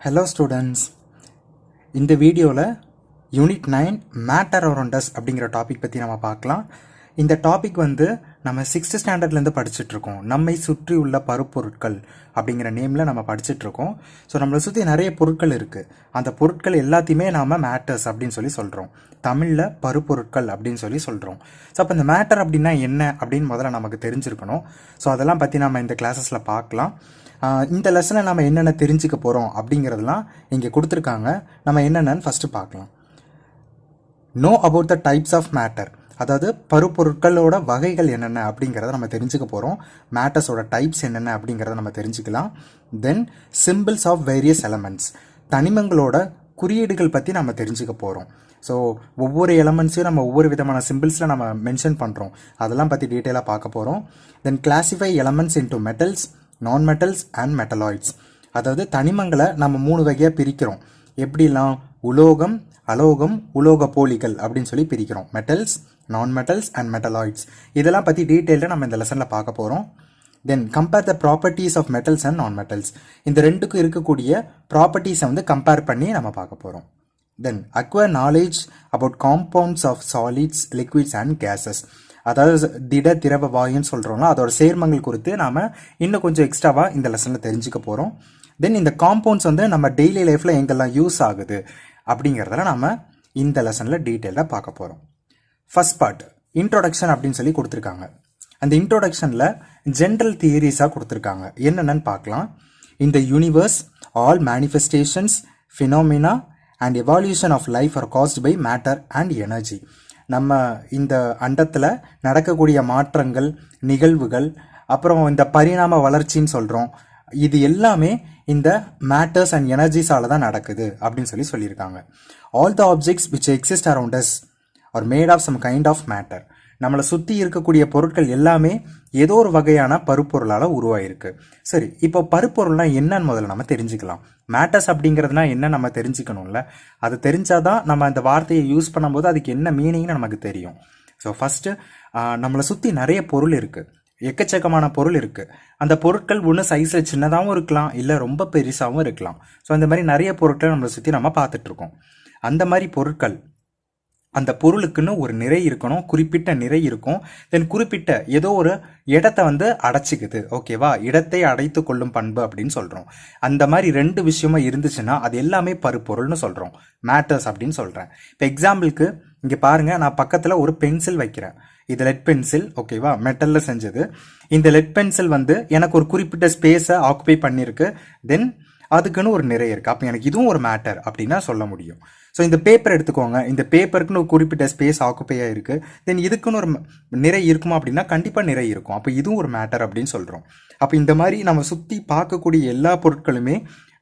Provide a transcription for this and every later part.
Hello students, இந்த வீடியோவில் unit 9 matter around us அப்படிங்கிற டாபிக் பற்றி நம்ம பார்க்கலாம். இந்த டாபிக் வந்து நம்ம 6th ஸ்டாண்டர்ட்லேருந்து படிச்சுட்ருக்கோம். நம்மை சுற்றி உள்ள பருப்பொருட்கள் அப்படிங்கிற நேமில் நம்ம படிச்சுட்ருக்கோம். ஸோ நம்மளை சுற்றி நிறைய பொருட்கள் இருக்குது. அந்த பொருட்கள் எல்லாத்தையுமே நாம் மேட்டர்ஸ் அப்படின்னு சொல்லி சொல்கிறோம். தமிழில் பருப்பொருட்கள் அப்படின்னு சொல்லி சொல்கிறோம். ஸோ அப்போ இந்த மேட்டர் அப்படின்னா என்ன அப்படின்னு முதல்ல நமக்கு தெரிஞ்சிருக்கணும். ஸோ அதெல்லாம் பற்றி நம்ம இந்த கிளாஸஸில் பார்க்கலாம். இந்த லெசனை நம்ம என்னென்ன தெரிஞ்சுக்க போகிறோம் அப்படிங்கிறதுலாம் இங்கே கொடுத்துருக்காங்க. நம்ம என்னென்னு ஃபஸ்ட்டு பார்க்கலாம். Know about the types of matter, அதாவது பருப்பொருட்களோட வகைகள் என்னென்ன அப்படிங்கிறத நம்ம தெரிஞ்சுக்க போகிறோம். மேட்டர்ஸோட டைப்ஸ் என்னென்ன அப்படிங்கிறத நம்ம தெரிஞ்சுக்கலாம். தென் சிம்பிள்ஸ் ஆஃப் வேரியஸ் எலமெண்ட்ஸ், தனிமங்களோட குறியீடுகள் பற்றி நம்ம தெரிஞ்சுக்க போகிறோம். ஸோ ஒவ்வொரு எலமெண்ட்ஸையும் நம்ம ஒவ்வொரு விதமான சிம்பிள்ஸில் நம்ம மென்ஷன் பண்ணுறோம். அதெல்லாம் பற்றி டீட்டெயிலாக பார்க்க போகிறோம். Then classify elements into metals, non metals and metalloids, அதாவது தனிமங்களை நம்ம 3 வகையாக பிரிக்கிறோம். எப்படிலாம்? உலோகம், அலோகம், உலோக போலிகள் அப்படின்னு சொல்லி பிரிக்கிறோம். Metals, non metals and metalloids, இதெல்லாம் பற்றி டீட்டெயிலாக நம்ம இந்த லெசனில் பார்க்க போகிறோம். Then compare the properties of metals and non metals, இந்த ரெண்டுக்கும் இருக்கக்கூடிய ப்ராப்பர்ட்டிஸை வந்து கம்பேர் பண்ணி நம்ம பார்க்க போகிறோம். Then acquire knowledge about compounds of solids, liquids and gases, அதாவது திட திரவ வாயுன்னு சொல்கிறோம்ல, அதோட சேர்மங்கள் குறித்து நாம் இன்னும் கொஞ்சம் எக்ஸ்ட்ராவாக இந்த லெசனில் தெரிஞ்சுக்க போகிறோம். தென் இந்த காம்பவுண்ட்ஸ் வந்து நம்ம டெய்லி லைஃப்பில் எங்கெல்லாம் யூஸ் ஆகுது அப்படிங்கிறதெல்லாம் நம்ம இந்த லெசனில் டீட்டெயிலாக பார்க்க போகிறோம். ஃபர்ஸ்ட் பார்ட் இன்ட்ரோடக்ஷன் அப்படின்னு சொல்லி கொடுத்துருக்காங்க. அந்த இன்ட்ரோடக்ஷனில் ஜென்ரல் தியரிஸாக கொடுத்துருக்காங்க. என்னென்னு பார்க்கலாம். In the universe all manifestations, phenomena and evolution of life are caused by matter and energy. நம்ம இந்த அண்டத்தில் நடக்கக்கூடிய மாற்றங்கள், நிகழ்வுகள், அப்புறம் இந்த பரிணாம வளர்ச்சின்னு சொல்கிறோம், இது எல்லாமே இந்த மேட்டர்ஸ் அண்ட் எனர்ஜிஸால் தான் நடக்குது அப்படின்னு சொல்லியிருக்காங்க. All the objects which exist around us are made of some kind of matter, நம்மளை சுற்றி இருக்கக்கூடிய பொருட்கள் எல்லாமே ஏதோ ஒரு வகையான பருப்பொருளால் உருவாயிருக்கு. சரி, இப்போ பருப்பொருள்னா என்னன்னு முதல்ல நம்ம தெரிஞ்சுக்கலாம். மேட்டர்ஸ் அப்படிங்கிறதுனா என்ன நம்ம தெரிஞ்சுக்கணும்ல, அது தெரிஞ்சாதான் நம்ம அந்த வார்த்தையை யூஸ் பண்ணும்போது அதுக்கு என்ன மீனிங்னு நமக்கு தெரியும். ஸோ ஃபஸ்ட்டு நம்மளை சுற்றி நிறைய பொருள் இருக்குது, எக்கச்சக்கமான பொருள் இருக்குது. அந்த பொருட்கள் ஒன்று சைஸில் சின்னதாகவும் இருக்கலாம், இல்லை ரொம்ப பெருசாகவும் இருக்கலாம். ஸோ அந்த மாதிரி நிறைய பொருட்களை நம்மளை சுற்றி நம்ம பார்த்துட்ருக்கோம். அந்த மாதிரி பொருட்கள், அந்த பொருளுக்குன்னு ஒரு நிறை இருக்கணும், குறிப்பிட்ட நிறை இருக்கும். தென் குறிப்பிட்ட ஏதோ ஒரு இடத்தை வந்து அடைச்சிக்குது, ஓகேவா? இடத்தை அடைத்து கொள்ளும் பண்பு அப்படின்னு சொல்கிறோம். அந்த மாதிரி 2 விஷயமா இருந்துச்சுன்னா அது எல்லாமே பருப்பொருள்னு சொல்கிறோம், மேட்டர்ஸ் அப்படின்னு சொல்கிறேன். இப்போ எக்ஸாம்பிளுக்கு இங்கே பாருங்கள், நான் பக்கத்தில் ஒரு பென்சில் வைக்கிறேன். இது லெட் பென்சில், ஓகேவா? மெட்டலில் செஞ்சது. இந்த லெட் பென்சில் வந்து எனக்கு ஒரு குறிப்பிட்ட ஸ்பேஸை ஆக்குபை பண்ணியிருக்கு. தென் அதுக்குன்னு ஒரு நிறை இருக்குது. அப்போ எனக்கு இதுவும் ஒரு மேட்டர் அப்படின்னா சொல்ல முடியும். ஸோ இந்த பேப்பர் எடுத்துக்கோங்க, இந்த பேப்பருக்குன்னு ஒரு குறிப்பிட்ட ஸ்பேஸ் ஆக்குப்பையாக இருக்குது. தென் இதுக்குன்னு ஒரு நிறை இருக்குமா அப்படின்னா கண்டிப்பாக நிறை இருக்கும். அப்போ இதுவும் ஒரு மேட்டர் அப்படின்னு சொல்கிறோம். அப்போ இந்த மாதிரி நம்ம சுற்றி பார்க்கக்கூடிய எல்லா பொருட்களுமே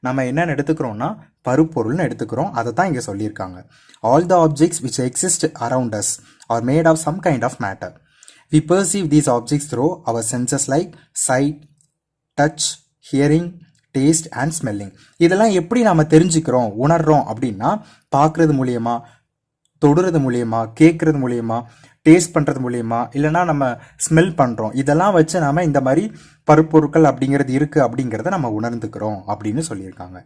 நம்ம என்னென்னு எடுத்துக்கிறோம்னா பருப்பொருள்னு எடுத்துக்கிறோம். அதை தான் இங்கே சொல்லியிருக்காங்க. All the objects which exist around us are made of some kind of matter. We perceive these objects through our senses like sight, touch, hearing, taste and smelling. இதெல்லாம் எப்படி நம்ம தெரிஞ்சுக்கிறோம், உணர்றோம் அப்படின்னா பார்க்குறது மூலியமா, தொடுறது மூலியமா, கேட்குறது மூலியமா, டேஸ்ட் பண்ணுறது மூலியமா, இல்லைனா நம்ம ஸ்மெல் பண்ணுறோம். இதெல்லாம் வச்சு நாம் இந்த மாதிரி பருப்பொருட்கள் அப்படிங்கிறது இருக்குது அப்படிங்கிறத நம்ம உணர்ந்துக்கிறோம் அப்படின்னு சொல்லியிருக்காங்க.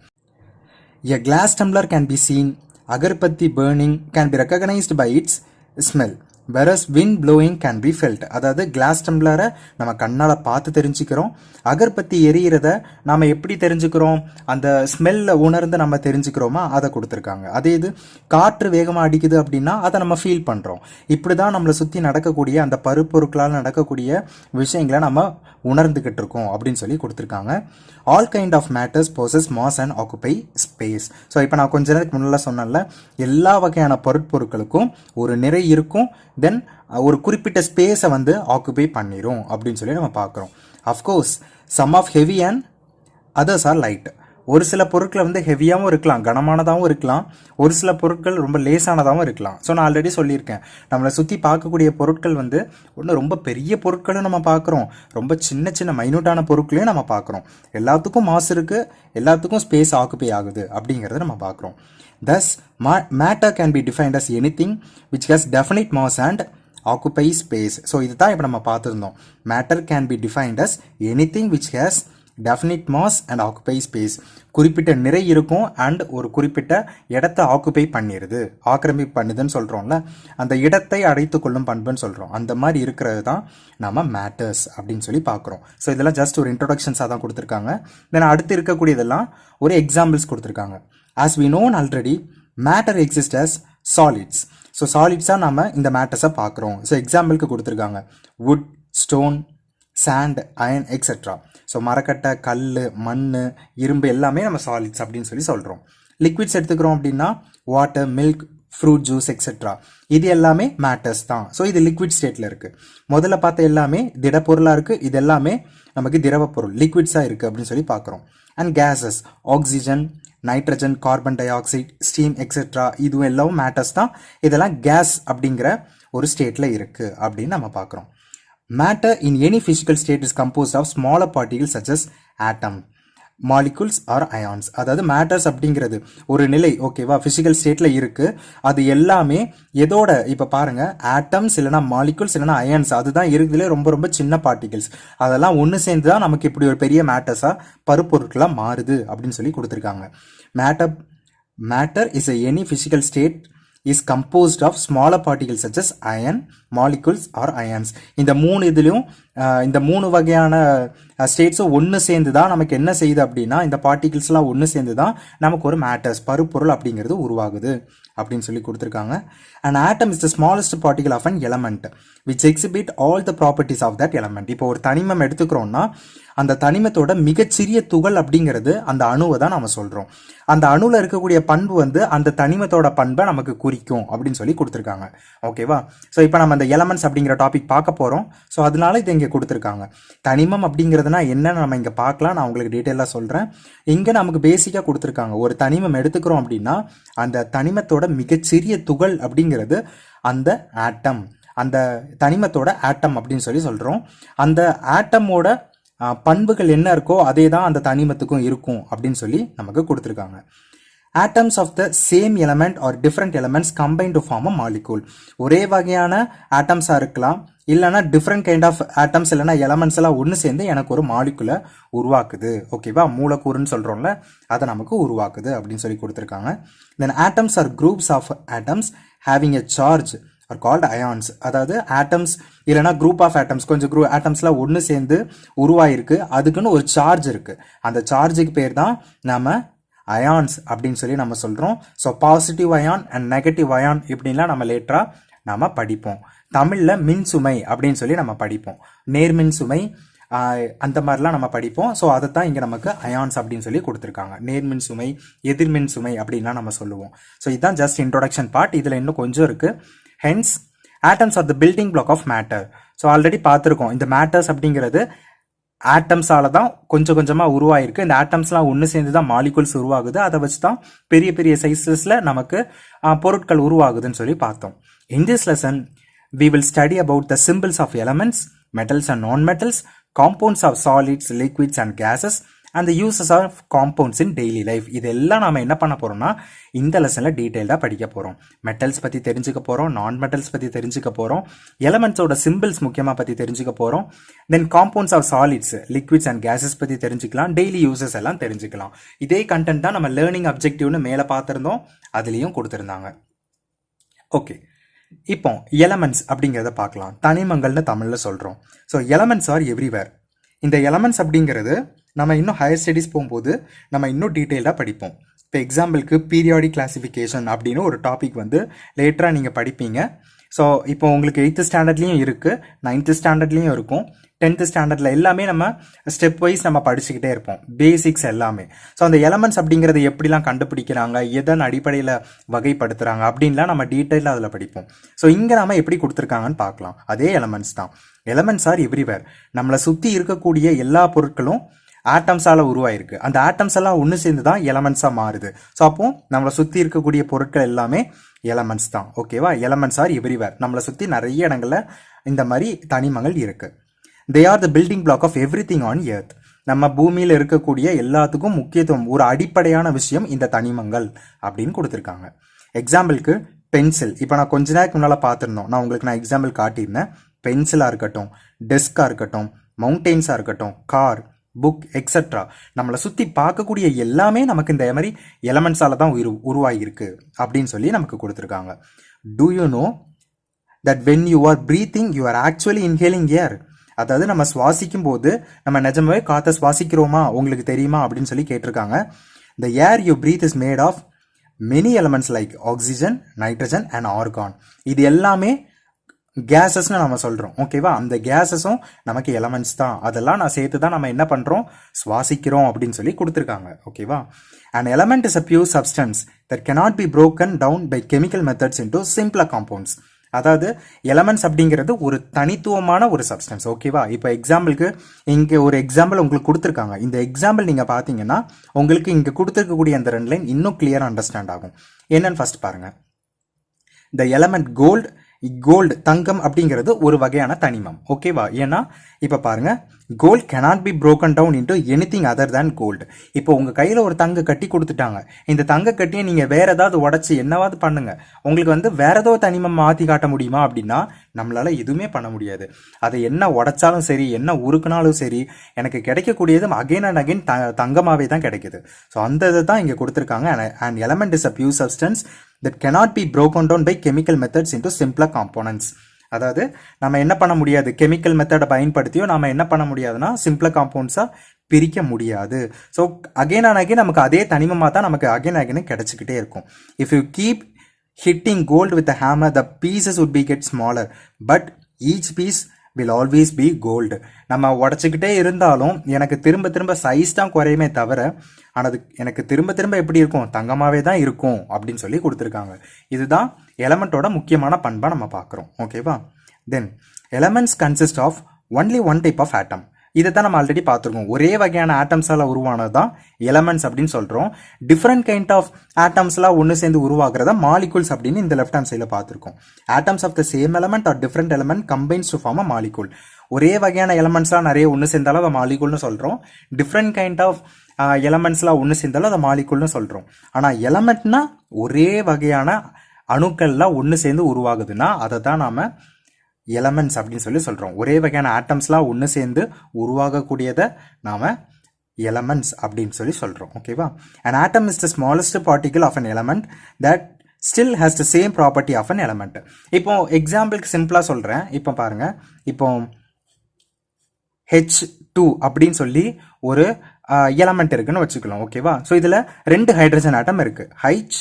A glass tumbler can be seen, agarbatti burning can be recognised by its smell, whereas wind blowing can be felt. அதாவது கிளாஸ் டம்ளரை நம்ம கண்ணால் பார்த்து தெரிஞ்சுக்கிறோம். அகர்பத்தி எரியிறத நாம் எப்படி தெரிஞ்சுக்கிறோம்? அந்த ஸ்மெல்ல உணர்ந்து நம்ம தெரிஞ்சுக்கிறோமா, அதை கொடுத்துருக்காங்க. அதே இது காற்று வேகமாக அடிக்குது அப்படின்னா அதை நம்ம ஃபீல் பண்ணுறோம். இப்படி தான் நம்மளை சுற்றி நடக்கக்கூடிய அந்த பருப்பொருட்களால் நடக்கக்கூடிய விஷயங்களை நம்ம உணர்ந்துக்கிட்டு இருக்கோம் அப்படின்னு சொல்லி கொடுத்துருக்காங்க. All kind of matters possess mass and occupy space. So இப்போ நான் கொஞ்ச நேரத்துக்கு முன்னால் சொன்னேன்ல, எல்லா வகையான பொருட்களுக்கும் ஒரு நிறை இருக்கும், தென் ஒரு குறிப்பிட்ட ஸ்பேஸை வந்து ஆக்குபை பண்ணிடும் அப்படின்னு சொல்லி நம்ம பார்க்குறோம். Of course some of heavy and others are light. ஒரு சில பொருட்கள் வந்து ஹெவியாகவும் இருக்கலாம், கனமானதாகவும் இருக்கலாம். ஒரு சில பொருட்கள் ரொம்ப லேசானதாகவும் இருக்கலாம். ஸோ நான் ஆல்ரெடி சொல்லியிருக்கேன், நம்மளை சுற்றி பார்க்கக்கூடிய பொருட்கள் வந்து ஒன்று ரொம்ப பெரிய பொருட்களும் நம்ம பார்க்குறோம், ரொம்ப சின்ன சின்ன மைனூட்டான பொருட்களையும் நம்ம பார்க்குறோம். எல்லாத்துக்கும் மாஸ் இருக்குது, எல்லாத்துக்கும் ஸ்பேஸ் ஆக்குபை ஆகுது அப்படிங்கிறத நம்ம பார்க்குறோம். Thus, matter can be defined as anything which has definite mass and occupies space. So இதுதான் இப்போ நம்ம பார்த்துருந்தோம். Matter can be defined as anything which has definite mass and occupy space. குறிப்பிட்ட நிறை இருக்கும் அண்ட் ஒரு குறிப்பிட்ட இடத்தை ஆக்குபை பண்ணிடுது, ஆக்கிரமிப்பு பண்ணுதுன்னு சொல்கிறோம்ல, அந்த இடத்தை அடைத்து கொள்ளும் பண்புன்னு சொல்கிறோம். அந்த மாதிரி இருக்கிறது தான் நம்ம மேட்டர்ஸ் அப்படின்னு சொல்லி பார்க்குறோம். ஸோ இதெல்லாம் ஜஸ்ட் ஒரு இன்ட்ரொடக்ஷன்ஸாக தான் கொடுத்துருக்காங்க. தென் அடுத்து இருக்கக்கூடியதெல்லாம் ஒரு எக்ஸாம்பிள்ஸ் கொடுத்துருக்காங்க. As we know already matter exist as solids. So சாலிட்ஸாக நம்ம இந்த மேட்டர்ஸை பார்க்குறோம். ஸோ எக்ஸாம்பிளுக்கு கொடுத்துருக்காங்க wood, stone, sand, iron etcetera. So மரக்கட்டை, கல், மண், இரும்பு எல்லாமே நம்ம சாலிட்ஸ் அப்படின்னு சொல்லி சொல்கிறோம். லிக்விட்ஸ் எடுத்துக்கிறோம் அப்படின்னா water, milk, fruit juice etcetera, இது எல்லாமே மேட்டர்ஸ் தான். ஸோ இது லிக்விட் ஸ்டேட்டில் இருக்குது. முதல்ல பார்த்த எல்லாமே திடப்பொருளாக இருக்குது, இது எல்லாமே நமக்கு திரவ பொருள் லிக்விட்ஸாக இருக்குது அப்படின்னு சொல்லி பார்க்குறோம். And gases, oxygen, nitrogen, carbon dioxide, steam etcetera, இதுவும் எல்லாம் மேட்டர்ஸ் தான். இதெல்லாம் கேஸ் அப்படிங்கிற ஒரு ஸ்டேட்டில் இருக்குது அப்படின்னு நம்ம பார்க்குறோம். Matter in any physical state is composed of smaller particles such as atom, molecules or ions. அதாவது மேட்டர்ஸ் அப்படிங்கிறது ஒரு நிலை, ஓகேவா, ஃபிசிக்கல் ஸ்டேட்டில் இருக்குது. அது எல்லாமே எதோட, இப்போ பாருங்கள், ஆட்டம்ஸ் இல்லைனா மாலிகுல்ஸ் இல்லைனா அயன்ஸ், அதுதான் இருக்குதுலே ரொம்ப ரொம்ப சின்ன பார்ட்டிகல்ஸ். அதெல்லாம் ஒன்று சேர்ந்து தான் நமக்கு இப்படி ஒரு பெரிய மேட்டர்ஸாக பருப்பொருட்களாக மாறுது அப்படின்னு சொல்லி கொடுத்துருக்காங்க. Matter is any physical state is composed of smaller particles such as iron, molecules or ions. இந்த மூணு வகையான ஸ்டேட்ஸும் ஒன்று சேர்ந்து தான் நமக்கு என்ன செய்யுது அப்படின்னா, இந்த பார்ட்டிகிள்ஸ்லாம் ஒன்று சேர்ந்து தான் நமக்கு ஒரு மேட்டர்ஸ், பருப்பொருள் அப்படிங்கிறது உருவாகுது அப்படின்னு சொல்லி கொடுத்துருக்காங்க. An atom is the smallest particle of an element which exhibit all the properties of that element. இப்போ ஒரு தனிமம் எடுத்துக்கிறோம்னா அந்த தனிமத்தோட மிகச்சிறிய துகள் அப்படிங்கிறது அந்த அணுவை தான் நம்ம சொல்கிறோம். அந்த அணுவில் இருக்கக்கூடிய பண்பு அந்த தனிமத்தோட பண்பை நமக்கு குறிக்கும் அப்படின்னு சொல்லி கொடுத்துருக்காங்க. ஓகேவா? ஸோ இப்போ நம்ம அந்த எலமெண்ட்ஸ் அப்படிங்கிற டாபிக் பார்க்க போகிறோம். ஸோ அதனால இதை இங்கே கொடுத்துருக்காங்க. தனிமம் அப்படிங்கிறதுனா என்னன்னு நம்ம இங்கே பார்க்கலாம், நான் உங்களுக்கு டீட்டெயிலாக சொல்கிறேன். இங்கே நமக்கு பேசிக்காக கொடுத்துருக்காங்க, ஒரு தனிமம் எடுத்துக்கிறோம் அப்படின்னா அந்த தனிமத்தோட மிகச்சிறிய துகள் அப்படிங்கிறது அந்த ஆட்டம், அந்த தனிமத்தோட ஆட்டம் அப்படின்னு சொல்லி சொல்கிறோம். அந்த ஆட்டமோட பண்புகள் என்ன இருக்கோ அதே தான் அந்த தனிமத்துக்கும் இருக்கும் அப்படின்னு சொல்லி நமக்கு கொடுத்துருக்காங்க. Atoms of the same element or different elements combine to form a molecule. ஒரே வகையான ஆட்டம்ஸாக இருக்கலாம், இல்லைனா டிஃப்ரெண்ட் கைண்ட் ஆஃப் ஆட்டம்ஸ் இல்லைனா எலமெண்ட்ஸ் எல்லாம் ஒன்று சேர்ந்து எனக்கு ஒரு மாலிகுலை உருவாக்குது. ஓகேவா? மூலக்கூறுன்னு சொல்கிறோம்ல, அதை நமக்கு உருவாக்குது அப்படின்னு சொல்லி கொடுத்துருக்காங்க. Then atoms or groups of atoms having a charge are called ions. அதாவது ஆட்டம்ஸ் இல்லைனா குரூப் ஆஃப் ஆட்டம்ஸ், கொஞ்சம் ஆட்டம்ஸ்லாம் ஒன்று சேர்ந்து உருவாயிருக்கு, அதுக்குன்னு ஒரு சார்ஜ் இருக்குது. அந்த சார்ஜுக்கு பேர் தான் நம்ம அயான்ஸ் அப்படின்னு சொல்லி நம்ம சொல்கிறோம். So positive ion and negative ion இப்படின்லாம் நம்ம லேட்டராக நம்ம படிப்போம். தமிழில் மின்சுமை அப்படின்னு சொல்லி நம்ம படிப்போம், நேர்மின் சுமை அந்த மாதிரிலாம் நம்ம படிப்போம். ஸோ அதை தான் இங்கே நமக்கு அயான்ஸ் அப்படின்னு சொல்லி கொடுத்துருக்காங்க. நேர்மின் சுமை, எதிர்மின் சுமை அப்படின்லாம் நம்ம சொல்லுவோம். ஸோ இதுதான் ஜஸ்ட் இன்ட்ரோடக்ஷன் பார்ட். இதில் இன்னும் கொஞ்சம் இருக்குது. Hence atoms are the building block of matter. So already பார்த்துருக்கோம், இந்த மேட்டர்ஸ் அப்படிங்கிறது ஆட்டம்ஸால தான் கொஞ்சம் கொஞ்சமாக உருவாயிருக்கு. இந்த ஆட்டம்ஸ்லாம் ஒன்று சேர்ந்து தான் மாலிகுல்ஸ் உருவாகுது. அதை வச்சு தான் பெரிய பெரிய சைஸஸில் நமக்கு பொருட்கள் உருவாகுதுன்னு சொல்லி பார்த்தோம். In this lesson we will study about the symbols of elements, metals and non-metals, compounds of solids, liquids and gases and the uses of compounds in daily life. இதெல்லாம் நாம என்ன பண்ண போறோம்னா இந்த லெசன்ல டீடைல்டா படிக்க போறோம். மெட்டல்ஸ் பத்தி தெரிஞ்சுக்க போறோம், நான் மெட்டல்ஸ் பத்தி தெரிஞ்சுக்க போறோம், எலமெண்ட்ஸோட சிம்பிள்ஸ் முக்கியமா பத்தி தெரிஞ்சுக்க போறோம். Then compounds of solids, liquids and gases பத்தி தெரிஞ்சுக்கலாம், டெய்லி யூசஸ் எல்லாம் தெரிஞ்சுக்கலாம். இதே கண்டென்ட் தான் நம்ம லேர்னிங் அப்ஜெக்டிவ்னு மேலே பார்த்துருந்தோம், அதுலேயும் கொடுத்துருந்தாங்க. ஓகே, இப்போ எலமெண்ட்ஸ் அப்படிங்கிறத பார்க்கலாம். தனிமங்கள்னு தமிழில் சொல்கிறோம். So elements are everywhere. இந்த எலமெண்ட்ஸ் அப்படிங்கிறது நம்ம இன்னும் ஹையர் ஸ்டடீஸ் போகும்போது நம்ம இன்னும் டீட்டெயிலாக படிப்போம். இப்போ எக்ஸாம்பிளுக்கு பீரியாடிக் கிளாசிஃபிகேஷன் அப்படின்னு ஒரு டாபிக் லேட்டராக நீங்கள் படிப்பீங்க. ஸோ இப்போ உங்களுக்கு 8th ஸ்டாண்டர்ட்லேயும் இருக்குது, 9th ஸ்டாண்டர்ட்லேயும் இருக்கும், 10th ஸ்டாண்டர்டில் எல்லாமே நம்ம ஸ்டெப் வைஸ் நம்ம படிச்சுக்கிட்டே இருப்போம், பேசிக்ஸ் எல்லாமே. ஸோ அந்த எலமெண்ட்ஸ் அப்படிங்கிறத எப்படிலாம் கண்டுபிடிக்கிறாங்க, எதன் அடிப்படையில் வகைப்படுத்துகிறாங்க அப்படின்லாம் நம்ம டீட்டெயிலாக அதில் படிப்போம். ஸோ இங்கே நம்ம எப்படி கொடுத்துருக்காங்கன்னு பார்க்கலாம். அதே எலமெண்ட்ஸ் தான். Elements are everywhere. நம்மளை சுற்றி இருக்கக்கூடிய எல்லா பொருட்களும் ஆட்டம்ஸால் உருவாயிருக்கு. அந்த ஆட்டம்ஸ் எல்லாம் ஒன்று சேர்ந்து தான் எலமெண்ட்ஸாக மாறுது. ஸோ அப்போ நம்மளை சுற்றி இருக்கக்கூடிய பொருட்கள் எல்லாமே எலமெண்ட்ஸ் தான். ஓகேவா? Elements are everywhere. நம்மளை சுற்றி நிறைய இடங்களில் இந்த மாதிரி தனிமங்கள் இருக்குது. They are the building block of everything on earth. நம்ம பூமியில் இருக்கக்கூடிய எல்லாத்துக்கும் முக்கியத்துவம், ஒரு அடிப்படையான விஷயம் இந்த தனிமங்கள் அப்படின்னு கொடுத்துருக்காங்க. எக்ஸாம்பிளுக்கு பென்சில். இப்போ நான் கொஞ்ச நேரத்துக்கு முன்னால் பார்த்துருந்தோம், நான் உங்களுக்கு எக்ஸாம்பிள் காட்டியிருந்தேன். பென்சிலாக இருக்கட்டும், டெஸ்காக இருக்கட்டும், மவுண்டெயின்ஸாக இருக்கட்டும், கார், புக் எக்ஸெட்ரா நம்மளை சுற்றி பார்க்கக்கூடிய எல்லாமே நமக்கு இந்த மாதிரி எலமெண்ட்ஸால தான் உருவாகியிருக்கு அப்படின்னு சொல்லி நமக்கு கொடுத்துருக்காங்க. Do you know that when you are breathing you are actually inhaling air? அதாவது நம்ம சுவாசிக்கும் போது நம்ம நிஜமாவே காற்றை சுவாசிக்கிறோமா உங்களுக்கு தெரியுமா அப்படின்னு சொல்லி கேட்டிருக்காங்க. The air you breathe is made of many elements like oxygen, nitrogen and argon. இது எல்லாமே கேஸஸ்னு நம்ம சொல்கிறோம். ஓகேவா? அந்த கேஸஸும் நமக்கு எலமெண்ட்ஸ் தான். அதெல்லாம் நான் சேர்த்து தான் நம்ம என்ன பண்ணுறோம், சுவாசிக்கிறோம் அப்படின்னு சொல்லி கொடுத்துருக்காங்க. ஓகேவா? An element is a pure substance that cannot be broken down by chemical methods into simpler compounds. அதாவது எலமெண்ட்ஸ் அப்படிங்கிறது ஒரு தனித்துவமான ஒரு சப்ஸ்டன்ஸ். ஓகேவா? இப்போ எக்ஸாம்பிளுக்கு இங்கே ஒரு எக்ஸாம்பிள் உங்களுக்கு கொடுத்துருக்காங்க. இந்த எக்ஸாம்பிள் நீங்கள் பார்த்தீங்கன்னா உங்களுக்கு இங்கே கொடுத்துருக்கக்கூடிய அந்த 2 லைன் இன்னும் கிளியராக அண்டர்ஸ்டாண்ட் ஆகும். என்னன்னு ஃபர்ஸ்ட் பாருங்க. த எலமெண்ட் கோல்டு தங்கம் அப்படிங்கிறது ஒரு வகையான தனிமம். ஓகேவா? ஏன்னா இப்போ பாருங்க, gold cannot be broken down into anything other than gold. இப்போ உங்க கையில ஒரு தங்க கட்டி கொடுத்துட்டாங்க. இந்த தங்க கட்டியை நீங்க வேற ஏதாவது உடைச்சு என்னவாது பண்ணுங்க, உங்களுக்கு வேற ஏதோ தனிமம் மாத்தி காட்ட முடியுமா அப்படின்னா நம்மளால எதுவுமே பண்ண முடியாது. அதை என்ன உடைச்சாலும் சரி, என்ன உருக்குனாலும் சரி, எனக்கு கிடைக்கக்கூடியது அகைன் அண்ட் அகைன் தங்கமாவே தான் கிடைக்குது. ஸோ அந்த இதை தான் இங்கே கொடுத்துருக்காங்க. And element is a pure substance that cannot be broken down by chemical methods into simpler components. அதாவது நம்ம என்ன பண்ண முடியாது, கெமிக்கல் மெத்தடை பயன்படுத்தியோ நம்ம என்ன பண்ண முடியாதுன்னா சிம்பிளர் காம்பவுண்ட்ஸாக பிரிக்க முடியாது. ஸோ அகைன் அண்ட் அகைன் நமக்கு அதே தனிமமாக தான் நமக்கு அகைன் அகைன் கிடைச்சிக்கிட்டே இருக்கும். If you keep hitting gold with hammer the pieces would be get smaller but each piece will always be gold. நம்ம உடச்சிக்கிட்டே இருந்தாலும் எனக்கு திரும்ப திரும்ப சைஸ் தான் குறையுமே தவிர ஆனால் எனக்கு திரும்ப திரும்ப எப்படி இருக்கும், தங்கமாகவே தான் இருக்கும் அப்படின்னு சொல்லி கொடுத்துருக்காங்க. இதுதான் எலமெண்ட்டோட முக்கியமான பண்பாக நம்ம பார்க்குறோம். ஓகேவா? Then elements consist of only one type of atom. இதை தான் நம்ம ஆல்ரெடி பார்த்துருக்கோம். ஒரே வகையான ஆட்டம்ஸால் உருவானது தான் எலமெண்ட்ஸ் அப்படின்னு சொல்கிறோம். டிஃப்ரெண்ட் கைண்ட் ஆஃப் ஆட்டம்ஸ்லாம் ஒன்று சேர்ந்து உருவாக்குறதா மாலிகூல்ஸ் அப்படின்னு இந்த லெஃப்ட் ஹேண்ட் சைடில் பார்த்துருக்கோம். Atoms of the same element or different element combines to form a molecule. ஒரே வகையான எலமெண்ட்ஸ்லாம் நிறைய ஒன்று சேர்ந்தாலும் அதை மாலிகூல்னு சொல்கிறோம். டிஃப்ரெண்ட் கைண்ட் ஆஃப் எலமெண்ட்ஸ்லாம் ஒன்று சேர்ந்தாலும் அதை மாலிகூல்னு சொல்கிறோம். ஆனால் எலமெண்ட்னா ஒரே வகையான அணுக்கள்லாம் ஒன்று சேர்ந்து உருவாகுதுன்னா அதை தான் நாம் எலமெண்ட்ஸ் அப்படின்னு சொல்லி சொல்கிறோம். ஒரே வகையான ஆட்டம்ஸ்லாம் ஒன்று சேர்ந்து உருவாகக்கூடியதை நாம் எலமெண்ட்ஸ் அப்படின்னு சொல்லி சொல்கிறோம். ஓகேவா? an atom is the smallest particle of an element that still has the same property of an element. இப்போ எக்ஸாம்பிளுக்கு சிம்பிளாக சொல்கிறேன். இப்போ பாருங்க, இப்போ H2 அப்படின்னு சொல்லி ஒரு எலமெண்ட் இருக்குன்னு வச்சுக்கலாம். ஓகேவா? ஸோ இதில் 2 ஹைட்ரஜன் ஆட்டம் இருக்குது. H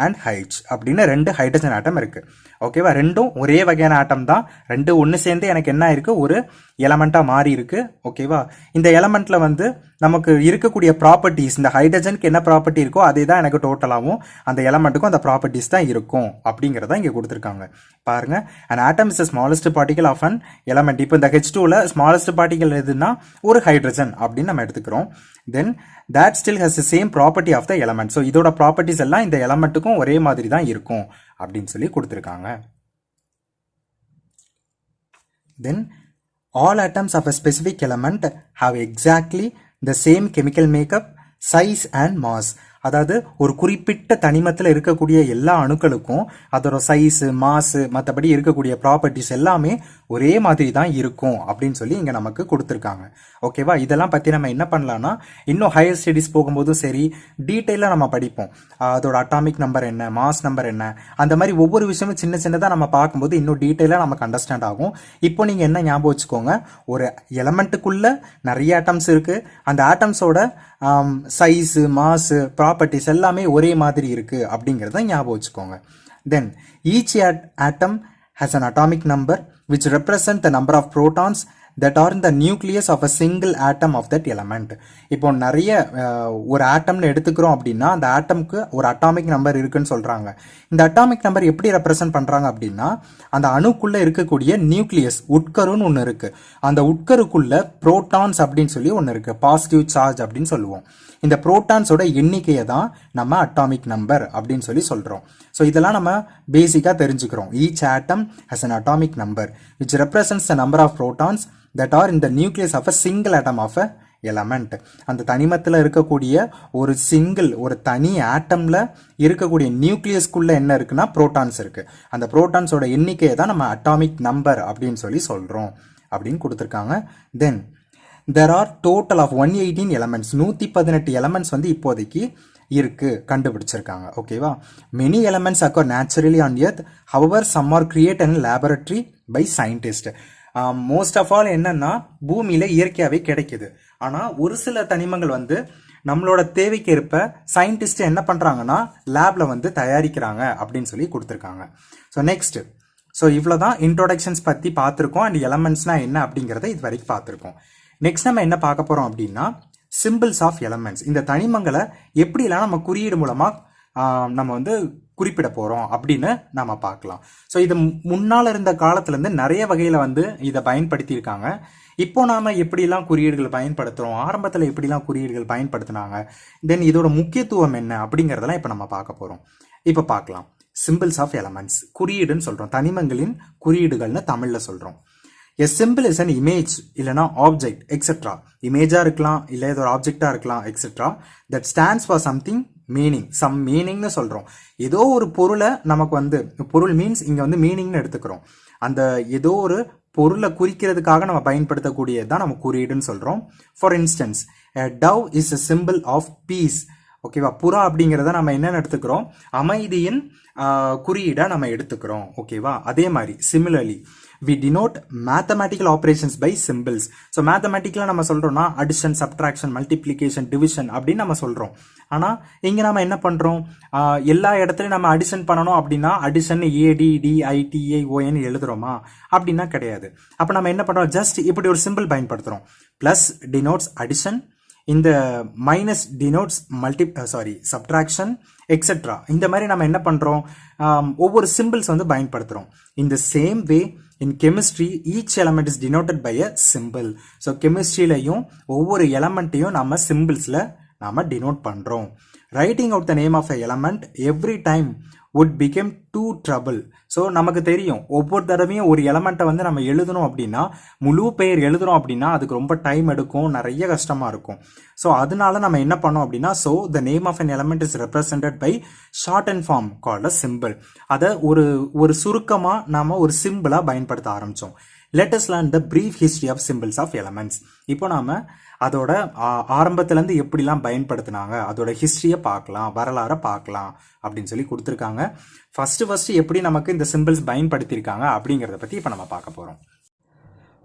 அண்ட் H அப்படின்னு 2 ஹைட்ரஜன் ஆட்டம் இருக்குது. ஓகேவா? ரெண்டும் ஒரே வகையான ஆட்டம் தான். ரெண்டு ஒன்று சேர்ந்து எனக்கு என்ன இருக்குது, ஒரு எலமெண்ட்டாக மாறி இருக்கு. ஓகேவா? இந்த எலமெண்ட்டில் நமக்கு இருக்கக்கூடிய ப்ராப்பர்ட்டிஸ், இந்த ஹைட்ரஜனுக்கு என்ன ப்ராப்பர்ட்டி இருக்கோ அதே தான் எனக்கு டோட்டலாகவும் அந்த எலமெண்ட்டுக்கும் அந்த ப்ராப்பர்ட்டிஸ் தான் இருக்கும் அப்படிங்கிறத இங்கே கொடுத்துருக்காங்க. பாருங்க, an atom is the smallest particle of an element. இப்போ இந்த H2ல ஸ்மாலஸ்ட் பார்ட்டிகல் எதுன்னா ஒரு ஹைட்ரஜன் அப்படின்னு நம்ம எடுத்துக்கிறோம். தென் that still has the same property of the element. So இதோட ப்ராப்பர்ட்டிஸ் எல்லாம் இந்த எலமெண்ட்டுக்கும் ஒரே மாதிரி தான் இருக்கும் அப்படின்னு சொல்லி கொடுத்துருக்காங்க. Then all atoms of a specific element have exactly the same chemical makeup, size and mass. அதாவது ஒரு குறிப்பிட்ட தனிமத்தில் இருக்கக்கூடிய எல்லா அணுக்களுக்கும் அதோட சைஸு, மாசு, மற்றபடி இருக்கக்கூடிய ப்ராப்பர்ட்டிஸ் எல்லாமே ஒரே மாதிரி தான் இருக்கும் அப்படின்னு சொல்லி இங்கே நமக்கு கொடுத்துருக்காங்க. ஓகேவா? இதெல்லாம் பற்றி நம்ம என்ன பண்ணலான்னா இன்னும் ஹையர் ஸ்டடீஸ் போகும்போதும் சரி டீட்டெயிலாக நம்ம படிப்போம். அதோட அட்டாமிக் நம்பர் என்ன, மாஸ் நம்பர் என்ன, அந்த மாதிரி ஒவ்வொரு விஷயமும் சின்ன சின்னதாக நம்ம பார்க்கும்போது இன்னும் டீட்டெயிலாக நமக்கு அண்டர்ஸ்டாண்ட் ஆகும். இப்போ நீங்கள் என்ன ஞாபகம் வச்சுக்கோங்க, ஒரு எலமெண்ட்டுக்குள்ளே நிறைய ஆட்டம்ஸ் இருக்குது. அந்த ஆட்டம்ஸோட சைஸு, மாசு, ப்ராப்பர்ட்டிஸ் எல்லாமே ஒரே மாதிரி இருக்கு அப்படிங்கிறத ஞாபகம் வச்சுக்கோங்க. Then each atom has an atomic number which represent the number of protons that are in the nucleus of a single atom of that element. இப்போ நிறைய ஒரு ஆட்டம்னு எடுத்துக்கிறோம் அப்படின்னா அந்த ஆட்டம்க்கு ஒரு அட்டாமிக் நம்பர் இருக்குன்னு சொல்றாங்க. இந்த அட்டாமிக் நம்பர் எப்படி ரெப்ரசென்ட் பண்றாங்க அப்படின்னா அந்த அணுக்குள்ள இருக்கக்கூடிய நியூக்ளியஸ், உட்கருன்னு ஒன்று இருக்கு. அந்த உட்கருக்குள்ள புரோட்டான்ஸ் அப்படின்னு சொல்லி ஒன்று இருக்கு, பாசிட்டிவ் சார்ஜ் அப்படின்னு சொல்லுவோம். இந்த புரோட்டான்ஸோட எண்ணிக்கையை தான் நம்ம அட்டாமிக் நம்பர் அப்படின்னு சொல்லி சொல்றோம். ஸோ இதெல்லாம் நம்ம பேசிக்காக தெரிஞ்சுக்கிறோம். Each atom has an atomic number which represents the number of protons that are in the nucleus of a single atom of a element. அந்த தனிமத்தில் இருக்கக்கூடிய ஒரு தனி ஆட்டம்ல இருக்கக்கூடிய நியூக்ளியஸ்குள்ள என்ன இருக்குன்னா புரோட்டான்ஸ் இருக்கு. அந்த புரோட்டான்ஸோட எண்ணிக்கையை தான் நம்ம அட்டாமிக் நம்பர் அப்படின்னு சொல்லி சொல்றோம் அப்படின்னு கொடுத்துருக்காங்க. தென் there are total of 118 elements. 118 elements வந்து இப்போதைக்கு இருக்கு கண்டுபிடிச்சிருக்காங்க. ஓகேவா? many elements occur naturally on earth, however some are created in laboratory by scientists. Most of all என்னன்னா பூமியில இயற்கையாவே கிடைக்குது. ஆனா ஒரு சில தனிமங்கள் வந்து நம்மளோட தேவைக்கு ஏற்ப சயின்டிஸ்ட் என்ன பண்றாங்கன்னா லேப்ல வந்து தயாரிக்கிறாங்க அப்படின்னு சொல்லி கொடுத்துருக்காங்க. ஸோ நெக்ஸ்ட், ஸோ இவ்வளோதான் இன்ட்ரோடக்ஷன்ஸ் பற்றி பார்த்துருக்கோம். அண்ட் எலமெண்ட்ஸ்னா என்ன அப்படிங்கிறத இது வரைக்கும் பார்த்துருக்கோம். நெக்ஸ்ட் நம்ம என்ன பார்க்க போகிறோம் அப்படின்னா சிம்பிள்ஸ் ஆஃப் எலமெண்ட்ஸ். இந்த தனிமங்களை எப்படிலாம் நம்ம குறியீடு மூலமாக நம்ம வந்து குறிப்பிட போகிறோம் அப்படின்னு நம்ம பார்க்கலாம். ஸோ இது முன்னால் இருந்த காலத்துலேருந்து நிறைய வகையில் வந்து இதை பயன்படுத்தியிருக்காங்க. இப்போ நாம் எப்படிலாம் குறியீடுகள் பயன்படுத்துகிறோம், ஆரம்பத்தில் எப்படிலாம் குறியீடுகள் பயன்படுத்தினாங்க, தென் இதோட முக்கியத்துவம் என்ன அப்படிங்கிறதெல்லாம் இப்போ நம்ம பார்க்க போகிறோம். இப்போ பார்க்கலாம். சிம்பிள்ஸ் ஆஃப் எலமெண்ட்ஸ், குறியீடுன்னு சொல்கிறோம். தனிமங்களின் குறியீடுகள்னு தமிழில் சொல்கிறோம். A symbol is an image இல்லைனா ஆப்ஜெக்ட் எக்ஸெட்ரா. இமேஜாக இருக்கலாம், இல்லை ஏதோ ஒரு ஆப்ஜெக்டாக இருக்கலாம் etcetera. That stands for something meaning, some மீனிங்னு சொல்கிறோம். ஏதோ ஒரு பொருளை நமக்கு வந்து, பொருள் மீன்ஸ் இங்கே வந்து மீனிங்னு எடுத்துக்கிறோம். அந்த ஏதோ ஒரு பொருளை குறிக்கிறதுக்காக நம்ம பயன்படுத்தக்கூடியது தான் நம்ம குறியீடுன்னு சொல்கிறோம். For instance, dove is a symbol of peace. ஓகேவா? புறா அப்படிங்கிறத நம்ம என்னென்னு எடுத்துக்கிறோம், அமைதியின் குறியீடாக நம்ம எடுத்துக்கிறோம். ஓகேவா? அதே மாதிரி similarly we denote mathematical operations by symbols. So மேத்தமெட்டிக்கலாக நம்ம சொல்கிறோம்னா அடிஷன், சப்ட்ராக்ஷன், மல்டிப்ளிகேஷன், டிவிஷன் அப்படின்னு நம்ம சொல்கிறோம். ஆனால் இங்கே நம்ம என்ன பண்ணுறோம், எல்லா இடத்துலையும் நம்ம அடிஷன் பண்ணணும் அப்படின்னா அடிஷன் ADDITAON எழுதுறோமா அப்படின்னா கிடையாது. அப்போ நம்ம என்ன பண்ணுறோம், ஜஸ்ட் இப்படி ஒரு சிம்பிள் பயன்படுத்துகிறோம். ப்ளஸ் டினோட்ஸ் அடிஷன், இந்த மைனஸ் டினோட்ஸ் சப்ட்ராக்ஷன் எக்ஸெட்ரா. இந்த மாதிரி நம்ம என்ன பண்ணுறோம், ஒவ்வொரு சிம்பிள்ஸ் வந்து பயன்படுத்துகிறோம். இந்த same way in chemistry each element is denoted by a symbol. So கெமிஸ்ட்ரியிலையும் ஒவ்வொரு எலமெண்ட்டையும் நம்ம சிம்பிள்ஸில் நாம் டினோட் பண்ணுறோம். Writing out the name of a element every time would become too trouble. So நமக்கு தெரியும் ஒவ்வொரு தடவையும் ஒரு எலமெண்ட்டை வந்து நம்ம எழுதணும் அப்படின்னா, முழு பெயர் எழுதுறோம் அப்படின்னா அதுக்கு ரொம்ப டைம் எடுக்கும், நிறைய கஷ்டமாக இருக்கும். ஸோ அதனால நம்ம என்ன பண்ணோம் அப்படின்னா, so the name of an element is represented by short and form called a symbol. அதை ஒரு சுருக்கமாக நாம் ஒரு சிம்பிளாக பயன்படுத்த ஆரம்பித்தோம். Let us learn the brief history of symbols of elements. இப்போ நாம் அதோட ஆரம்பத்துலேருந்து எப்படிலாம் பயன்படுத்தினாங்க அதோட ஹிஸ்ட்ரியை பார்க்கலாம், வரலாறை பார்க்கலாம் அப்படின்னு சொல்லி கொடுத்துருக்காங்க. ஃபஸ்ட்டு எப்படி நமக்கு இந்த சிம்பிள்ஸ் பயன்படுத்தியிருக்காங்க அப்படிங்கிறத பற்றி இப்போ நம்ம பார்க்க போகிறோம்.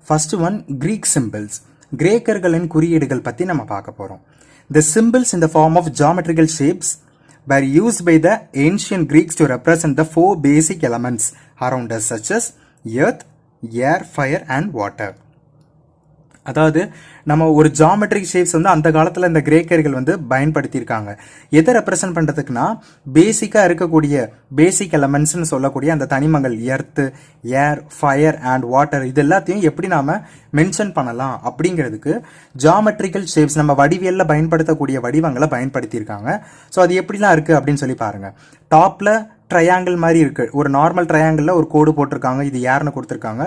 First one, Greek symbols. கிரேக்கர்களின் குறியீடுகள் பற்றி நம்ம பார்க்க போகிறோம். The symbols in the form of geometrical shapes were used by the ancient Greeks to represent the 4 basic elements around us such as earth, air, fire and water. அதாவது நம்ம ஒரு geometric shapes வந்து அந்த காலத்தில் இந்த கிரேக்கர்கள் வந்து பயன்படுத்தியிருக்காங்க. எதை ரெப்ரசன்ட் பண்ணுறதுக்குன்னா, பேசிக்காக இருக்கக்கூடிய பேசிக் எலமெண்ட்ஸ்னு சொல்லக்கூடிய அந்த தனிமங்கள் earth, air, fire and water, இது எல்லாத்தையும் எப்படி நாம் மென்ஷன் பண்ணலாம் அப்படிங்கிறதுக்கு ஜாமெட்ரிக்கல் ஷேப்ஸ், நம்ம வடிவியலில் பயன்படுத்தக்கூடிய வடிவங்களை பயன்படுத்தியிருக்காங்க. ஸோ அது எப்படிலாம் இருக்குது அப்படின்னு சொல்லி பாருங்கள். டாப்பில் ட்ரையாங்கிள் மாதிரி இருக்குது. ஒரு நார்மல் ட்ரையாங்கிளில் ஒரு கோடு போட்டிருக்காங்க, இது ஏர்னு கொடுத்துருக்காங்க.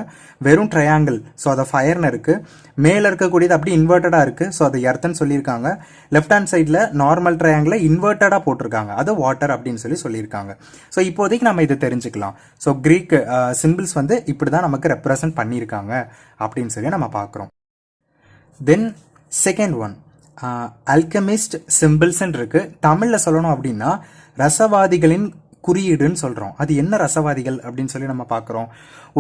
வெறும் ட்ரையாங்கிள், ஸோ அதை ஃபயர்னு இருக்குது. மேலே இருக்கக்கூடியது அப்படி இன்வெர்ட்டடாக இருக்குது, ஸோ அதை எர்த்துன்னு சொல்லியிருக்காங்க. லெஃப்ட் ஹேண்ட் சைடில் நார்மல் ட்ரையாங்கிளில் இன்வெர்ட்டடாக போட்டிருக்காங்க, அது வாட்டர் அப்படின்னு சொல்லியிருக்காங்க. ஸோ இப்போதைக்கு நம்ம இதை தெரிஞ்சுக்கலாம். ஸோ கிரீக் சிம்பிள்ஸ் வந்து இப்படி தான் நமக்கு ரெப்ரசன்ட் பண்ணியிருக்காங்க அப்படின்னு சொல்லி நம்ம பார்க்குறோம். தென் செகண்ட் ஒன், அல்கெமிஸ்ட் சிம்பிள்ஸ்ன்னு இருக்குது. தமிழில் சொல்லணும் அப்படின்னா ரசவாதிகளின் குறியீடுன்னு சொல்கிறோம். அது என்ன ரசவாதிகள் அப்படின்னு சொல்லி நம்ம பார்க்குறோம்.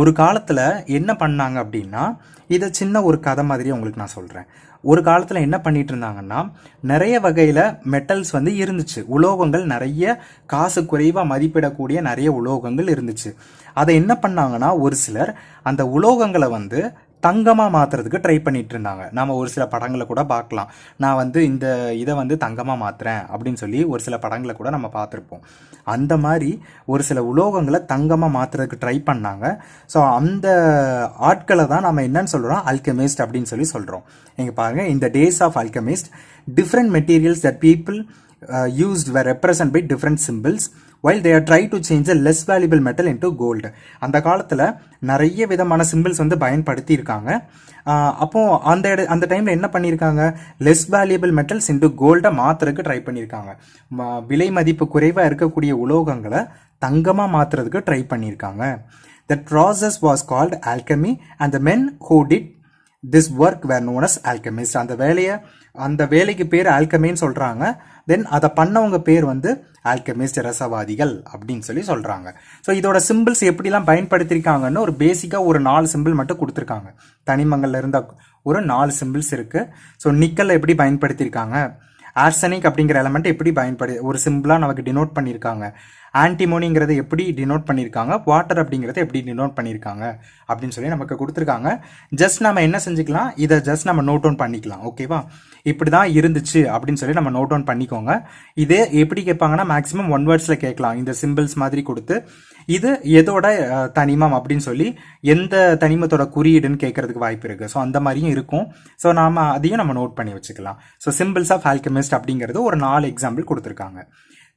ஒரு காலத்தில் என்ன பண்ணாங்க அப்படின்னா, இதை சின்ன ஒரு கதை மாதிரி உங்களுக்கு நான் சொல்கிறேன். ஒரு காலத்தில் என்ன பண்ணிட்டு இருந்தாங்கன்னா, நிறைய வகையில் மெட்டல்ஸ் வந்து இருந்துச்சு, உலோகங்கள் நிறைய, காசு குறைவாக மதிப்பிடக்கூடிய நிறைய உலோகங்கள் இருந்துச்சு. அதை என்ன பண்ணாங்கன்னா, ஒரு சிலர் அந்த உலோகங்களை வந்து தங்கமாக மாற்றுறதுக்கு ட்ரை பண்ணிட்டு இருந்தாங்க. நாம் ஒரு சில படங்களை கூட பார்க்கலாம். நான் வந்து இந்த இதை வந்து தங்கமாக மாற்றுறேன் அப்படின்னு சொல்லி ஒரு சில படங்களை கூட நம்ம பார்த்துருப்போம். அந்த மாதிரி ஒரு சில உலோகங்களை தங்கமாக மாற்றுறதுக்கு ட்ரை பண்ணாங்க. ஸோ அந்த ஆட்களை தான் நம்ம என்னன்னு சொல்கிறோம், அல்கெமிஸ்ட் அப்படின்னு சொல்லி சொல்கிறோம். நீங்கள் பாருங்கள், இந்த days of alchemist different materials that people used were represented by different symbols while they are trying to change a less valuable metal into gold. அந்த காலத்தில் நிறைய விதமான சிம்பிள்ஸ் வந்து பயன்படுத்தி இருக்காங்க. அப்போ அந்த டைமில் என்ன பண்ணியிருக்காங்க, லெஸ் வேல்யூபிள் மெட்டல்ஸ் இன்டு கோல்டை மாற்றுறதுக்கு ட்ரை பண்ணியிருக்காங்க. விலை மதிப்பு குறைவாக இருக்கக்கூடிய உலோகங்களை தங்கமாக மாற்றுறதுக்கு ட்ரை பண்ணியிருக்காங்க. That process was called alchemy and the men who did this work were known as alchemist. அந்த வேலைக்கு பேர் ஆல்கமின்னு சொல்கிறாங்க. தென் அதை பண்ணவங்க பேர் வந்து ஆல்கெமிஸ்ட், ரசவாதிகள் அப்படின்னு சொல்லி சொல்கிறாங்க. ஸோ இதோட சிம்பிள்ஸ் எப்படிலாம் பயன்படுத்தியிருக்காங்கன்னு ஒரு பேசிக்காக ஒரு 4 சிம்பிள் மட்டும் கொடுத்துருக்காங்க. தனிமங்கள்ல இருந்த ஒரு 4 சிம்பிள்ஸ் இருக்குது. ஸோ நிக்கல் எப்படி பயன்படுத்தியிருக்காங்க, ஆர்சனிக் அப்படிங்கிற எலமெண்ட் எப்படி ஒரு சிம்பிளாக நமக்கு டினோட் பண்ணியிருக்காங்க, ஆன்டிமோனிங்கிறத எப்படி டினோட் பண்ணியிருக்காங்க, வாட்டர் அப்படிங்கிறத எப்படி டினோட் பண்ணியிருக்காங்க அப்படின்னு சொல்லி நமக்கு கொடுத்துருக்காங்க. ஜஸ்ட் நம்ம என்ன செஞ்சுக்கலாம், இதை ஜஸ்ட் நம்ம நோட் டவுன் பண்ணிக்கலாம். ஓகேவா, இப்படி தான் இருந்துச்சு அப்படின்னு சொல்லி நம்ம நோட் டவுன் பண்ணிக்கோங்க. இதே எப்படி கேட்பாங்கன்னா மேக்ஸிமம் 1 வேர்ட்ஸில் கேட்கலாம். இந்த சிம்பிள்ஸ் மாதிரி கொடுத்து இது எதோட தனிமம் அப்படின்னு சொல்லி எந்த தனிமத்தோட குறியீடுன்னு கேட்கறதுக்கு வாய்ப்பு இருக்கு. ஸோ அந்த மாதிரியும் இருக்கும். ஸோ நாம அதையும் நம்ம நோட் பண்ணி வச்சுக்கலாம். ஸோ சிம்பிள்ஸ் ஆஃப் ஆல்கெமிஸ்ட் அப்படிங்கிறது ஒரு 4 எக்ஸாம்பிள் கொடுத்துருக்காங்க.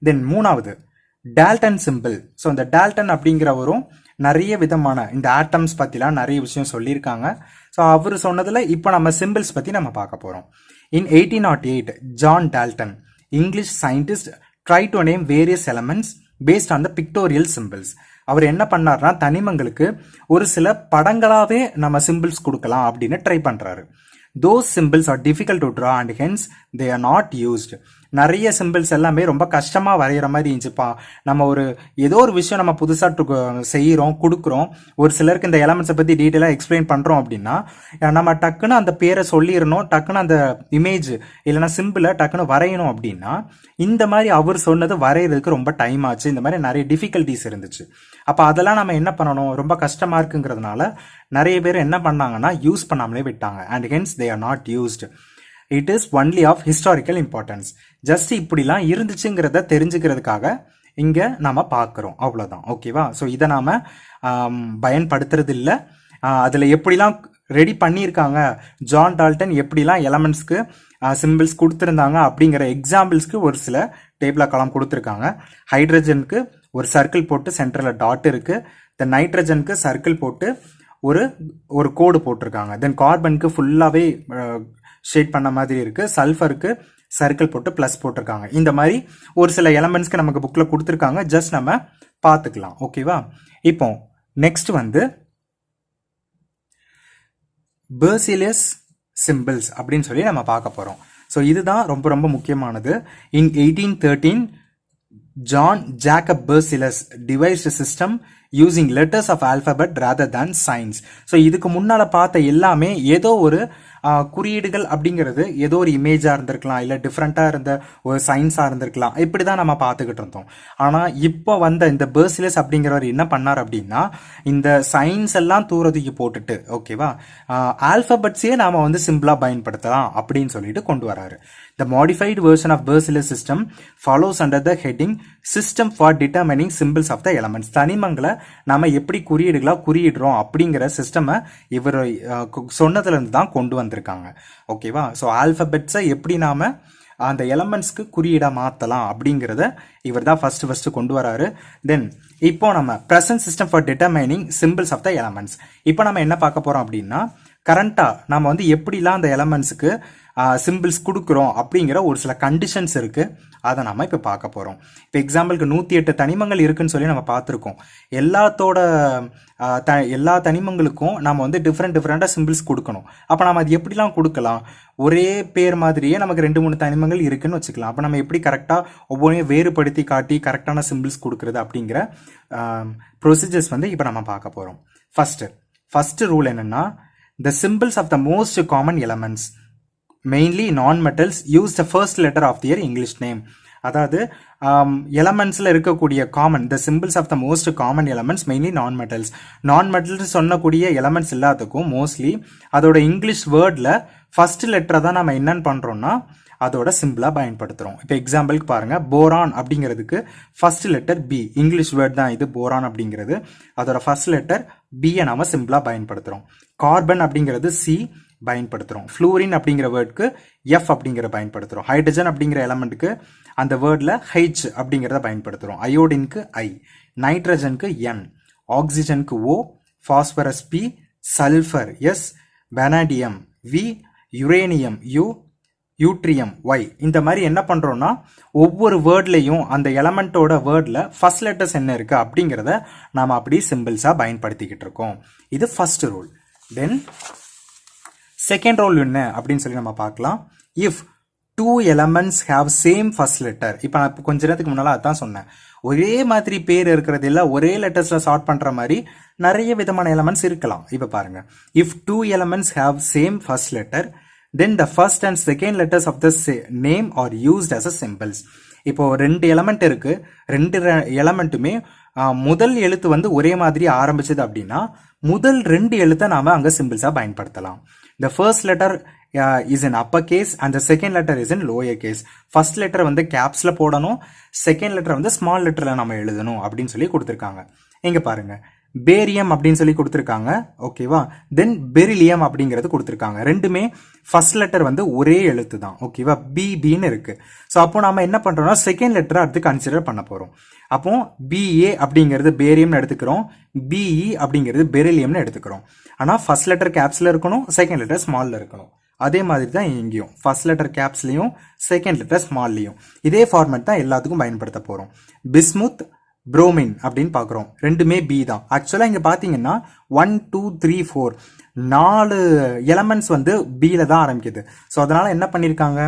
தென் 3வது டால்டன் சிம்பிள். ஸோ இந்த டால்டன் அப்படிங்கிறவரும் நிறைய விதமான இந்த ஆட்டம்ஸ் பற்றிலாம் நிறைய விஷயம் சொல்லியிருக்காங்க. ஸோ அவர் சொன்னதில் இப்போ நம்ம சிம்பிள்ஸ் பற்றி நம்ம பார்க்க போகிறோம். In 1808 John Dalton, English scientist, try to name various elements based on the pictorial symbols. அவர் என்ன பண்ணார்னா தனிமங்களுக்கு ஒரு சில படங்களாகவே நம்ம சிம்பிள்ஸ் கொடுக்கலாம் அப்படின்னு ட்ரை பண்ணுறாரு. Those symbols are difficult to draw and hence they are not used. நிறைய சிம்பிள்ஸ் எல்லாமே ரொம்ப கஷ்டமாக வரைகிற மாதிரி இருந்துச்சுப்பா. நம்ம ஏதோ ஒரு விஷயம் நம்ம புதுசாக செய்கிறோம், கொடுக்குறோம், ஒரு சிலருக்கு இந்த எலமெண்ட்ஸை பற்றி டீட்டெயிலாக எக்ஸ்பிளைன் பண்ணுறோம் அப்படின்னா நம்ம டக்குன்னு அந்த பேரை சொல்லிடணும், டக்குன்னு அந்த இமேஜ் இல்லைனா சிம்பிளை டக்குன்னு வரையணும். அப்படின்னா இந்த மாதிரி அவர் சொன்னது வரைகிறதுக்கு ரொம்ப டைம் ஆச்சு. இந்த மாதிரி நிறைய டிஃபிகல்ட்டிஸ் இருந்துச்சு. அப்போ அதெல்லாம் நம்ம என்ன பண்ணணும், ரொம்ப கஷ்டமாக இருக்குங்கிறதுனால நிறைய பேர் என்ன பண்ணாங்கன்னா யூஸ் பண்ணாமலே விட்டாங்க. And hence they are not used. It is only of historical importance. Just இப்படிலாம் இருந்துச்சுங்கிறத தெரிஞ்சுக்கிறதுக்காக இங்கே நாம் பார்க்குறோம், அவ்வளோதான். ஓகேவா, ஸோ இதை நாம் பயன்படுத்துறது இல்லை. அதில் எப்படிலாம் ரெடி பண்ணியிருக்காங்க, ஜான் டால்டன் எப்படிலாம் எலமெண்ட்ஸ்க்கு சிம்பிள்ஸ் கொடுத்துருந்தாங்க அப்படிங்கிற எக்ஸாம்பிள்ஸ்க்கு ஒரு சில டேபிள் காலம் கொடுத்துருக்காங்க. ஹைட்ரஜனுக்கு ஒரு சர்க்கிள் போட்டு சென்டரில் டாட் இருக்குது. தென் நைட்ரஜனுக்கு சர்க்கிள் போட்டு ஒரு கோடு போட்டிருக்காங்க. தென் கார்பனுக்கு ஃபுல்லாகவே ஷேட் பண்ண மாதிரி இருக்குது. சல்ஃபருக்கு சர்க்கிள் போட்டு ப்ளஸ் போட்டிருக்காங்க. இந்த மாதிரி ஒரு சில எலமெண்ட்ஸ்க்கு நமக்கு புக்கில் கொடுத்துருக்காங்க. ஜஸ்ட் நம்ம பார்த்துக்கலாம். ஓகேவா, இப்போ நெக்ஸ்ட் வந்து பெர்சிலியஸ் சிம்பிள்ஸ் அப்படின்னு சொல்லி நம்ம பார்க்க போகிறோம். ஸோ இதுதான் ரொம்ப ரொம்ப முக்கியமானது. இன் 1813 John Jacob Berzelius devised a system using letters of alphabet rather than signs. So இதுக்கு முன்னால் பார்த்த எல்லாமே ஏதோ ஒரு குறியீடுகள் அப்படிங்கிறது ஏதோ ஒரு இமேஜாக இருந்திருக்கலாம், இல்லை டிஃப்ரெண்ட்டாக இருந்த ஒரு சயின்ஸாக இருந்திருக்கலாம். இப்படி தான் நம்ம பார்த்துக்கிட்டு இருந்தோம். ஆனால் இப்போ வந்த இந்த பெர்சிலியஸ் அப்படிங்கிறவர் என்ன பண்ணார் அப்படின்னா இந்த சயின்ஸ் எல்லாம் தூரத்துக்கு போட்டுட்டு ஓகேவா ஆல்ஃபபெட்ஸையே நாம் வந்து சிம்பிளாக பயன்படுத்தலாம் அப்படின்னு சொல்லிட்டு கொண்டு வராரு. The modified version of Berzelius system follows under the heading System for Determining Symbols of the Elements. தனிமங்களை நாம எப்படி குறியிடுறோம் அப்படிங்கிற சிஸ்டமை இவர் சொன்னதுலேருந்து தான் கொண்டு வந்திருக்காங்க. ஓகேவா, ஸோ ஆல்ஃபபெட்ஸை எப்படி நாம அந்த எலமெண்ட்ஸ்க்கு குறியீடா மாற்றலாம் அப்படிங்கிறத இவர் தான் ஃபர்ஸ்ட் கொண்டு வராரு. தென் இப்போ நம்ம present system for determining symbols of the elements. இப்போ நம்ம என்ன பார்க்க போறோம் அப்படின்னா கரண்டாக நம்ம வந்து எப்படிலாம் அந்த எலமெண்ட்ஸுக்கு சிம்பிள்ஸ் கொடுக்குறோம் அப்படிங்கிற ஒரு சில கண்டிஷன்ஸ் இருக்குது. அதை நம்ம இப்போ பார்க்க போகிறோம். இப்போ எக்ஸாம்பிளுக்கு 108 தனிமங்கள் இருக்குன்னு சொல்லி நம்ம பார்த்துருக்கோம். எல்லா தனிமங்களுக்கும் நம்ம வந்து டிஃப்ரெண்ட்டாக சிம்பிள்ஸ் கொடுக்கணும். அப்போ நம்ம அது எப்படிலாம் கொடுக்கலாம், ஒரே பேர் மாதிரியே நமக்கு 2-3 தனிமங்கள் இருக்குன்னு வச்சுக்கலாம். அப்போ நம்ம எப்படி கரெக்டாக ஒவ்வொன்றையும் வேறுபடுத்தி காட்டி கரெக்டான சிம்பிள்ஸ் கொடுக்குறது அப்படிங்கிற ப்ரொசீஜர்ஸ் வந்து இப்போ நம்ம பார்க்க போகிறோம். ஃபஸ்ட்டு ரூல் என்னென்னா the symbols of the most common elements mainly non-metals use the first letter of their English name. அதாவது எலமெண்ட்ஸில் இருக்கக்கூடிய common the symbols of the most common elements mainly non-metals சொன்னக்கூடிய எலமெண்ட்ஸ் எல்லாத்துக்கும் மோஸ்ட்லி அதோட இங்கிலீஷ் வேர்டில் first லெட்டரை தான் நம்ம என்னன்னு பண்ணுறோம்னா அதோட சிம்பிளாக பயன்படுத்துகிறோம். இப்போ எக்ஸாம்பிளுக்கு பாருங்கள், போரான் அப்படிங்கிறதுக்கு first letter B, English word தான் இது போரான் அப்படிங்கிறது. அதோட ஃபர்ஸ்ட் லெட்டர் பியை நம்ம சிம்பிளாக பயன்படுத்துகிறோம். கார்பன் அப்படிங்கிறது சி பயன்படுத்துகிறோம். ஃப்ளூரின் அப்படிங்கிற வேர்டுக்கு எஃப் அப்படிங்கிற பயன்படுத்துகிறோம். ஹைட்ரஜன் அப்படிங்கிற எலமெண்ட்டுக்கு அந்த வேர்டில் ஹெச் அப்படிங்கிறத பயன்படுத்துகிறோம். அயோடினுக்கு ஐ, நைட்ரஜனுக்கு என், ஆக்சிஜனுக்கு O, phosphorus P, sulphur S, vanadium V, uranium U, yttrium Y. இந்த மாதிரி என்ன பண்ணுறோன்னா ஒவ்வொரு வேர்ட்லையும் அந்த எலமெண்ட்டோட வேர்டில் ஃபர்ஸ்ட் லெட்டர்ஸ் என்ன இருக்குது அப்படிங்கிறத நாம் அப்படி சிம்பிள்ஸாக பயன்படுத்திக்கிட்டு இருக்கோம். இது first rule. Then second rule என்ன அப்படின்னு சொல்லி நம்ம பார்க்கலாம். If two elements have same first letter. இப்போ நான் கொஞ்ச நேரத்துக்கு முன்னால் அதான் சொன்னேன். ஒரே மாதிரி பேர் இருக்கிறது இல்லை, ஒரே லெட்டர்ஸில் சார்ட் பண்ணுற மாதிரி நிறைய விதமான எலமெண்ட்ஸ் இருக்கலாம். இப்போ பாருங்க, if two elements have same first letter then the first and second letters of the name are used as a symbols. இப்போ 2 எலமெண்ட் இருக்கு, 2 எலமெண்ட்டுமே முதல் எழுத்து வந்து ஒரே மாதிரி ஆரம்பிச்சது அப்படின்னா முதல் 2 எழுத்தை நாம அங்க சிம்பிள்ஸா பயன்படுத்தலாம். The first letter is in upper case and the second letter is in lower case. First letter வந்து கேப்ஸ்ல போடணும், செகண்ட் லெட்டர் வந்து ஸ்மால் லெட்டர்ல நம்ம எழுதணும் அப்படின்னு சொல்லி கொடுத்துருக்காங்க. இங்க பாருங்க, பேரியம் அப்படின்னு சொல்லி கொடுத்துருக்காங்க. ஓகேவா, தென் பெரிலியம் அப்படிங்கிறது கொடுத்துருக்காங்க. ரெண்டுமே ஃபர்ஸ்ட் லெட்டர் வந்து ஒரே எழுத்து தான். ஓகேவா, பின்னு இருக்கு. ஸோ அப்போ நம்ம என்ன பண்றோம்னா செகண்ட் லெட்டர் அடுத்து கன்சிடர் பண்ண போறோம். அப்போ பிஏ அப்படிங்கிறது பேரியம்னு எடுத்துக்கிறோம், பிஇ அப்படிங்கிறது பெரிலியம்னு எடுத்துக்கிறோம். ஆனால் ஃபர்ஸ்ட் லெட்டர் கேப்ஸ்ல இருக்கணும், செகண்ட் லெட்டர் ஸ்மால்ல இருக்கணும். அதே மாதிரி தான் இங்கேயும் ஃபர்ஸ்ட் லெட்டர் கேப்ஸ்லையும் செகண்ட் லெட்டர் ஸ்மால்லையும் இதே ஃபார்மேட் தான் எல்லாத்துக்கும் பயன்படுத்த போறோம். பிஸ்முத், புரோமின் அப்படின்னு பார்க்குறோம், ரெண்டுமே பி தான். ஆக்சுவலாக இங்கே பார்த்தீங்கன்னா 1 2 3 4 4 எலமெண்ட்ஸ் வந்து பியில் தான் ஆரம்பிக்குது. ஸோ அதனால என்ன பண்ணியிருக்காங்க,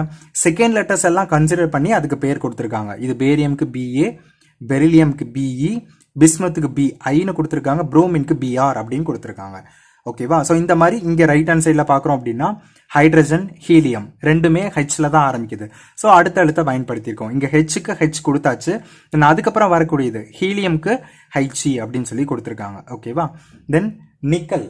செகண்ட் லெட்டர்ஸ் எல்லாம் கன்சிடர் பண்ணி அதுக்கு பேர் கொடுத்துருக்காங்க. இது பேரியம்க்கு பிஏ, பெரிலியம்க்கு பிஇ, பிஸ்மத்துக்கு பிஐன்னு கொடுத்துருக்காங்க, புரோமின்க்கு பிஆர் அப்படின்னு கொடுத்துருக்காங்க. ஓகேவா, ஸோ இந்த மாதிரி இங்கே ரைட் ஹேண்ட் சைடில் பார்க்குறோம் அப்படின்னா ஹைட்ரஜன், ஹீலியம் ரெண்டுமே ஹெச்ல தான் ஆரம்பிக்குது. ஸோ அடுத்த பயன்படுத்தியிருக்கோம். இங்கே ஹெச்சுக்கு ஹெச் கொடுத்தாச்சு, அதுக்கப்புறம் வரக்கூடியது ஹீலியம்க்கு ஹைச்சி அப்படின்னு சொல்லி கொடுத்துருக்காங்க. ஓகேவா, தென் நிக்கல்,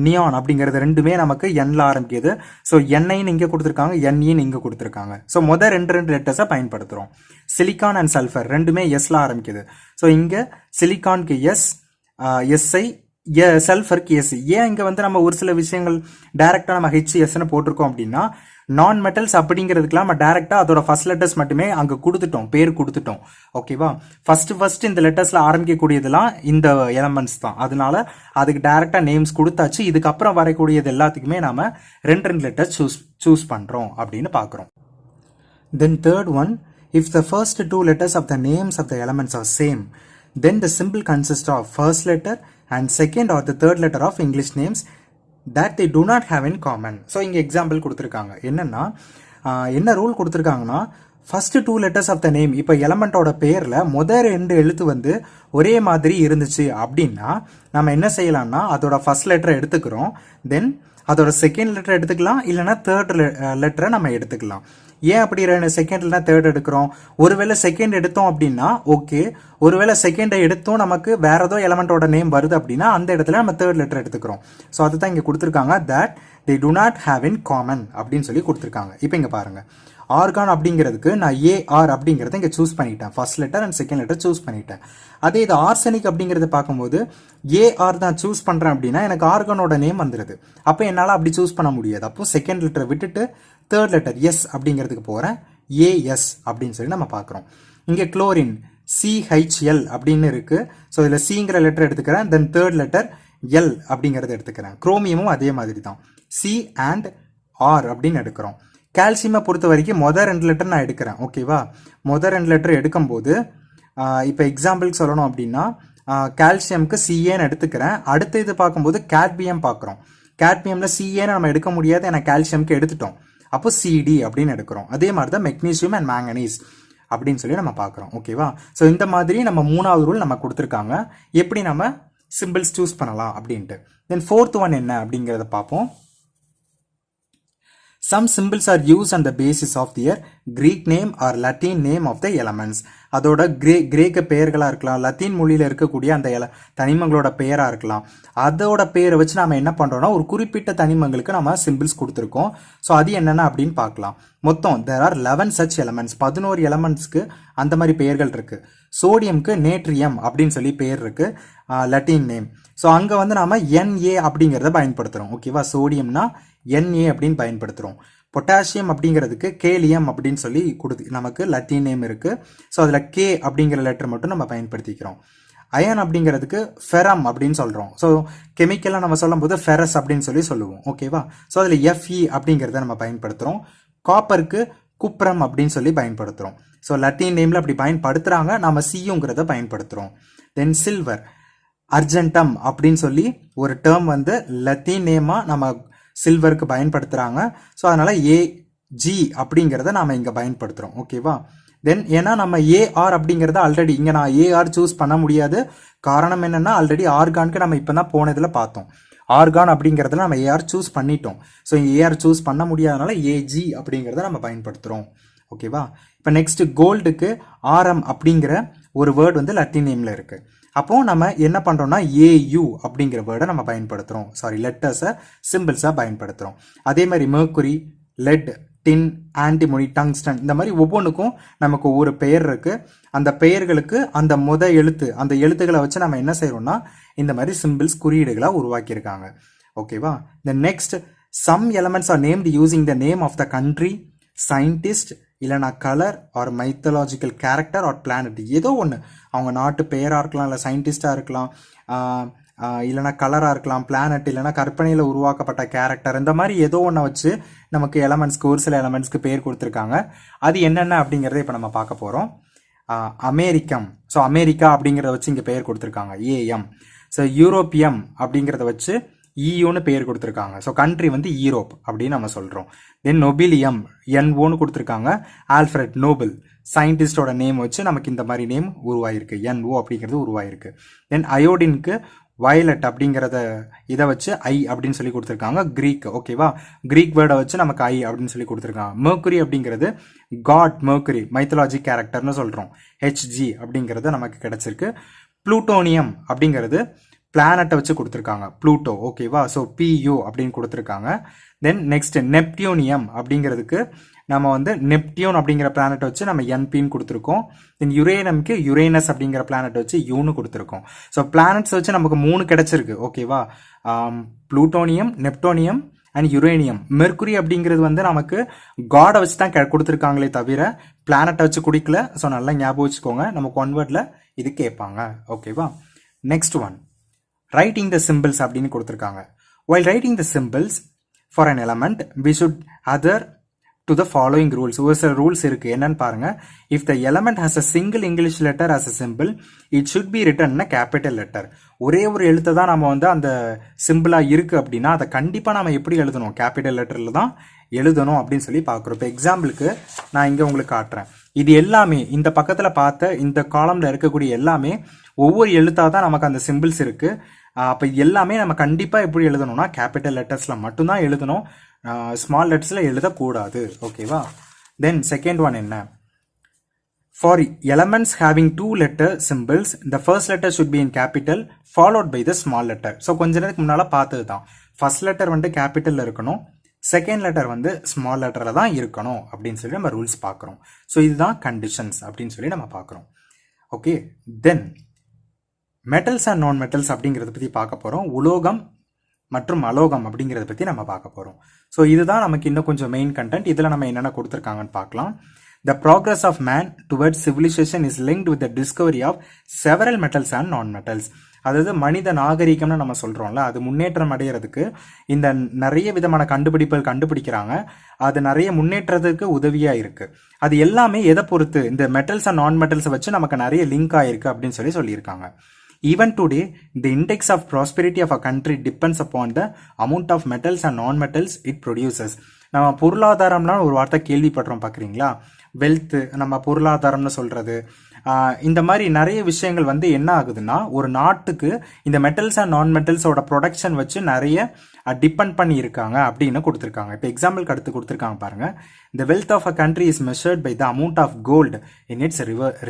நியான் அப்படிங்கிறது ரெண்டுமே நமக்கு என்ல ஆரம்பிக்குது. ஸோ என்ஐன்னு இங்கே கொடுத்துருக்காங்க, என்இன்னு இங்கே கொடுத்துருக்காங்க. ஸோ மொதல் ரெண்டு லெட்டர்ஸை பயன்படுத்துகிறோம். சிலிக்கான் அண்ட் சல்ஃபர் ரெண்டுமே எஸ்ல ஆரம்பிக்குது. ஸோ இங்கே சிலிக்கானுக்கு எஸ், எஸ்ஐ, சல்ஃபருக்கு எஸ். ஏன் இங்கே வந்து நம்ம ஒரு சில விஷயங்கள் டைரக்டாக நம்ம ஹெச்எஸ்ன்னு போட்டிருக்கோம் அப்படின்னா நான் மெட்டல்ஸ் அப்படிங்கிறதுக்குலாம் நம்ம டைரக்டாக அதோட ஃபர்ஸ்ட் லெட்டர்ஸ் மட்டுமே அங்கே கொடுத்துட்டோம், பேர் கொடுத்துட்டோம். ஓகேவா, ஃபர்ஸ்ட் இந்த லெட்டர்ஸில் ஆரம்பிக்கக்கூடியதெல்லாம் இந்த எலமெண்ட்ஸ் தான். அதனால அதுக்கு டைரக்டாக நேம்ஸ் கொடுத்தாச்சு. இதுக்கப்புறம் வரக்கூடியது எல்லாத்துக்குமே நாம 2 லெட்டர்ஸ் சூஸ் பண்ணுறோம் அப்படின்னு பார்க்குறோம். Then third one, if the first 2 letters of the names of the elements are same, then the symbol consists of first letter and second or the third letter of English names that they do not have in common. So இங்கே example கொடுத்துருக்காங்க. என்னன்னா என்ன rule கொடுத்துருக்காங்கன்னா first 2 letters of the name, இப்போ எலமெண்டோட பேரில் முதல் 2 எழுத்து வந்து ஒரே மாதிரி இருந்துச்சு அப்படின்னா நம்ம என்ன செய்யலாம்னா அதோட ஃபர்ஸ்ட் லெட்டரை எடுத்துக்கிறோம், தென் அதோட செகண்ட் லெட்டர் எடுத்துக்கலாம், இல்லைன்னா தேர்ட் லெட்டரை நம்ம எடுத்துக்கலாம். ஏன் அப்படி செகண்ட் இல்லைனா தேர்ட் எடுக்கிறோம்? ஒருவேளை செகண்ட் எடுத்தோம் அப்படின்னா ஓகே, ஒருவேளை செகண்டை எடுத்தோம் நமக்கு வேற ஏதோ எலமெண்டோட நேம் வருது அப்படின்னா அந்த இடத்துல நம்ம தேர்ட் லெட்டர் எடுத்துக்கிறோம். ஸோ அதுதான் இங்கே கொடுத்துருக்காங்க, that they do not have in common அப்படின்னு சொல்லி கொடுத்துருக்காங்க. இப்போ இங்கே பாருங்க, ஆர்கான் அப்படிங்கிறதுக்கு நான் ஏஆர் அப்படிங்கிறத இங்கே சூஸ் பண்ணிட்டேன், first letter and second letter choose பண்ணிட்டேன். அதே இது ஆர்சனிக் அப்படிங்கிறத பார்க்கும்போது ஏஆர் தான் சூஸ் பண்ணுறேன் அப்படின்னா எனக்கு ஆர்கானோட நேம் வந்துடுது. அப்போ என்னால் அப்படி சூஸ் பண்ண முடியாது. அப்போ செகண்ட் லெட்டரை விட்டுட்டு தேர்ட் லெட்டர் எஸ் அப்படிங்கிறதுக்கு போகிறேன், ஏஎஸ் அப்படின்னு சொல்லி நம்ம பார்க்குறோம். இங்கே குளோரின் சிஹெச்எல் அப்படின்னு இருக்கு. ஸோ இதில் சிங்கிற லெட்டர் எடுத்துக்கிறேன், தென் தேர்ட் லெட்டர் எல் அப்படிங்கிறத எடுத்துக்கிறேன். குரோமியமும் அதே மாதிரி தான், சி அண்ட் ஆர் அப்படின்னு எடுக்கிறோம். கால்சியமை பொறுத்த வரைக்கும் மொதல் 2 லெட்டர் நான் எடுக்கிறேன். ஓகேவா, மொதல் 2 லெட்டர் எடுக்கும்போது இப்போ எக்ஸாம்பிளுக்கு சொல்லணும் அப்படின்னா கால்சியம்க்கு சிஏன்னு எடுத்துக்கிறேன். அடுத்த இது பார்க்கும்போது கேட்பியம் பார்க்குறோம். கேட்பியமில் சிஏன்னு நம்ம எடுக்க முடியாது, ஏன்னா கால்சியம்க்கு எடுத்துட்டோம். அப்போ சிடி அப்படின்னு எடுக்கிறோம். அதே மாதிரி தான் மெக்னீசியம் அண்ட் மேங்கனீஸ் அப்படின்னு சொல்லி நம்ம பார்க்குறோம். ஓகேவா, ஸோ இந்த மாதிரி நம்ம 3வது ரூல் நம்ம கொடுத்துருக்காங்க, எப்படி நம்ம சிம்பிள்ஸ் சூஸ் பண்ணலாம் அப்படின்ட்டு. தென் ஃபோர்த் ஒன் என்ன அப்படிங்கிறத பார்ப்போம். Some symbols are used on the basis of their Greek name or Latin name of the elements. அதோட கிரேக்க பெயர்களாக இருக்கலாம், லத்தீன் மொழியில் இருக்கக்கூடிய அந்த தனிமங்களோட பெயராக இருக்கலாம். அதோட பெயரை வச்சு நம்ம என்ன பண்ணுறோம்னா ஒரு குறிப்பிட்ட தனிமங்களுக்கு நம்ம சிம்பிள்ஸ் கொடுத்துருக்கோம். ஸோ அது என்னென்ன அப்படின்னு பார்க்கலாம். மொத்தம் there are 11 such elements, 11 எலமெண்ட்ஸ்க்கு அந்த மாதிரி பெயர்கள் இருக்கு. சோடியம்க்கு நேட்ரியம் அப்படின்னு சொல்லி பெயர் இருக்கு, லத்தீன் நேம். ஸோ அங்கே வந்து நாம NA அப்படிங்கிறத பயன்படுத்துகிறோம். ஓகேவா, சோடியம்னா NA அப்படின்னு பயன்படுத்துகிறோம். பொட்டாசியம் அப்படிங்கிறதுக்கு கேலியம் அப்படின்னு சொல்லி நமக்கு லத்தீன் நேம் இருக்கு. ஸோ அதில் கே அப்படிங்கிற லெட்டர் மட்டும் நம்ம பயன்படுத்திக்கிறோம். அயன் அப்படிங்கிறதுக்கு ஃபெரம் அப்படின்னு சொல்கிறோம். ஸோ கெமிக்கலாக நம்ம சொல்லும் போது ஃபெரஸ் அப்படின்னு சொல்லி சொல்லுவோம். ஓகேவா, ஸோ அதில் FE அப்படிங்கிறத நம்ம பயன்படுத்துகிறோம். காப்பருக்கு குப்ரம் அப்படின்னு சொல்லி பயன்படுத்துகிறோம். ஸோ லத்தீன் நேமில் அப்படி பயன்படுத்துகிறாங்க, நம்ம சியுங்கிறத பயன்படுத்துகிறோம். தென் சில்வர், அர்ஜென்டம் அப்படின்னு சொல்லி ஒரு டேர்ம் வந்து லத்தீன் நேமாக நம்ம சில்வருக்கு பயன்படுத்துகிறாங்க. ஸோ அதனால் ஏஜி அப்படிங்கிறத நாம் இங்கே பயன்படுத்துகிறோம். ஓகேவா? தென் ஏன்னா நம்ம ஏஆர் அப்படிங்கிறத ஆல்ரெடி இங்கே நான் ஏஆர் சூஸ் பண்ண முடியாது. காரணம் என்னென்னா ஆல்ரெடி ஆர்கானுக்கு நம்ம இப்போ தான் போனதில் பார்த்தோம். ஆர்கான் அப்படிங்கிறதுல நம்ம ஏஆர் சூஸ் பண்ணிட்டோம். ஸோ ஏஆர் சூஸ் பண்ண முடியாதனால ஏஜி அப்படிங்கிறத நம்ம பயன்படுத்துகிறோம். ஓகேவா? இப்போ நெக்ஸ்ட் கோல்டுக்கு ஆர்எம் அப்படிங்கிற ஒரு வேர்டு வந்து லத்தீன் நேமில் இருக்குது. அப்போது நம்ம என்ன பண்ணுறோம்னா ஏயு அப்படிங்கிற வேர்டை நம்ம பயன்படுத்துகிறோம். சாரி, லெட்டர்ஸை சிம்பிள்ஸாக பயன்படுத்துகிறோம். அதே மாதிரி மெர்க்குரி, லெட், டின், ஆன்டிமோனி, டங்ஸ்டன் இந்த மாதிரி ஒவ்வொன்றுக்கும் நமக்கு ஒவ்வொரு பெயர் இருக்குது. அந்த பெயர்களுக்கு அந்த எழுத்து அந்த எழுத்துக்களை வச்சு நம்ம என்ன செய்கிறோம்னா இந்த மாதிரி சிம்பிள்ஸ் குறியீடுகளாக உருவாக்கியிருக்காங்க. ஓகேவா? The next some elements are named using the name of the country, scientist, இல்லைனா colour or mythological character or planet. ஏதோ ஒன்று, அவங்க நாட்டு பெயராக இருக்கலாம், இல்லை சயின்டிஸ்டாக இருக்கலாம், இல்லைனா கலராக இருக்கலாம், பிளானட், இல்லைனா கற்பனையில் உருவாக்கப்பட்ட கேரக்டர், இந்த மாதிரி ஏதோ ஒன்றை வச்சு நமக்கு எலமெண்ட்ஸ்க்கு ஒரு சில எலமெண்ட்ஸ்க்கு பேர் கொடுத்துருக்காங்க. அது என்னென்ன அப்படிங்கிறத இப்போ நம்ம பார்க்க போகிறோம். அமெரிக்கம், ஸோ அமெரிக்கா அப்படிங்கிறத வச்சு இங்கே பெயர் கொடுத்துருக்காங்க ஏஎம். ஸோ யூரோப்பியம் அப்படிங்கிறத வச்சு இயூன்னு பேர் கொடுத்துருக்காங்க. ஸோ கண்ட்ரி வந்து ஈரோப் அப்படின்னு நம்ம சொல்கிறோம். தென் நொபிலியம் என்ஓன்னு கொடுத்துருக்காங்க. ஆல்ஃப்ரெட் நோபல் சயின்டிஸ்டோட நேம் வச்சு நமக்கு இந்த மாதிரி நேம் உருவாயிருக்கு, என்ஓ அப்படிங்கிறது உருவாயிருக்கு. தென் அயோடினுக்கு வயலட் அப்படிங்கிறத இதை வச்சு ஐ அப்படின்னு சொல்லி கொடுத்துருக்காங்க, கிரீக். ஓகேவா? கிரீக் வேர்டை வச்சு நமக்கு ஐ அப்படின்னு சொல்லி கொடுத்துருக்காங்க. மெர்க்குரி அப்படிங்கிறது காட் மெர்க்குரி மைத்தலாஜி கேரக்டர்னு சொல்கிறோம், ஹெச்ஜி அப்படிங்கிறது நமக்கு கிடைச்சிருக்கு. ப்ளூட்டோனியம் அப்படிங்கிறது பிளானட்டை வச்சு கொடுத்துருக்காங்க, ப்ளூட்டோ. ஓகேவா? ஸோ பியூ அப்படின்னு கொடுத்துருக்காங்க. தென் நெக்ஸ்ட் நெப்டியூனியம் அப்படிங்கிறதுக்கு நம்ம வந்து நெப்டியூன் அப்படிங்கிற பிளானட்டை வச்சு நம்ம என்பின்னு கொடுத்துருக்கோம். தென் யுரேனம்க்கு யுரேனஸ் அப்படிங்கிற பிளானட்டை வச்சு யூன்னு கொடுத்துருக்கோம். ஸோ பிளானட்ஸ் வச்சு நமக்கு 3 கிடைச்சிருக்கு. ஓகேவா? Plutonium, neptunium and uranium. Mercury அப்படிங்கிறது வந்து நமக்கு காடை வச்சு தான் கொடுத்துருக்காங்களே தவிர பிளானட்டை வச்சு குடிக்கல. ஸோ நல்லா ஞாபகம் வச்சுக்கோங்க, நமக்கு ஒன் வேர்டில் இது கேட்பாங்க. ஓகேவா? நெக்ஸ்ட் ஒன், ரைட்டிங் த சிம்பிள்ஸ் அப்படின்னு கொடுத்துருக்காங்க. while writing the symbols for an element we should adhere to the following rules. ஒரு சில ரூல்ஸ் இருக்கு, என்னன்னு பாருங்க. if the element has a single English letter as a symbol it should be written in a capital letter. ஒரே ஒரு எழுத்தை தான் நம்ம வந்து அந்த சிம்பிளா இருக்கு அப்படின்னா அதை கண்டிப்பா நம்ம எப்படி எழுதணும், கேபிட்டல் லெட்டர்ல தான் எழுதணும் அப்படின்னு சொல்லி பார்க்குறோம். இப்போ எக்ஸாம்பிளுக்கு நான் இங்கே உங்களுக்கு காட்டுறேன். இது எல்லாமே இந்த பக்கத்தில் பார்த்த இந்த காலம்ல இருக்கக்கூடிய எல்லாமே ஒவ்வொரு எழுத்தாக தான் நமக்கு அந்த சிம்பிள்ஸ் இருக்கு. அப்போ எல்லாமே நம்ம கண்டிப்பாக எப்படி எழுதணும்னா கேபிட்டல் லெட்டர்ஸில் மட்டும்தான் எழுதணும், ஸ்மால் லெட்டர்ஸில் எழுதக்கூடாது. ஓகேவா? தென் செகண்ட் ஒன் என்ன, for elements having 2 letter symbols the first letter should be in capital followed by the small letter. So கொஞ்ச நேரத்துக்கு முன்னால் பார்த்தது தான், ஃபர்ஸ்ட் லெட்டர் வந்து கேபிட்டலில் இருக்கணும், செகண்ட் லெட்டர் வந்து ஸ்மால் லெட்டரில் தான் இருக்கணும் அப்படின்னு சொல்லி நம்ம ரூல்ஸ் பார்க்குறோம். ஸோ இதுதான் கண்டிஷன்ஸ் அப்படின்னு சொல்லி நம்ம பார்க்குறோம். Okay, then metals and non metals அப்படிங்கிறத பற்றி பார்க்க போகிறோம். உலோகம் மற்றும் அலோகம் அப்படிங்கிறத பற்றி நம்ம பார்க்க போகிறோம். ஸோ இதுதான் நமக்கு இன்னும் கொஞ்சம் மெயின் கண்டென்ட். இதில் நம்ம என்னென்ன கொடுத்துருக்காங்கன்னு பார்க்கலாம். The progress of man towards civilization is linked with the discovery of several metals and non-metals. அதாவது மனித நாகரிகம்னு நம்ம சொல்கிறோம்ல, அது முன்னேற்றம் அடைகிறதுக்கு இந்த நிறைய விதமான கண்டுபிடிப்புகள் கண்டுபிடிக்கிறாங்க. அது நிறைய முன்னேற்றத்துக்கு உதவியாக இருக்குது. அது எல்லாமே எதை பொறுத்து, இந்த மெட்டல்ஸ் அண்ட் நான் மெட்டல்ஸை வச்சு நமக்கு நிறைய லிங்க் ஆகிருக்கு அப்படின்னு சொல்லியிருக்காங்க. Even today, the index of prosperity of a country depends upon the amount of metals and non-metals it produces. நம்ம பொருளாதாரம்னா ஒரு வார்த்தை கேள்விப்படுறோம் பார்க்குறீங்களா, வெல்த்து, நம்ம பொருளாதாரம்னு சொல்கிறது. இந்த மாதிரி நிறைய விஷயங்கள் வந்து என்ன ஆகுதுன்னா, ஒரு நாட்டுக்கு இந்த மெட்டல்ஸ் அண்ட் நான் மெட்டல்ஸோட ப்ரொடக்ஷன் வச்சு நிறைய டிபெண்ட் பண்ணி இருக்காங்க அப்படின்னு கொடுத்துருக்காங்க. இப்போ எக்ஸாம்பிளுக்கு அடுத்து கொடுத்துருக்காங்க பாருங்க. The wealth of a country is measured by the amount of gold in its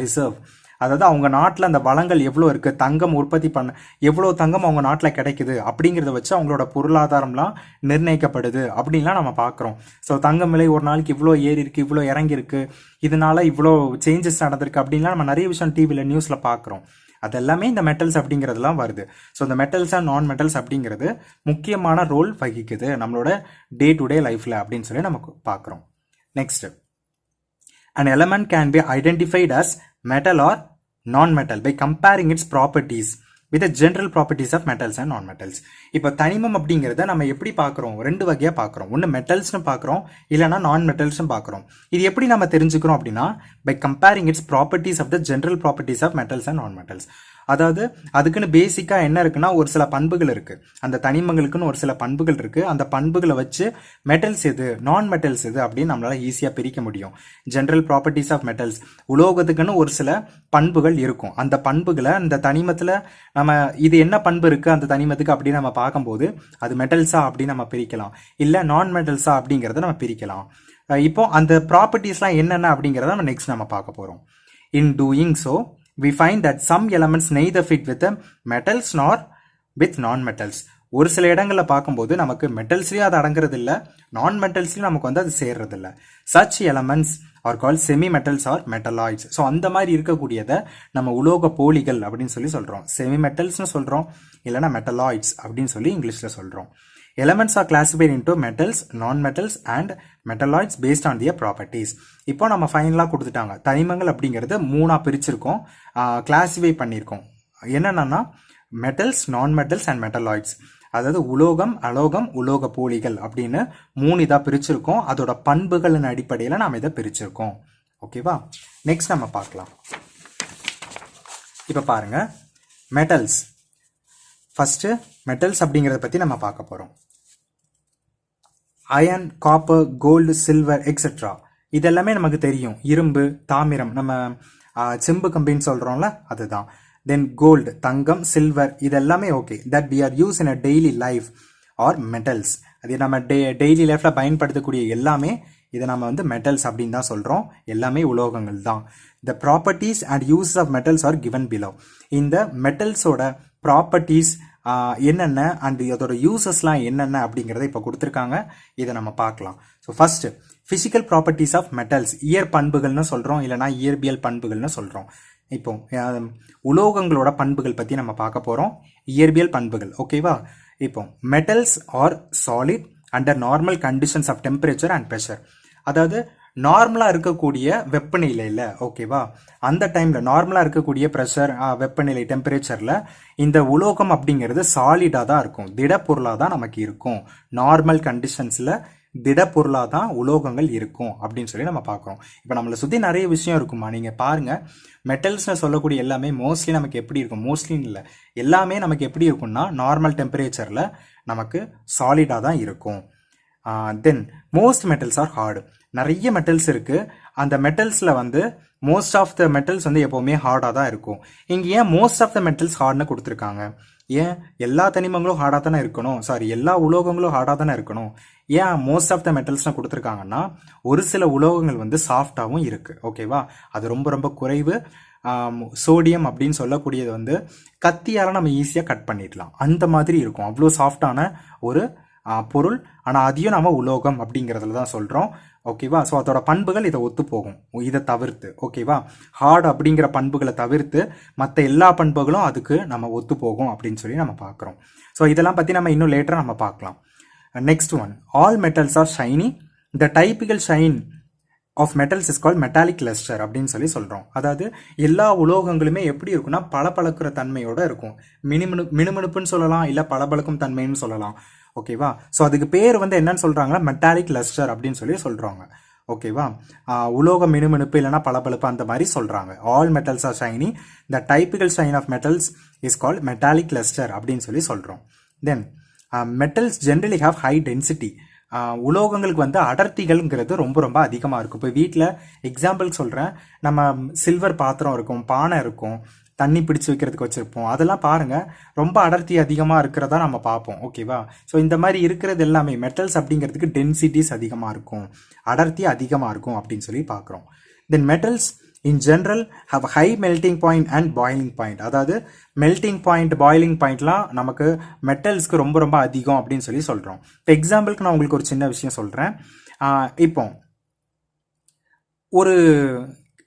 reserve. அதாவது அவங்க நாட்டில் அந்த வளங்கள் எவ்வளோ இருக்குது, தங்கம் உற்பத்தி பண்ண எவ்வளோ தங்கம் அவங்க நாட்டில் கிடைக்குது அப்படிங்கிறத வச்சு அவங்களோட பொருளாதாரம்லாம் நிர்ணயிக்கப்படுது அப்படின்லாம் நம்ம பார்க்குறோம். ஸோ தங்கம் விலை ஒரு நாளைக்கு இவ்வளோ ஏறி இருக்கு, இவ்வளோ இறங்கியிருக்கு, இதனால இவ்வளோ சேஞ்சஸ் நடந்திருக்கு அப்படின்லாம் நம்ம நிறைய விஷயம் டிவியில் நியூஸில் பார்க்குறோம். அது எல்லாமே இந்த மெட்டல்ஸ் அப்படிங்கிறதுலாம் வருது. ஸோ இந்த மெட்டல்ஸ் அண்ட் நான் மெட்டல்ஸ் அப்படிங்கிறது முக்கியமான ரோல் வகிக்குது நம்மளோட டே டு டே லைஃப்பில் அப்படின்னு சொல்லி நமக்கு பார்க்குறோம். Next, an element can be identified as metal or non-metal by comparing its properties with the general properties of metals and non-metals. இப்போ தனிமம் அப்படிங்கிறத நம்ம எப்படி பார்க்குறோம், 2 வகையாக பார்க்குறோம். ஒன்று மெட்டல்ஸ்னு பார்க்குறோம், இல்லைனா நான் மெட்டல்ஸ்னு பார்க்குறோம். இது எப்படி நம்ம தெரிஞ்சுக்கிறோம் அப்படின்னா, by comparing its properties of the general properties of metals and non metals. அதாவது அதுக்குன்னு பேசிக்காக என்ன இருக்குன்னா ஒரு சில பண்புகள் இருக்குது, அந்த தனிமங்களுக்குன்னு ஒரு சில பண்புகள் இருக்குது. அந்த பண்புகளை வச்சு மெட்டல்ஸ் எது நான் மெட்டல்ஸ் எது அப்படின்னு நம்மளால் ஈஸியாக பிரிக்க முடியும். ஜென்ரல் ப்ராப்பர்ட்டிஸ் ஆஃப் மெட்டல்ஸ், உலோகத்துக்குன்னு ஒரு சில பண்புகள் இருக்கும். அந்த பண்புகளை அந்த தனிமத்தில் நம்ம இது என்ன பண்பு இருக்குது அந்த தனிமத்துக்கு அப்படின்னு நம்ம பார்க்கும்போது அது மெட்டல்ஸா அப்படின்னு நம்ம பிரிக்கலாம், இல்லை நான் மெட்டல்ஸா அப்படிங்கிறத நம்ம பிரிக்கலாம். இப்போ அந்த ப்ராப்பர்ட்டிஸ்லாம் என்னென்ன அப்படிங்கிறத நம்ம நெக்ஸ்ட் நம்ம பார்க்க போகிறோம். In doing so, we find that some elements neither fit with the metals nor with non-metals. ஒரு சில இடங்களில் பார்க்கும்போது நமக்கு மெட்டல்ஸ்லேயும் அது அடங்குறது இல்லை, நான் மெட்டல்ஸ்லையும் நமக்கு வந்து அது சேர்றது இல்லை. Such elements R call semi metals are metalloids. So அந்த மாதிரி இருக்கக்கூடியதை நம்ம உலோக போலிகள் அப்படின்னு சொல்லி சொல்கிறோம். செமி மெட்டல்ஸ்னு சொல்கிறோம், இல்லைனா மெட்டலாய்ட்ஸ் அப்படின்னு சொல்லி இங்கிலீஷில் சொல்கிறோம். Elements are classified into metals, non-metals and metalloids based on their properties. இப்போ நம்ம ஃபைனலாக கொடுத்துட்டாங்க. தனிமங்கள் அப்படிங்கிறது மூணாக பிரிச்சிருக்கோம், கிளாசிஃபை பண்ணியிருக்கோம். என்னென்னா metals, non metals and metalloids. அதாவது உலோகம், அலோகம், உலோக போலிகள் அப்படின்னு 3 இதாக பிரிச்சிருக்கோம். அதோட பண்புகளின் அடிப்படையில் நாம் இதை பிரிச்சிருக்கோம். ஓகேவா? நெக்ஸ்ட் நம்ம பார்க்கலாம். இப்போ பாருங்க, மெட்டல்ஸ். ஃபர்ஸ்ட் மெட்டல்ஸ் அப்படிங்கிறத பற்றி நம்ம பார்க்க போகிறோம். Iron, copper, gold, silver etcetera இதெல்லாமே நமக்கு தெரியும். இரும்பு, தாமிரம், நம்ம செம்பு கம்பின்னு சொல்கிறோம்ல அதுதான். தென் கோல்டு தங்கம், சில்வர் இதெல்லாமே okay. That we are use in a daily life are metals. அது நம்ம டெய்லி லைஃப்பில் பயன்படுத்தக்கூடிய எல்லாமே இதை நம்ம வந்து மெட்டல்ஸ் அப்படின்னு தான் சொல்கிறோம். எல்லாமே உலோகங்கள் தான். The properties and use of metals are given below. இந்த மெட்டல்ஸோட ப்ராப்பர்ட்டிஸ் என்னென்ன அண்ட் அதோட யூசஸ்லாம் என்னென்ன அப்படிங்கிறத இப்போ கொடுத்துருக்காங்க. இதை நம்ம பார்க்கலாம். So first physical properties of metals, இயற் பண்புகள்னு சொல்கிறோம், இல்லைனா இயற்பியல் பண்புகள்னு சொல்கிறோம். இப்போ உலோகங்களோட பண்புகள் பற்றி நம்ம பார்க்க போகிறோம், இயற்பியல் பண்புகள். ஓகேவா? இப்போ metals are solid under normal conditions of temperature and pressure. அதாவது நார்மலாக இருக்கக்கூடிய வெப்பநிலையில், ஓகேவா, அந்த டைமில் நார்மலாக இருக்கக்கூடிய ப்ரெஷர், வெப்பநிலை, டெம்பரேச்சரில் இந்த உலோகம் அப்படிங்கிறது சாலிடாக தான் இருக்கும், திடப்பொருளாக தான் நமக்கு இருக்கும். நார்மல் கண்டிஷன்ஸில் திடப்பொருளாக தான் உலோகங்கள் இருக்கும் அப்படின்னு சொல்லி நம்ம பார்க்குறோம். இப்போ நம்மளை சுற்றி நிறைய விஷயம் இருக்குமா, நீங்கள் பாருங்கள். மெட்டல்ஸ்னு சொல்லக்கூடிய எல்லாமே மோஸ்ட்லி நமக்கு எப்படி இருக்கும், மோஸ்ட்லி இல்லை, எல்லாமே நமக்கு எப்படி இருக்கும்னா நார்மல் டெம்பரேச்சரில் நமக்கு சாலிடாக தான் இருக்கும். தென் மோஸ்ட் மெட்டல்ஸ் ஆர் ஹார்டு. நிறைய மெட்டல்ஸ் இருக்குது. அந்த மெட்டல்ஸில் வந்து மோஸ்ட் ஆஃப் த மெட்டல்ஸ் வந்து எப்போவுமே ஹார்டாக தான் இருக்கும். இங்கே ஏன் மோஸ்ட் ஆஃப் த மெட்டல்ஸ் ஹார்ட்னு கொடுத்துருக்காங்க? ஏன் எல்லா தனிமங்களும் ஹார்டாக தானே இருக்கணும், சாரி எல்லா உலோகங்களும் ஹார்டாக தானே இருக்கணும். ஏன் மோஸ்ட் ஆஃப் த மெட்டல்ஸ்னு கொடுத்துருக்காங்கன்னா ஒரு சில உலோகங்கள் வந்து சாஃப்டாகவும் இருக்குது. ஓகேவா? அது ரொம்ப ரொம்ப குறைவு. சோடியம் அப்படின்னு சொல்லக்கூடியது வந்து கத்தியால் நம்ம ஈஸியாக கட் பண்ணிடலாம், அந்த மாதிரி இருக்கும். அவ்வளோ சாஃப்டான ஒரு பொருள். ஆனால் அதையும் நம்ம உலோகம் அப்படிங்கிறதுல தான் சொல்கிறோம். ஓகேவா? ஸோ அதோட பண்புகள் இதை ஒத்து போகும், இதை தவிர்த்து. ஓகேவா? ஹார்ட் அப்படிங்கிற பண்புகளை தவிர்த்து மற்ற எல்லா பண்புகளும் அதுக்கு நம்ம ஒத்து போகும் அப்படின்னு சொல்லி நம்ம பார்க்குறோம். ஸோ இதெல்லாம் பற்றி நம்ம இன்னும் லேட்டராக நம்ம பார்க்கலாம். Next one, all metals are shiny. The typical shine of metals is called metallic lustre அப்படின்னு சொல்லி சொல்கிறோம். அதாவது எல்லா உலோகங்களுமே எப்படி இருக்குன்னா பளபளக்கிற தன்மையோடு இருக்கும். மினுமினுப்புன்னு சொல்லலாம், இல்லை பளபளக்கும் தன்மைன்னு சொல்லலாம். ஓகேவா? ஸோ அதுக்கு பேர் வந்து என்னன்னு சொல்கிறாங்கன்னா மெட்டாலிக் லஸ்டர் அப்படின்னு சொல்லி சொல்கிறாங்க. ஓகேவா? உலோக மினுமினுப்பு இல்லைனா பளபளப்பு அந்த மாதிரி சொல்கிறாங்க. All metals are shiny. The typical shine of metals is called metallic lustre அப்படின்னு சொல்லி சொல்கிறோம். Then metals generally have high density. உலோகங்களுக்கு வந்து அடர்த்திகள்ங்கிறது ரொம்ப ரொம்ப அதிகமாக இருக்கும். இப்போ வீட்டில் எக்ஸாம்பிள் சொல்கிறேன், நம்ம சில்வர் பாத்திரம் இருக்கும், பானை இருக்கும், தண்ணி பிடிச்சி வைக்கிறதுக்கு வச்சுருப்போம். அதெல்லாம் பாருங்கள் ரொம்ப அடர்த்தி அதிகமாக இருக்கிறதா நம்ம பார்ப்போம். ஓகேவா? ஸோ இந்த மாதிரி இருக்கிறது எல்லாமே மெட்டல்ஸ் அப்படிங்கிறதுக்கு டென்சிட்டிஸ் அதிகமாக இருக்கும், அடர்த்தி அதிகமாக இருக்கும் அப்படின்னு சொல்லி பார்க்குறோம். Then metals in general have high melting point and boiling point. அதாவது மெல்டிங் பாயிண்ட், பாயிலிங் பாயிண்ட்லாம் நமக்கு மெட்டல்ஸ்க்கு ரொம்ப ரொம்ப அதிகம் அப்படின்னு சொல்லி சொல்கிறோம். இப்போ எக்ஸாம்பிளுக்கு நான் உங்களுக்கு ஒரு சின்ன விஷயம் சொல்கிறேன். இப்போ ஒரு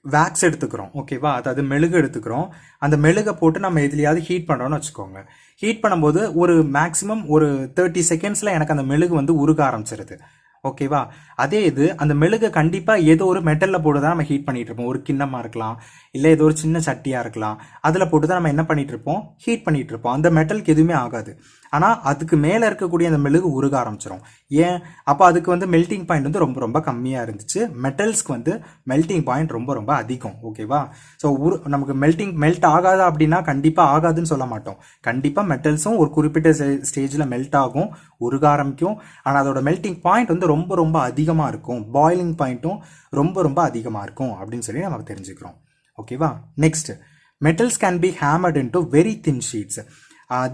வேக்ஸ் எடுத்துக்கிறோம். ஓகேவா? அதாவது மெழுகு எடுத்துக்கிறோம். அந்த மெழுகை போட்டு நம்ம எதுலையாவது ஹீட் பண்ணுறோன்னு வச்சுக்கோங்க. ஹீட் பண்ணும்போது ஒரு மேக்ஸிமம் ஒரு 30 செகண்ட்ஸில் எனக்கு அந்த மெழுகு வந்து உருக ஆரம்பிச்சிருது. ஓகேவா? அதே இது அந்த மெழுகை கண்டிப்பாக ஏதோ ஒரு மெட்டலில் போட்டு தான் நம்ம ஹீட் பண்ணிகிட்டு இருப்போம். ஒரு கிண்ணமாக இருக்கலாம், இல்லை ஏதோ ஒரு சின்ன சட்டியாக இருக்கலாம், அதில் போட்டு தான் நம்ம என்ன பண்ணிகிட்டு இருப்போம், ஹீட் பண்ணிகிட்டு இருப்போம். அந்த மெட்டலுக்கு எதுவுமே ஆகாது. ஆனால் அதுக்கு மேலே இருக்கக்கூடிய அந்த மெழுகு உருக ஆரம்பிச்சிடும். ஏன்? அப்போ அதுக்கு வந்து மெல்ட்டிங் பாயிண்ட் வந்து ரொம்ப ரொம்ப கம்மியாக இருந்துச்சு. மெட்டல்ஸ்க்கு வந்து மெல்ட்டிங் பாயிண்ட் ரொம்ப ரொம்ப அதிகம். ஓகேவா? ஸோ நமக்கு மெல்ட் ஆகாதா அப்படின்னா கண்டிப்பாக ஆகாதுன்னு சொல்ல மாட்டோம். கண்டிப்பாக மெட்டல்ஸும் ஒரு குறிப்பிட்ட ஸ்டேஜில் மெல்ட் ஆகும், உருக ஆரம்பிக்கும். ஆனால் அதோட மெல்ட்டிங் பாயிண்ட் வந்து ரொம்ப ரொம்ப அதிகமாக இருக்கும். பாயிலிங் பாயிண்ட்டும் ரொம்ப ரொம்ப அதிகமாக இருக்கும் அப்படின்னு சொல்லி நம்ம தெரிஞ்சுக்கிறோம். ஓகேவா? Next, metals can be hammered into very thin sheets.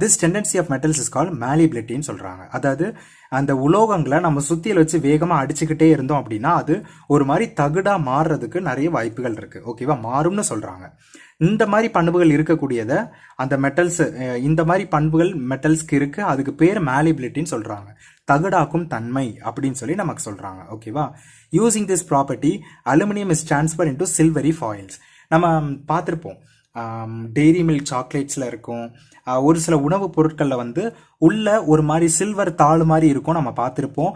This tendency of metals is called malleability-ன்னு சொல்றாங்க. அதாவது அந்த உலோகங்களை நம்ம சுத்தியில் வச்சு வேகமாக அடிச்சுக்கிட்டே இருந்தோம் அப்படின்னா அது ஒரு மாதிரி தகுடா மாறுறதுக்கு நிறைய வாய்ப்புகள் இருக்கு. ஓகேவா? மாறும்னு சொல்றாங்க. இந்த மாதிரி பண்புகள் இருக்கக்கூடியதை அந்த மெட்டல்ஸ், இந்த மாதிரி பண்புகள் மெட்டல்ஸ்க்கு இருக்கு. அதுக்கு பேர் malleability-ன்னு சொல்றாங்க. தகுடாக்கும் தன்மை அப்படின்னு சொல்லி நமக்கு சொல்றாங்க. ஓகேவா? Using this property aluminium is transfer into silvery foils. நம்ம பார்த்துருப்போம், டெய்ரி மில்க் சாக்லேட்ஸில் இருக்கும், ஒரு சில உணவுப் பொருட்களில் வந்து உள்ள ஒரு மாதிரி சில்வர் தாள் மாதிரி இருக்கும், நம்ம பார்த்துருப்போம்.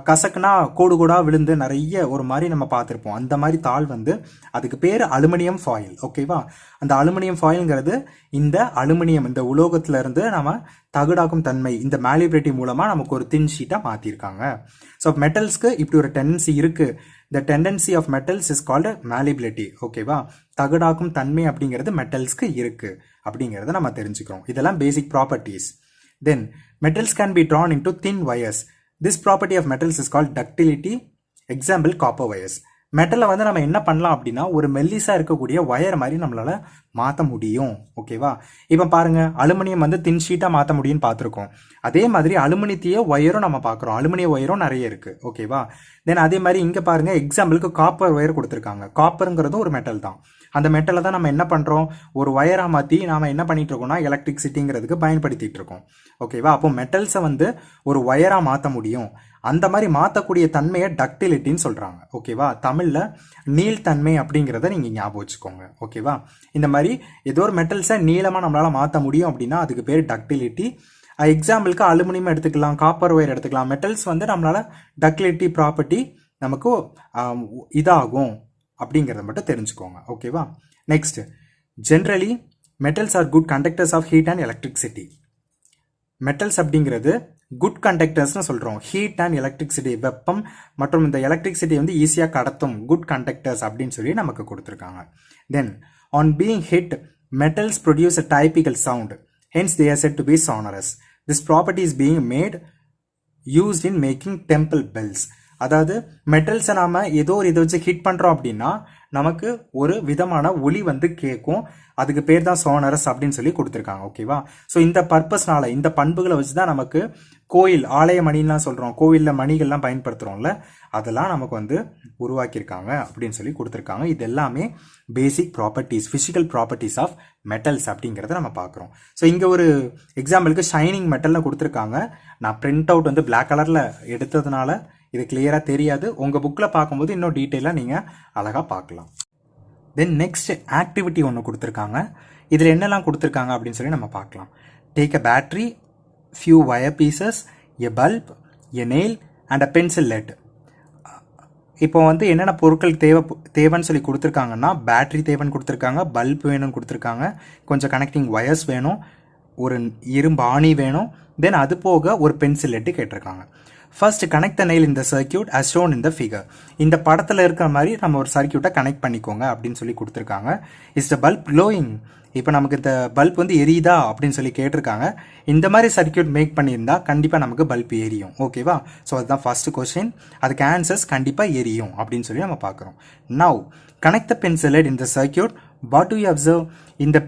கசக்குனா கோடு கோடாக விழுந்து நிறைய ஒரு மாதிரி நம்ம பார்த்துருப்போம். அந்த மாதிரி தாள் வந்து அதுக்கு பேர் அலுமினியம் ஃபாயில். ஓகேவா? அந்த அலுமினியம் ஃபாயில்ங்கிறது இந்த அலுமினியம், இந்த உலோகத்துல இருந்து நம்ம தகுடாக்கும் தன்மை, இந்த malleability மூலமாக நமக்கு ஒரு தின் ஷீட்டாக மாற்றிருக்காங்க. ஸோ மெட்டல்ஸ்க்கு இப்படி ஒரு டெண்டன்சி இருக்கு. The tendency of metals is called malleability. ஓகேவா? தகுடாக்கும் தன்மை அப்படிங்கிறது மெட்டல்ஸ்க்கு இருக்கு அப்படிங்கிறத நம்ம தெரிஞ்சுக்கிறோம். இதெல்லாம் பேசிக் properties. Then metals can be drawn into thin wires. This property of metals is called ductility. Example, copper wires. மெட்டலை வந்து நம்ம என்ன பண்ணலாம் அப்படின்னா ஒரு மெல்லிசா இருக்கக்கூடிய ஒயர் மாதிரி நம்மளால மாற்ற முடியும். ஓகேவா? இப்போ பாருங்க, அலுமினியம் வந்து தின் ஷீட்டாக மாற்ற முடியும்னு பார்த்துருக்கோம். அதே மாதிரி அலுமினியத்தையே ஒயரும் நம்ம பார்க்குறோம். அலுமினிய ஒயரும் நிறைய இருக்கு. ஓகேவா? தென் அதே மாதிரி இங்கே பாருங்க, எக்ஸாம்பிளுக்கு காப்பர் ஒயர் கொடுத்துருக்காங்க. காப்பருங்கிறது ஒரு மெட்டல் தான். அந்த மெட்டலை தான் நம்ம என்ன பண்ணுறோம், ஒரு ஒயராக மாற்றி நாம் என்ன பண்ணிட்டு இருக்கோம்னா எலக்ட்ரிசிட்டிங்கிறதுக்கு பயன்படுத்திட்டு இருக்கோம். ஓகேவா? அப்போ மெட்டல்ஸை வந்து ஒரு ஒயராக மாற்ற முடியும். அந்த மாதிரி மாற்றக்கூடிய தன்மையை டக்டிலிட்டின்னு சொல்கிறாங்க. ஓகேவா? தமிழில் நீள்தன்மை அப்படிங்கிறத நீங்கள் ஞாபகம் வச்சுக்கோங்க. ஓகேவா? இந்த மாதிரி ஏதோ ஒரு மெட்டல்ஸை நீளமாக நம்மளால் மாற்ற முடியும் அப்படின்னா அதுக்கு பேர் டக்டிலிட்டி. எக்ஸாம்பிளுக்கு அலுமினியம் எடுத்துக்கலாம், காப்பர் ஒயர் எடுத்துக்கலாம். மெட்டல்ஸ் வந்து நம்மளால் டக்டிலிட்டி ப்ராப்பர்ட்டி நமக்கு இதாகும் அப்படிங்கிறத மட்டும் தெரிஞ்சுக்கோங்க. ஓகேவா? Next, generally metals are good conductors of heat and electricity. Metals அப்படிங்கிறது குட் கண்டக்டர்ஸ்னு சொல்கிறோம். ஹீட் அண்ட் எலக்ட்ரிசிட்டி, வெப்பம் மற்றும் இந்த எலக்ட்ரிசிட்டி வந்து ஈஸியாக கடத்தும், குட் கண்டக்டர்ஸ் அப்படின்னு சொல்லி நமக்கு கொடுத்துருக்காங்க. Then on being hit metals produce a typical sound, hence they are said to be sonorous. This property is being made used in making temple bells. அதாவது மெட்டல்ஸை நாம் ஏதோ ஒரு இதை வச்சு ஹிட் பண்ணுறோம் அப்படின்னா நமக்கு ஒரு விதமான ஒலி வந்து கேட்கும். அதுக்கு பேர் தான் சோனரஸ் அப்படின்னு சொல்லி கொடுத்துருக்காங்க. ஓகேவா? ஸோ இந்த பர்பஸ்னால, இந்த பண்புகளை வச்சு தான் நமக்கு கோயில், ஆலய மணிலாம் சொல்கிறோம், கோவிலில் மணிகள்லாம் பயன்படுத்துகிறோம்ல, அதெல்லாம் நமக்கு வந்து உருவாக்கியிருக்காங்க அப்படின்னு சொல்லி கொடுத்துருக்காங்க. இது எல்லாமே basic properties, physical properties of metals அப்படிங்கிறத நம்ம பார்க்குறோம். ஸோ இங்கே ஒரு எக்ஸாம்பிளுக்கு ஷைனிங் மெட்டல்னு கொடுத்துருக்காங்க. நான் பிரிண்ட் அவுட் வந்து பிளாக் கலரில் எடுத்ததுனால இது கிளியராக தெரியாது. உங்கள் புக்கில் பார்க்கும்போது இன்னும் டீட்டெயிலாக நீங்கள் அழகாக பார்க்கலாம். தென் நெக்ஸ்ட் ஆக்டிவிட்டி ஒன்று கொடுத்துருக்காங்க. இதில் என்னெல்லாம் கொடுத்துருக்காங்க அப்படின்னு சொல்லி நம்ம பார்க்கலாம். Take a battery, few wire pieces, a bulb, a nail and a pencil lead. இப்போ வந்து என்னென்ன பொருட்கள் தேவைன்னு சொல்லி கொடுத்துருக்காங்கன்னா, பேட்ரி தேவைன்னு கொடுத்துருக்காங்க, பல்ப் வேணும்னு கொடுத்துருக்காங்க, கொஞ்சம் கனெக்டிங் ஒயர்ஸ் வேணும், ஒரு இரும்பு ஆணி வேணும், தென் அது போக ஒரு பென்சில் லெட்டு கேட்டிருக்காங்க. First connect the nail in the circuit as shown in the figure. இந்த படத்தில் இருக்கிற மாதிரி நம்ம ஒரு சர்க்கியூட்டை கனெக்ட் பண்ணிக்கோங்க அப்படின்னு சொல்லி கொடுத்துருக்காங்க. Is the bulb glowing? இப்போ நமக்கு இந்த பல்ப் வந்து எரியுதா அப்படின்னு சொல்லி கேட்டிருக்காங்க. இந்த மாதிரி சர்க்கியூட் மேக் பண்ணியிருந்தா கண்டிப்பாக நமக்கு பல்ப் எரியும். ஓகேவா? ஸோ அதுதான் ஃபர்ஸ்ட் கொஸ்டின். அதுக்கு ஆன்சர்ஸ் கண்டிப்பாக எரியும் அப்படின்னு சொல்லி நம்ம பார்க்குறோம். Now connect the pencil let in the circuit. What to you observe? இந்த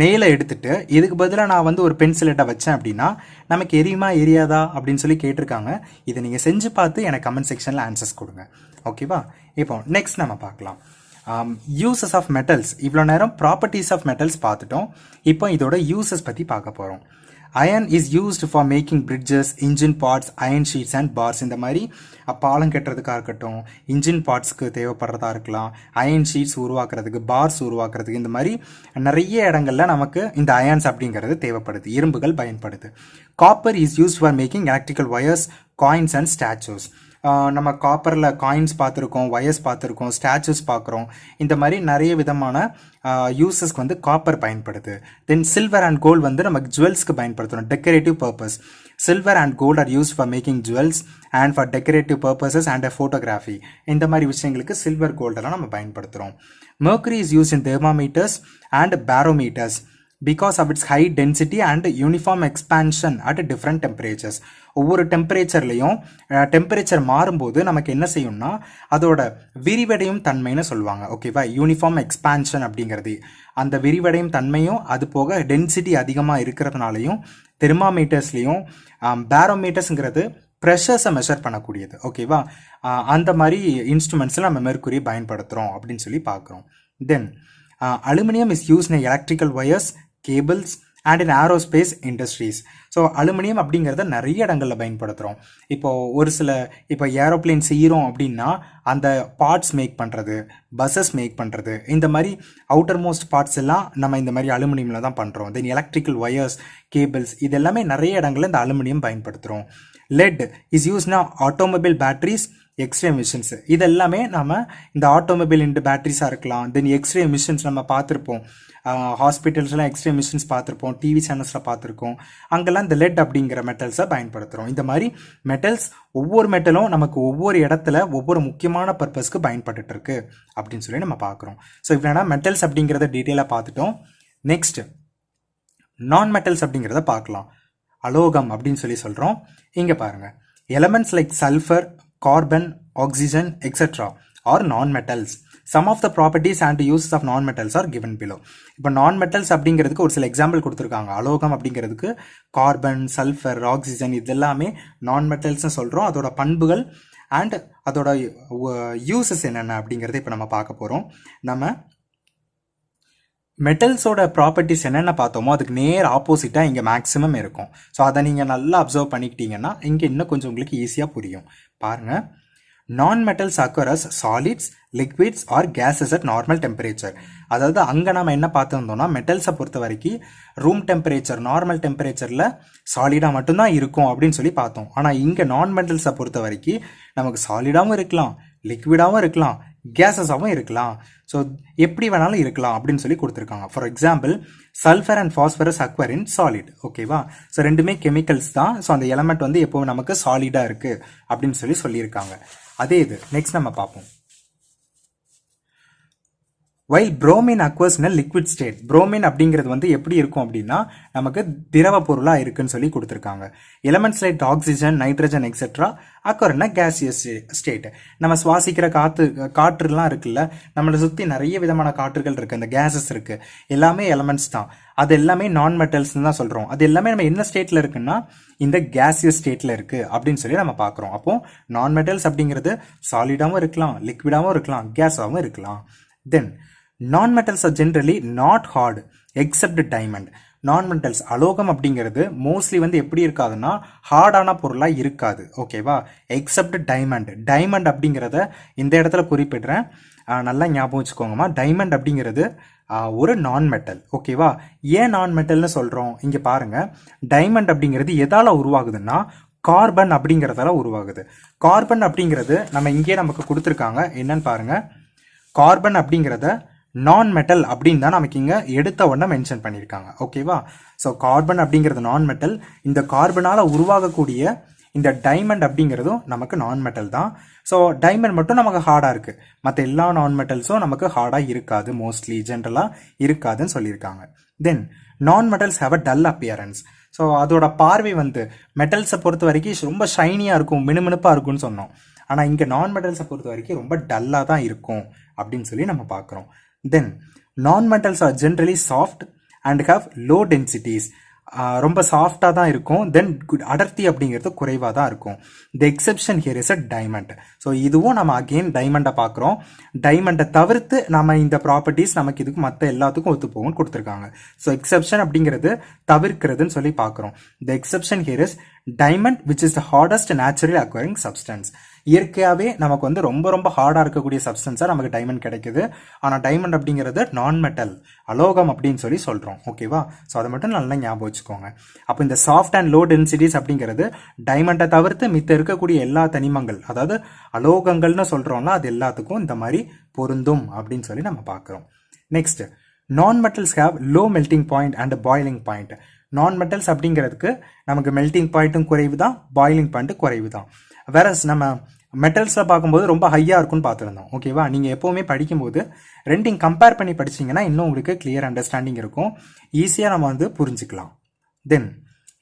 நெயிலை எடுத்துட்டு இதுக்கு பதிலாக நான் வந்து ஒரு பென்சில் லெட்டை வச்சேன் அப்படின்னா நமக்கு எரியுமா எரியாதா அப்படின்னு சொல்லி கேட்டிருக்காங்க. இதை நீங்கள் செஞ்சு பார்த்து எனக்கு கமெண்ட் செக்ஷனில் ஆன்சர்ஸ் கொடுங்க. ஓகேவா? இப்போ நெக்ஸ்ட் நம்ம பார்க்கலாம். Uses of metals. இவ்வளோ நேரம் ப்ராப்பர்ட்டிஸ் ஆஃப் மெட்டல்ஸ் பார்த்துட்டோம். இப்போ இதோட யூசஸ் பற்றி பார்க்க போகிறோம். Iron is used for making bridges, engine parts, iron sheets and bars. இந்த மாதிரி பாலம் கட்டுறதுக்காக இருக்கட்டும், இன்ஜின் பார்ட்ஸ்க்கு தேவைப்படுறதா இருக்கலாம், அயன் ஷீட்ஸ் உருவாக்குறதுக்கு, பார்ஸ் உருவாக்குறதுக்கு, இந்த மாதிரி நிறைய இடங்கள்ல நமக்கு இந்த அயன்ஸ் அப்படிங்கிறது தேவைப்படுது, இரும்புகள் பயன்படுது. Copper is used for making electrical wires, coins and statues. நம்ம காப்பரில் காயின்ஸ் பார்த்துருக்கோம், வயர்ஸ் பார்த்துருக்கோம், ஸ்டாச்சுஸ் பார்க்குறோம். இந்த மாதிரி நிறைய விதமான யூசஸ்க்கு வந்து காப்பர் பயன்படுது. தென் சில்வர் அண்ட் கோல்டு வந்து நமக்கு ஜுவல்ஸ்க்கு பயன்படுத்துகிறோம், decorative purpose. Silver and gold are use for making jewels and for decorative purposes and photography. இந்த மாதிரி விஷயங்களுக்கு சில்வர் கோல்டெல்லாம் நம்ம பயன்படுத்துகிறோம். Mercury is used in thermometers and barometers because of its high density and uniform expansion at different temperatures. ஒவ்வொரு டெம்பரேச்சர்லையும் temperature மாறும்போது நமக்கு என்ன செய்யும்னா அதோட விரிவடையும் தன்மைன்னு சொல்லுவாங்க. ஓகேவா? யூனிஃபார்ம் எக்ஸ்பான்ஷன் அப்படிங்கிறது அந்த விரிவடையும் தன்மையும் அது போக டென்சிட்டி அதிகமாக இருக்கிறதுனாலையும் தெர்மாமீட்டர்ஸ்லையும் பேரோமீட்டர்ஸுங்கிறது ப்ரெஷர்ஸை மெஷர் பண்ணக்கூடியது. ஓகேவா? அந்த மாதிரி இன்ஸ்ட்ருமெண்ட்ஸில் நம்ம மெர்க்குரி பயன்படுத்துகிறோம் அப்படின்னு சொல்லி பார்க்குறோம். Then aluminium is use in electrical wires, cables and in aerospace industries. So aluminium அப்படிங்கிறத நிறைய இடங்களில் பயன்படுத்துகிறோம். இப்போ ஏரோப்ளேன் செய்கிறோம் அப்படின்னா அந்த பார்ட்ஸ் மேக் பண்ணுறது, பஸ்ஸஸ் மேக் பண்ணுறது, இந்த மாதிரி அவுட்டர் மோஸ்ட் பார்ட்ஸ் எல்லாம் நம்ம இந்த மாதிரி அலுமினியமில் தான் பண்ணுறோம். தென் எலக்ட்ரிக்கல் ஒயர்ஸ், கேபிள்ஸ், இது எல்லாமே நிறைய இடங்களில் இந்த அலுமினியம் பயன்படுத்துகிறோம். லெட் இஸ் யூஸ்னா ஆட்டோமொபைல் பேட்டரிஸ், எக்ஸ்ரே மிஷின்ஸ், இது எல்லாமே நம்ம இந்த ஆட்டோமொபைல் இந்த பேட்டரிஸாக இருக்கலாம். தென் எக்ஸ்ரே மிஷின்ஸ் நம்ம பார்த்துருப்போம், ஹாஸ்பிட்டல்ஸ்லாம் எக்ஸ்ரே மிஷின்ஸ் பார்த்துருப்போம், டிவி சேனல்ஸில் பார்த்துருக்கோம். அங்கெல்லாம் இந்த லெட் அப்படிங்கிற மெட்டல்ஸை பயன்படுத்துகிறோம். இந்த மாதிரி மெட்டல்ஸ் ஒவ்வொரு மெட்டலும் நமக்கு ஒவ்வொரு இடத்துல ஒவ்வொரு முக்கியமான பர்பஸ்க்கு பயன்பட்டு இருக்கு அப்படின்னு சொல்லி நம்ம பார்க்குறோம். ஸோ இவ்வளோ மெட்டல்ஸ் அப்படிங்கிறத டீட்டெயிலாக பார்த்துட்டோம். நெக்ஸ்ட் நான் மெட்டல்ஸ் அப்படிங்கிறத பார்க்கலாம். அலோகம் அப்படின்னு சொல்லி சொல்கிறோம். இங்கே பாருங்கள், elements like sulphur, carbon, oxygen, etc. are non-metals. Some of the properties and uses of non-metals are given below. இப்போ non-metals அப்படிங்கிறதுக்கு ஒரு சில எக்ஸாம்பிள் கொடுத்துருக்காங்க. அலோகம் அப்படிங்கிறதுக்கு கார்பன், சல்ஃபர், ஆக்சிஜன் இது எல்லாமே non-metals சொல்கிறோம். அதோட பண்புகள் அண்ட் அதோட யூசஸ் என்னென்ன அப்படிங்கிறத இப்போ நம்ம பார்க்க போகிறோம். நம்ம மெட்டல்ஸோட ப்ராப்பர்ட்டிஸ் என்னென்ன பார்த்தோமோ அதுக்கு நேர் ஆப்போசிட்டாக இங்கே மேக்ஸிமம் இருக்கும். ஸோ அதை நீங்கள் நல்லா அப்சர்வ் பண்ணிக்கிட்டீங்கன்னா இங்கே இன்னும் கொஞ்சம் உங்களுக்கு ஈஸியாக புரியும். பாருங்கள், நான் metals occur as solids, liquids or gases at normal temperature. அதாவது அங்கே நம்ம என்ன பார்த்துருந்தோம்னா மெட்டல்ஸை பொறுத்த வரைக்கும் ரூம் டெம்பரேச்சர், நார்மல் டெம்பரேச்சரில் சாலிடாக மட்டும்தான் இருக்கும் அப்படின்னு சொல்லி பார்த்தோம். ஆனால் இங்கே நான் மெட்டல்ஸை பொறுத்த வரைக்கும் நமக்கு சாலிடாகவும் இருக்கலாம், லிக்விடாகவும் இருக்கலாம், கேஸஸாகவும் இருக்கலாம். ஸோ எப்படி வேணாலும் இருக்கலாம் அப்படின்னு சொல்லி கொடுத்துருக்காங்க. For example, sulphur and phosphorus acquire in solid. ஓகேவா? ஸோ ரெண்டுமே கெமிக்கல்ஸ் தான். ஸோ அந்த எலமெண்ட் வந்து எப்போவும் நமக்கு சாலிடாக இருக்குது அப்படின்னு சொல்லியிருக்காங்க. அதே இது நெக்ஸ்ட் நம்ம பார்ப்போம். While bromine occurs in liquid state. Bromine அப்படிங்கிறது வந்து எப்படி இருக்கும் அப்படின்னா நமக்கு திரவ பொருளாக இருக்குன்னு சொல்லி கொடுத்துருக்காங்க. Elements like oxygen, nitrogen etcetera அக்வர்னா கேசியஸ் ஸ்டேட். நம்ம சுவாசிக்கிற காற்றுலாம் இருக்குல்ல, நம்மளை சுற்றி நிறைய விதமான காற்றுகள் இருக்குது, அந்த கேஸஸ் இருக்குது, எல்லாமே எலமெண்ட்ஸ் தான். அது எல்லாமே நான் மெட்டல்ஸ்னு தான் சொல்கிறோம். அது எல்லாமே நம்ம என்ன ஸ்டேட்டில் இருக்குன்னா இந்த கேசியஸ் ஸ்டேட்டில் இருக்குது அப்படின்னு சொல்லி நம்ம பார்க்குறோம். அப்போது நான் மெட்டல்ஸ் அப்படிங்கிறது சாலிடாகவும் இருக்கலாம், லிக்விடாகவும் இருக்கலாம், கேஸாகவும் இருக்கலாம். தென் non-metals are generally not hard except diamond. நான்-மெட்டல்ஸ் அலோகம் அப்படிங்கிறது மோஸ்ட்லி வந்து எப்படி இருக்காதுன்னா ஹார்டான பொருளாக இருக்காது. ஓகேவா? Accept diamond. டைமண்ட் அப்படிங்கிறத இந்த இடத்துல குறிப்பிடுறேன், நல்லா ஞாபகம் வச்சுக்கோங்கம்மா. டைமண்ட் அப்படிங்கிறது ஒரு நான் மெட்டல். ஓகேவா? ஏன் நான் மெட்டல்னு சொல்கிறோம்? இங்கே பாருங்கள், டைமண்ட் அப்படிங்கிறது எதால் உருவாகுதுன்னா கார்பன் அப்படிங்கிறதால உருவாகுது. கார்பன் அப்படிங்கிறது நம்ம இங்கே நமக்கு கொடுத்துருக்காங்க, என்னன்னு பாருங்கள். கார்பன் அப்படிங்கிறத நான் மெட்டல் அப்படின்னு தான் நமக்கு இங்கே எடுத்த உடனே மென்ஷன் பண்ணியிருக்காங்க. ஓகேவா? ஸோ கார்பன் அப்படிங்கிறது நான் மெட்டல். இந்த கார்பனால் உருவாகக்கூடிய இந்த டைமண்ட் அப்படிங்கிறதும் நமக்கு நான் மெட்டல் தான். ஸோ டைமண்ட் மட்டும் நமக்கு ஹார்டாக இருக்குது, மற்ற எல்லா நான் மெட்டல்ஸும் நமக்கு ஹார்டாக இருக்காது, மோஸ்ட்லி ஜென்ரலாக இருக்காதுன்னு சொல்லியிருக்காங்க. Then non metals have a dull appearance. So அதோட பார்வை வந்து மெட்டல்ஸை பொறுத்த வரைக்கும் ரொம்ப ஷைனியாக இருக்கும், மினுமினுப்பாக இருக்கும்னு சொன்னோம். ஆனால் இங்கே நான் மெட்டல்ஸை பொறுத்த வரைக்கும் ரொம்ப டல்லாக தான் இருக்கும் அப்படின்னு சொல்லி நம்ம பார்க்குறோம். Then non-metals are generally soft and have low densities. ரொம்ப சாஃப்டாக தான் இருக்கும். தென் அடர்த்தி அப்படிங்கிறது குறைவாக தான் இருக்கும். The exception here is a diamond. So இதுவும் நம்ம அகெயின் டைமண்டை பார்க்குறோம். டைமண்டை தவிர்த்து நம்ம இந்த ப்ராப்பர்ட்டிஸ் நமக்கு இதுக்கு மற்ற எல்லாத்துக்கும் ஒத்து போகும்னு கொடுத்துருக்காங்க. ஸோ எக்ஸெப்ஷன் அப்படிங்கிறது தவிர்க்கிறதுன்னு சொல்லி பார்க்குறோம். The exception here is diamond which is the hardest naturally acquiring substance. இயற்கையாகவே நமக்கு வந்து ரொம்ப ரொம்ப ஹார்டாக இருக்கக்கூடிய சப்ஸ்டன்ஸாக நமக்கு டைமண்ட் கிடைக்குது. ஆனால் டைமண்ட் அப்படிங்கிறது நான் மெட்டல், அலோகம் அப்படின்னு சொல்லி சொல்கிறோம். ஓகேவா? ஸோ அதை மட்டும் நல்லா ஞாபகம் வச்சுக்கோங்க. அப்போ இந்த சாஃப்ட் அண்ட் லோ டென்சிட்டிஸ் அப்படிங்கிறது டைமண்டை தவிர்த்து மித்த இருக்கக்கூடிய எல்லா தனிமங்கள், அதாவது அலோகங்கள்னு சொல்கிறோம்ல, அது எல்லாத்துக்கும் இந்த மாதிரி பொருந்தும் அப்படின்னு சொல்லி நம்ம பார்க்குறோம். நெக்ஸ்ட், நான் metals have low melting point and boiling point. நான் மெட்டல்ஸ் அப்படிங்கிறதுக்கு நமக்கு மெல்டிங் பாயிண்ட்டும் குறைவு தான், பாய்லிங் பாயிண்ட்டும் குறைவு தான். வேற நம்ம மெட்டல்ஸில் பார்க்கும்போது ரொம்ப ஹையாக இருக்குன்னு பார்த்துருந்தோம். ஓகேவா? நீங்கள் எப்போவுமே படிக்கும்போது ரெண்டையும் கம்பேர் பண்ணி படிச்சிங்கன்னா இன்னும் உங்களுக்கு கிளியர் அண்டர்ஸ்டாண்டிங் இருக்கும், ஈஸியாக நம்ம வந்து புரிஞ்சுக்கலாம். தென்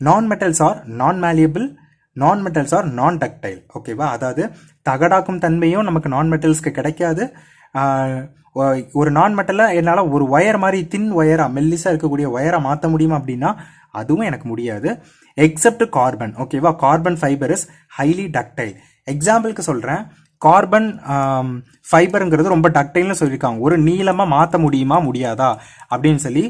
நான் மெட்டல்ஸ் ஆர் நான் மேலியபிள், நான் மெட்டல்ஸ் ஆர் நான் டக்டைல். ஓகேவா? அதாவது தகடாக்கும் தன்மையும் நமக்கு நான் மெட்டல்ஸ்க்கு கிடைக்காது. ஒரு நான் மெட்டலை என்னால் ஒரு ஒயர் மாதிரி தின் ஒயராக, மெல்லிஸாக இருக்கக்கூடிய ஒயரை மாற்ற முடியுமா அப்படின்னா அதுவும் எனக்கு முடியாது. Except carbon. ஓகேவா? Carbon fibre is highly ductile. எக்ஸாம்பிளுக்கு சொல்கிறேன், கார்பன் ஃபைபருங்கிறது ரொம்ப டக்டைல்னு சொல்லியிருக்காங்க. ஒரு நீளமாக மாற்ற முடியுமா முடியாதா அப்படின்னு சொல்லி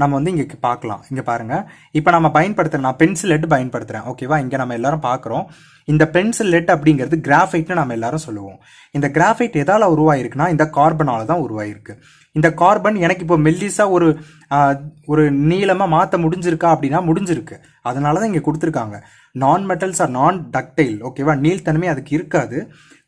நம்ம வந்து இங்கே பார்க்கலாம். இங்கே பாருங்கள், இப்போ நம்ம பயன்படுத்துகிறேன், நான் பென்சில் லெட் பயன்படுத்துகிறேன். ஓகேவா? இங்கே நம்ம எல்லாரும் பார்க்குறோம், இந்த பென்சில் லெட் அப்படிங்கிறது கிராஃபைட்னு நம்ம எல்லாரும் சொல்லுவோம். இந்த கிராஃபைட் எதால் உருவாயிருக்குன்னா இந்த கார்பனால் தான் உருவாயிருக்கு. இந்த கார்பன் எனக்கு இப்போ மெல்லிஸாக ஒரு நீளமாக மாற்ற முடிஞ்சிருக்கா அப்படின்னா முடிஞ்சிருக்கு. அதனால தான் இங்கே கொடுத்துருக்காங்க நான் மெட்டல்ஸ் ஆர் நான் டக்டைல். ஓகேவா? நீள்தன்மை அதுக்கு இருக்காது.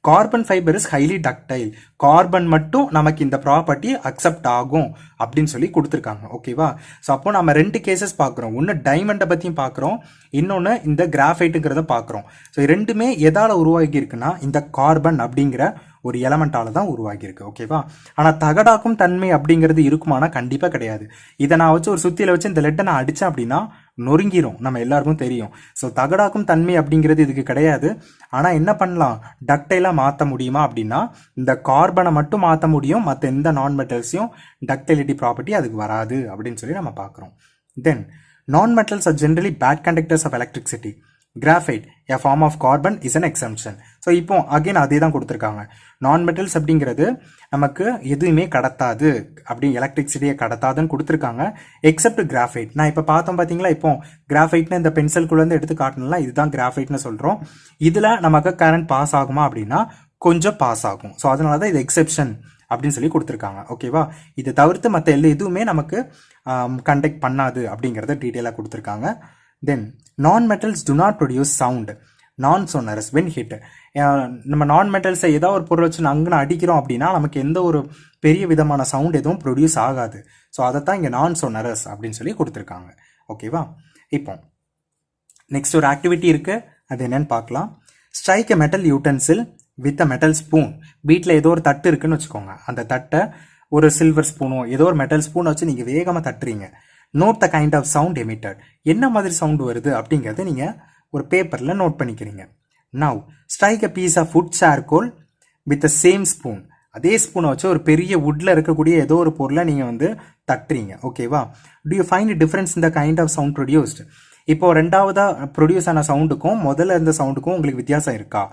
Carbon fibre is highly ductile. Carbon மட்டும் நமக்கு இந்த ப்ராப்பர்ட்டி அக்செப்ட் ஆகும் அப்படின்னு சொல்லி கொடுத்துருக்காங்க. ஓகேவா? ஸோ அப்போ நம்ம ரெண்டு கேசஸ் பார்க்குறோம். ஒன்று டைமண்டை பற்றியும் பார்க்குறோம், இன்னொன்று இந்த கிராஃபைட்டுங்கிறத பார்க்குறோம். ஸோ ரெண்டுமே எதால் உருவாகி இருக்குன்னா இந்த கார்பன் அப்படிங்கிற ஒரு எலமெண்டால தான் உருவாகியிருக்கு. ஓகேவா? ஆனால் தகடாக்கும் தன்மை அப்படிங்கிறது இருக்குமானா கண்டிப்பாக கிடையாது. இதை நான் வச்சு ஒரு சுத்தியில் வச்சு இந்த லெட்டை நான் அடித்தேன் அப்படின்னா நொறுங்கிரும், நம்ம எல்லாருக்கும் தெரியும். ஸோ தகடாக்கும் தன்மை அப்படிங்கிறது இதுக்கு கிடையாது. ஆனால் என்ன பண்ணலாம், டக்டைலாக மாற்ற முடியுமா அப்படின்னா இந்த கார்பனை மட்டும் மாற்ற முடியும், மற்ற எந்த நான் மெட்டல்ஸையும் டக்டைலிட்டி ப்ராப்பர்ட்டி அதுக்கு வராது அப்படின்னு சொல்லி நம்ம பார்க்குறோம். Then non metals are generally bad conductors of electricity. Graphite a form of carbon is an exemption. So இப்போ அகைன் அதே தான் கொடுத்துருக்காங்க. நான் மெட்டல்ஸ் அப்படிங்கிறது நமக்கு எதுவுமே கடத்தாது, அப்படி எலக்ட்ரிசிட்டியை கடத்தாதுன்னு கொடுத்துருக்காங்க, எக்ஸப்ட் கிராஃபைட். நான் இப்போ பார்த்தோம் பார்த்தீங்களா, இப்போ கிராஃபைட்னு இந்த பென்சில்குள்ளேருந்து எடுத்து காட்டணும்ல, இதுதான் கிராஃபைட்னு சொல்கிறோம். இதில் நமக்கு கரண்ட் பாஸ் ஆகுமா அப்படின்னா கொஞ்சம் பாஸ் ஆகும். ஸோ அதனால தான் இது எக்ஸெப்ஷன் அப்படின்னு சொல்லி கொடுத்துருக்காங்க. ஓகேவா? இதை தவிர்த்து மற்ற எதுவுமே நமக்கு கண்டக்ட் பண்ணாது அப்படிங்கிறத டீட்டெயிலாக கொடுத்துருக்காங்க. Then non metals do not produce sound, non sonorous when hit. நம்ம நான் மெட்டல்ஸை ஏதாவது ஒரு பொருள் வச்சு அங்கே அடிக்கிறோம் அப்படின்னா நமக்கு எந்த ஒரு பெரிய விதமான சவுண்ட் எதுவும் ப்ரொடியூஸ் ஆகாது. ஸோ அதை தான் இங்கே நான் சொன்னரஸ் அப்படின்னு சொல்லி கொடுத்துருக்காங்க. ஓகேவா? இப்போ நெக்ஸ்ட் ஒரு ஆக்டிவிட்டி இருக்குது, அது என்னன்னு பார்க்கலாம். Strike a metal utensil with a metal spoon. வீட்டில் ஏதோ ஒரு தட்டு இருக்குன்னு வச்சுக்கோங்க, அந்த தட்டை ஒரு சில்வர் ஸ்பூனோ ஏதோ ஒரு மெட்டல் ஸ்பூனை வச்சு நீங்கள் வேகமாக தட்டுறீங்க. Note the kind of sound emitted. என்ன மாதிரி சவுண்ட் வருது அப்படிங்கிறத நீங்கள் ஒரு பேப்பரில் நோட் பண்ணிக்கிறீங்க. Now strike a piece of wood charcoal with the same spoon. அதே ஸ்பூனை வச்சு ஒரு பெரிய வுட்டில் இருக்கக்கூடிய ஏதோ ஒரு பொருளை நீங்கள் வந்து தட்டுறீங்க. ஓகேவா? டு யூ ஃபைண்ட் டிஃபரன்ஸ் இந்த கைண்ட் ஆஃப் சவுண்ட் ப்ரொடியூஸ்டு. இப்போ ரெண்டாவதாக ப்ரொடியூஸ் ஆன சவுண்டுக்கும் முதல்ல இருந்த சவுண்டுக்கும் உங்களுக்கு வித்தியாசம் இருக்கா?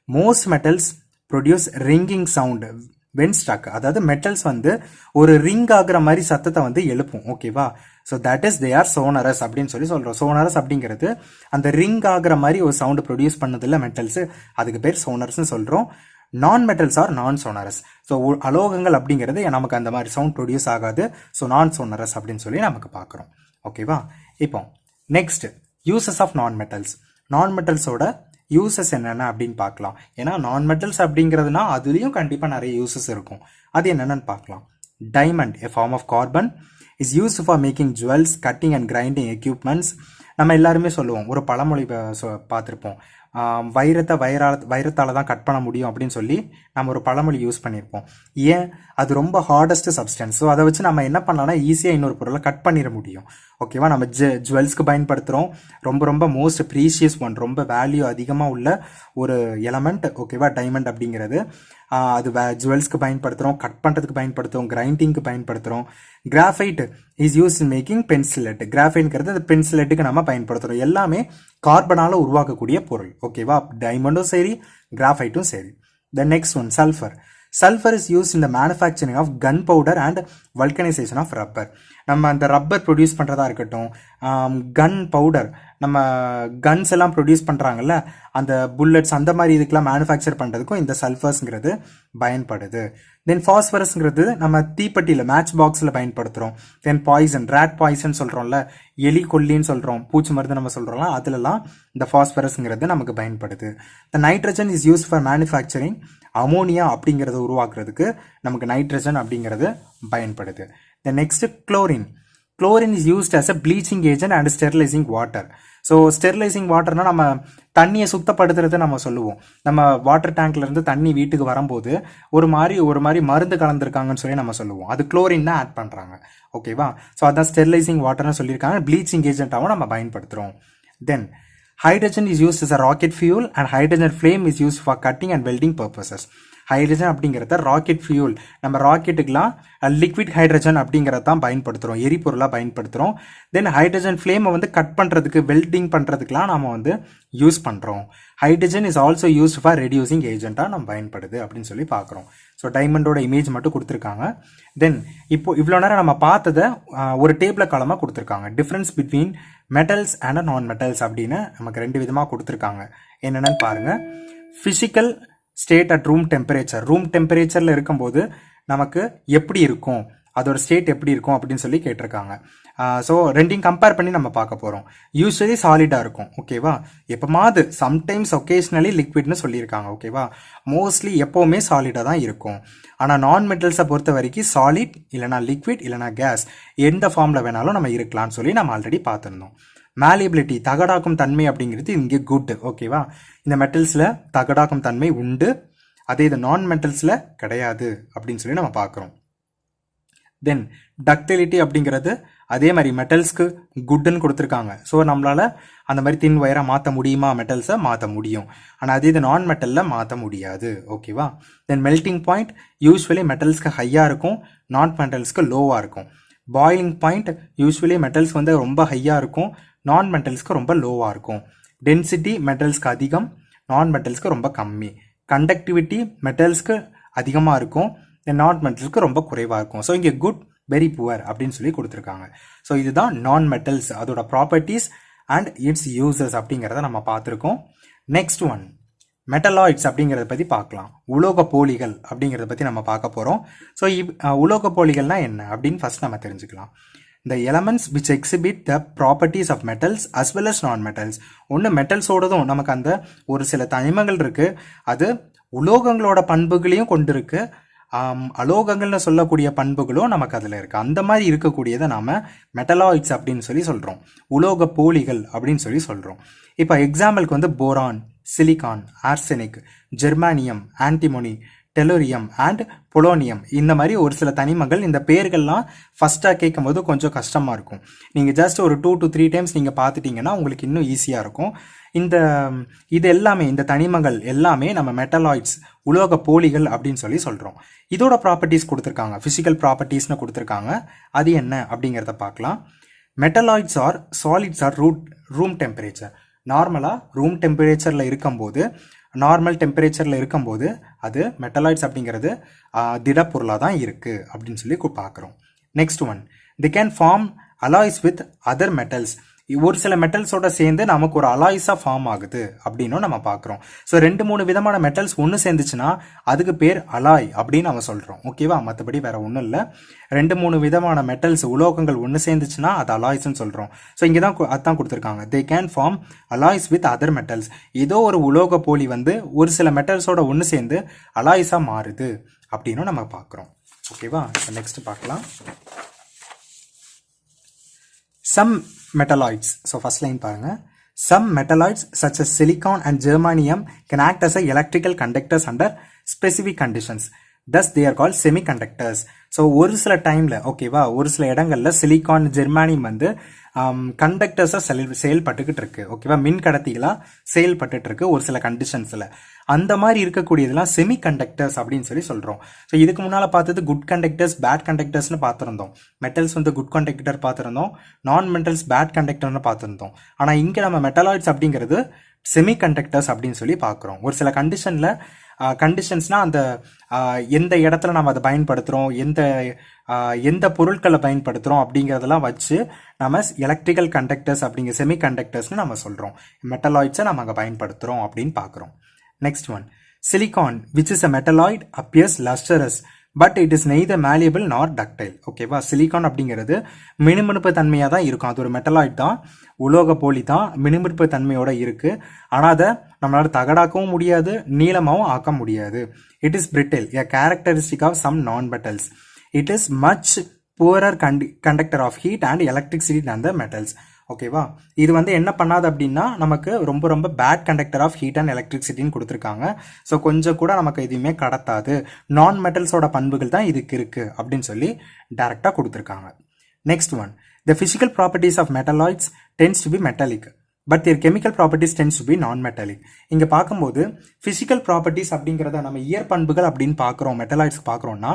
Most metals produce ringing sound when struck. அதாவது மெட்டல்ஸ் வந்து ஒரு ரிங் ஆகுற மாதிரி சத்தத்தை வந்து எழுப்பும். ஓகேவா? So that is they are sonorous அப்படின்னு சொல்லி சொல்கிறோம். சோனரஸ் அப்படிங்கிறது அந்த ரிங் ஆகுற மாதிரி ஒரு சவுண்டு ப்ரொடியூஸ் பண்ணதில்ல மெட்டல்ஸு, அதுக்கு பேர் சோனரஸ்ன்னு சொல்கிறோம். நான் மெட்டல்ஸ் ஆர் நான் சோனரஸ். ஸோ அலோகங்கள் அப்படிங்கிறது நமக்கு அந்த மாதிரி சவுண்ட் ப்ரொடியூஸ் ஆகாது. ஸோ நான் சோனரஸ் அப்படின்னு சொல்லி நமக்கு பார்க்குறோம். ஓகேவா? இப்போ next uses of non metals. Non மெட்டல்ஸோட யூசஸ் என்னென்ன அப்படின்னு பார்க்கலாம். ஏன்னா நான் மெட்டல்ஸ் அப்படிங்கிறதுனா அதுலேயும் கண்டிப்பாக நிறைய யூசஸ் இருக்கும். அது என்னென்னு பார்க்கலாம். Diamond a form of carbon is used for making jewels, cutting and grinding equipments. நம்ம எல்லாருமே சொல்லுவோம், ஒரு பழமொழி பார்த்துருப்போம், வைரத்தால் தான் கட் பண்ண முடியும் அப்படின்னு சொல்லி நம்ம ஒரு பழமொழி யூஸ் பண்ணியிருப்போம். ஏன்? அது ரொம்ப ஹார்டஸ்ட் சப்ஸ்டன்ஸ். ஸோ அதை வச்சு நம்ம என்ன பண்ணலாம்னா ஈஸியாக இன்னொரு பொருளை கட் பண்ணிட முடியும். ஓகேவா? நம்ம ஜுவல்ஸ்க்கு பயன்படுத்துகிறோம், ரொம்ப ரொம்ப மோஸ்ட் ப்ரீஷியஸ் ஒன், ரொம்ப வேல்யூ அதிகமாக உள்ள ஒரு எலமெண்ட். ஓகேவா? டைமண்ட் அப்படிங்கிறது அது ஜுவல்ஸ்க்கு பயன்படுத்துகிறோம், கட் பண்ணுறதுக்கு பயன்படுத்துகிறோம், கிரைண்டிங்க்கு பயன்படுத்துகிறோம். Graphite is use in making pencil lead. கிராஃபைட்ங்கிறது அந்த பென்சிலெட்டுக்கு நம்ம பயன்படுத்துகிறோம். எல்லாமே கார்பனால் உருவாக்கக்கூடிய பொருள். ஓகேவா? டைமண்டும் சரி, கிராஃபைட்டும் சரி. The next one sulphur. Sulfur is used in the manufacturing of gunpowder and vulcanisation of rubber. நம்ம அந்த ரப்பர் ப்ரொடியூஸ் பண்ணுறதா இருக்கட்டும், கன் பவுடர், நம்ம கன்ஸ் எல்லாம் ப்ரொடியூஸ் பண்ணுறாங்கல்ல, அந்த புல்லட்ஸ் அந்த மாதிரி இதுக்கெல்லாம் மேனுஃபேக்சர் பண்ணுறதுக்கும் இந்த சல்ஃபர்ஸ்ங்கிறது பயன்படுது. தென் ஃபாஸ்பரஸ்ங்கிறது நம்ம தீப்பெட்டியில் மேட்ச் பாக்ஸில் பயன்படுத்துகிறோம். தென் பாய்சன், ரேட் பாய்சன் சொல்கிறோம்ல, எலி கொல்லின்னு சொல்கிறோம், பூச்சி மருந்து நம்ம சொல்கிறோம்ல, அதுலலாம் இந்த ஃபாஸ்பரஸ்ங்கிறது நமக்கு பயன்படுது. The nitrogen is use for manufacturing. Ammonia அப்படிங்கிறத உருவாக்குறதுக்கு நமக்கு நைட்ரஜன் அப்படிங்கிறது பயன்படுது. The next chlorine. Chlorine is used as a bleaching agent and sterilising water. So sterilising வாட்டர்னா நம்ம தண்ணியை சுத்தப்படுத்துறது நம்ம சொல்லுவோம். நம்ம வாட்டர் டேங்க்ல இருந்து தண்ணி வீட்டுக்கு வரும்போது ஒரு மாதிரி மருந்து கலந்துருக்காங்கன்னு சொல்லி நம்ம சொல்லுவோம். அது குளோரின் தான் ஆட் பண்ணுறாங்க. ஓகேவா? ஸோ அதான் ஸ்டெரிலைசிங் வாட்டர்னு சொல்லியிருக்காங்க. ப்ளீச்சிங் ஏஜென்ட்டாகவும் நம்ம பயன்படுத்துகிறோம். தென் hydrogen is used as a rocket fuel and hydrogen flame is used for cutting and welding purposes. Hydrogen அப்படிங்கிறத ராக்கெட் ஃபியூல், நம்ம ராக்கெட்டுக்கெலாம் லிக்விட் ஹைட்ரஜன் அப்படிங்கிறத தான் பயன்படுத்துகிறோம், எரிபொருளாக பயன்படுத்துகிறோம். தென் ஹைட்ரஜன் ஃப்ளேமை வந்து கட் பண்ணுறதுக்கு, வெல்டிங் பண்ணுறதுக்கெலாம் நம்ம வந்து யூஸ் பண்ணுறோம். Hydrogen is also used for reducing ஏஜென்ட்டாக நம்ம பயன்படுது அப்படின்னு சொல்லி பார்க்குறோம். ஸோ டைமண்டோட இமேஜ் மட்டும் கொடுத்துருக்காங்க. தென் இப்போ இவ்வளோ நேரம் நம்ம பார்த்ததை ஒரு டேபிள் காலமாக கொடுத்துருக்காங்க. Difference between metals and non metals அப்படின்னு நமக்கு 2 விதமாக கொடுத்துருக்காங்க. என்னென்னு பாருங்கள். Physical state at room temperature. Room டெம்பரேச்சரில் இருக்கும்போது நமக்கு எப்படி இருக்கும், அதோட ஸ்டேட் எப்படி இருக்கும் அப்படின்னு சொல்லி கேட்டிருக்காங்க. ஸோ ரெண்டையும் கம்பேர் பண்ணி நம்ம பார்க்க போகிறோம். யூஸ்வலி சாலிடாக இருக்கும். ஓகேவா? எப்போமாவது சம்டைம்ஸ் ஒகேஷ்னலி லிக்விட்னு சொல்லியிருக்காங்க. ஓகேவா? மோஸ்ட்லி எப்போவுமே சாலிடாக தான் இருக்கும். ஆனால் நான் மெட்டல்ஸை பொறுத்த வரைக்கும் சாலிட் இல்லைனா லிக்விட் இல்லைனா கேஸ் எந்த ஃபார்மில் வேணாலும் நம்ம இருக்கலாம்னு சொல்லி நம்ம ஆல்ரெடி பார்த்துருந்தோம். மேலிபிலிட்டி, தகடாக்கும் தன்மை அப்படிங்கிறது இங்கே குட். ஓகேவா? இந்த மெட்டல்ஸில் தகடாக்கும் தன்மை உண்டு, அதே இது நான் மெட்டல்ஸில் கிடையாது அப்படின்னு சொல்லி நம்ம பார்க்குறோம். தென் டக்டிலிட்டி அப்படிங்கிறது அதே மாதிரி மெட்டல்ஸ்க்கு குட்டுன்னு கொடுத்துருக்காங்க. ஸோ நம்மளால் அந்த மாதிரி தின் வயராக மாற்ற முடியுமா? மெட்டல்ஸை மாற்ற முடியும். ஆனால் அதே இது நான் மெட்டலில் மாற்ற முடியாது. ஓகேவா? தென் மெல்டிங் பாயிண்ட் யூஸ்வலி மெட்டல்ஸ்க்கு ஹையாக இருக்கும், நான் மெட்டல்ஸ்க்கு லோவாக இருக்கும். பாயிலிங் பாயிண்ட் யூஸ்வலி மெட்டல்ஸ் வந்து ரொம்ப ஹையாக இருக்கும், நான் மெட்டல்ஸ்க்கு ரொம்ப லோவாக இருக்கும். டென்சிட்டி மெட்டல்ஸ்க்கு அதிகம், நான் மெட்டல்ஸ்க்கு ரொம்ப கம்மி. கண்டக்டிவிட்டி மெட்டல்ஸ்க்கு அதிகமாக இருக்கும், நான் மெட்டல்ஸ்க்கு ரொம்ப குறைவாக இருக்கும். ஸோ இங்கே குட், வெரி புவர் அப்படின்னு சொல்லி கொடுத்துருக்காங்க. ஸோ இதுதான் நான் மெட்டல்ஸ், அதோட ப்ராப்பர்ட்டிஸ் அண்ட் இட்ஸ் யூசஸ் அப்படிங்கிறத நம்ம பார்த்துருக்கோம். நெக்ஸ்ட் ஒன் மெட்டலாய்ட்ஸ் அப்படிங்கிறத பற்றி பார்க்கலாம். உலோக போலிகள் அப்படிங்கிறத பற்றி நம்ம பார்க்க போகிறோம். ஸோ உலோக போலிகள்னால் என்ன அப்படின்னு ஃபர்ஸ்ட் நம்ம தெரிஞ்சுக்கலாம். The elements which exhibit the properties of metals as well as non-metals. ஒன்று மெட்டல்ஸோடதும் நமக்கு அந்த ஒரு சில தனிமங்கள் இருக்குது, அது உலோகங்களோட பண்புகளையும் கொண்டு இருக்கு, அலோகங்கள்னு சொல்லக்கூடிய பண்புகளும் நமக்கு அதில் இருக்குது. அந்த மாதிரி இருக்கக்கூடியதை நாம் மெட்டலாய்ட்ஸ் அப்படின்னு சொல்லி சொல்கிறோம், உலோக போலிகள் அப்படின்னு சொல்லி சொல்கிறோம். இப்போ எக்ஸாம்பிளுக்கு வந்து boron, silicon, arsenic, germanium, antimony, tellurium and polonium, இந்த மாதிரி ஒரு சில தனிமங்கள். இந்த பேர்கள்லாம் ஃபஸ்ட்டாக கேட்கும் போது கொஞ்சம் கஷ்டமாக இருக்கும். நீங்கள் ஜஸ்ட் ஒரு 2 to 3 டைம்ஸ் நீங்கள் பார்த்துட்டிங்கன்னா உங்களுக்கு இன்னும் ஈஸியாக இருக்கும். இது எல்லாமே, இந்த தனிமங்கள் எல்லாமே நம்ம மெட்டலாய்ட்ஸ், உலோக போலிகள் அப்படின்னு சொல்லி சொல்கிறோம். இதோட ப்ராப்பர்ட்டிஸ் கொடுத்துருக்காங்க, ஃபிசிக்கல் ப்ராப்பர்ட்டிஸ்னு கொடுத்துருக்காங்க. அது என்ன அப்படிங்கிறத பார்க்கலாம். Metalloids are solids are room temperature. நார்மலாக ரூம் டெம்பரேச்சரில் இருக்கும்போது, நார்மல் டெம்பரேச்சரில் இருக்கும்போது அது மெட்டலாய்ட்ஸ் அப்படிங்கிறது திடப்பொருளாக தான் இருக்குது அப்படின்னு சொல்லி பார்க்குறோம். Next one, they can form alloys with other metals. ஒரு சில மெட்டல்ஸோட சேர்ந்து நமக்கு ஒரு அலாய்ஸாக ஃபார்ம் ஆகுது அப்படின்னும் நம்ம பார்க்குறோம். ஸோ 2-3 விதமான மெட்டல்ஸ் ஒன்று சேர்ந்துச்சுன்னா அதுக்கு பேர் அலாய் அப்படின்னு நம்ம சொல்கிறோம். ஓகேவா? மற்றபடி வேற ஒன்றும் இல்லை. 2-3 விதமான மெட்டல்ஸ், உலோகங்கள் ஒன்று சேர்ந்துச்சுன்னா அது அலாய்ஸ்ன்னு சொல்கிறோம். ஸோ இங்கே தான் அதான் கொடுத்துருக்காங்க, they can form alloys with other metals. ஏதோ ஒரு உலோக போலி வந்து ஒரு சில மெட்டல்ஸோட ஒன்று சேர்ந்து அலாய்ஸாக மாறுது அப்படின்னு நம்ம பார்க்குறோம். ஓகேவா? நெக்ஸ்ட் பார்க்கலாம். Some metalloids. So first line பாருங்க. Some metalloids such as silicon and germanium can act as a electrical conductors under specific conditions. Thus they are called semiconductors. So ஒரு சில டைமில், ஓகேவா, ஒரு சில இடங்களில் சிலிக்கான், ஜெர்மானியம் வந்து கண்டக்டர்ஸாக செயல்பட்டுக்கிட்டு இருக்கு. ஓகேவா? மின் கடத்திகளாக செயல்பட்டுட்டு இருக்கு ஒரு சில கண்டிஷன்ஸில். அந்த மாதிரி இருக்கக்கூடியதெல்லாம் செமி கண்டக்டர்ஸ் அப்படின்னு சொல்லி சொல்கிறோம். ஸோ இதுக்கு முன்னால் பார்த்தது குட் கண்டக்டர்ஸ், பேட் கண்டக்டர்ஸ்னு பார்த்துருந்தோம். மெட்டல்ஸ் வந்து குட் கண்டக்டர் பார்த்துருந்தோம், நான் மெட்டல்ஸ் பேட் கண்டக்டர்னு பார்த்துருந்தோம். ஆனால் இங்கே நம்ம மெட்டலாய்ட்ஸ் அப்படிங்கிறது செமி கண்டக்டர்ஸ் அப்படின்னு சொல்லி பார்க்குறோம். ஒரு சில கண்டிஷனில் கண்டிஷன்ஸ்னால் அந்த எந்த இடத்துல நம்ம அதை பயன்படுத்துகிறோம், எந்த பொருட்களை பயன்படுத்துகிறோம் அப்படிங்கிறதெல்லாம் வச்சு நம்ம எலக்ட்ரிக்கல் கண்டக்டர்ஸ் அப்படிங்கிற செமி கண்டக்டர்ஸ்னு நம்ம சொல்கிறோம். மெட்டலாய்ட்ஸை நம்ம அங்கே பயன்படுத்துகிறோம் அப்படின்னு பார்க்குறோம். Next one, silicon which is a metalloid appears lustrous but it is neither malleable nor ductile. ஓகேவா, சிலிகான் அப்படிங்கிறது மினுமினுப்பு தன்மையாக தான் இருக்கும். அது ஒரு மெட்டலாய்ட் தான், உலோக போலி தான், மினுமினுப்பு தன்மையோட இருக்கு. ஆனால் அதை நம்மளால தகடாக்கவும் முடியாது, நீளமாகவும் ஆக்க முடியாது. It is brittle, a characteristic of some non metals. It is much poorer conductor of heat and electricity than the metals. ஓகேவா, இது வந்து என்ன பண்ணாது அப்படின்னா நமக்கு ரொம்ப ரொம்ப bad conductor of heat and எலக்ட்ரிசிட்டின்னு கொடுத்துருக்காங்க. ஸோ கொஞ்சம் கூட நமக்கு எதுவுமே கடத்தாது, நான் மெட்டல்ஸோட பண்புகள் தான் இதுக்கு இருக்கு அப்படின்னு சொல்லி டைரக்டாக கொடுத்துருக்காங்க. Next one, the physical properties of metalloids tends to be metallic but their chemical properties tends to be non-metallic. இங்கே பார்க்கும்போது ஃபிசிக்கல் ப்ராப்பர்ட்டிஸ் அப்படிங்கிறத நம்ம இயற்பண்புகள் அப்படின்னு பார்க்குறோம், மெட்டலாய்ட்ஸ்க்கு பார்க்குறோம்னா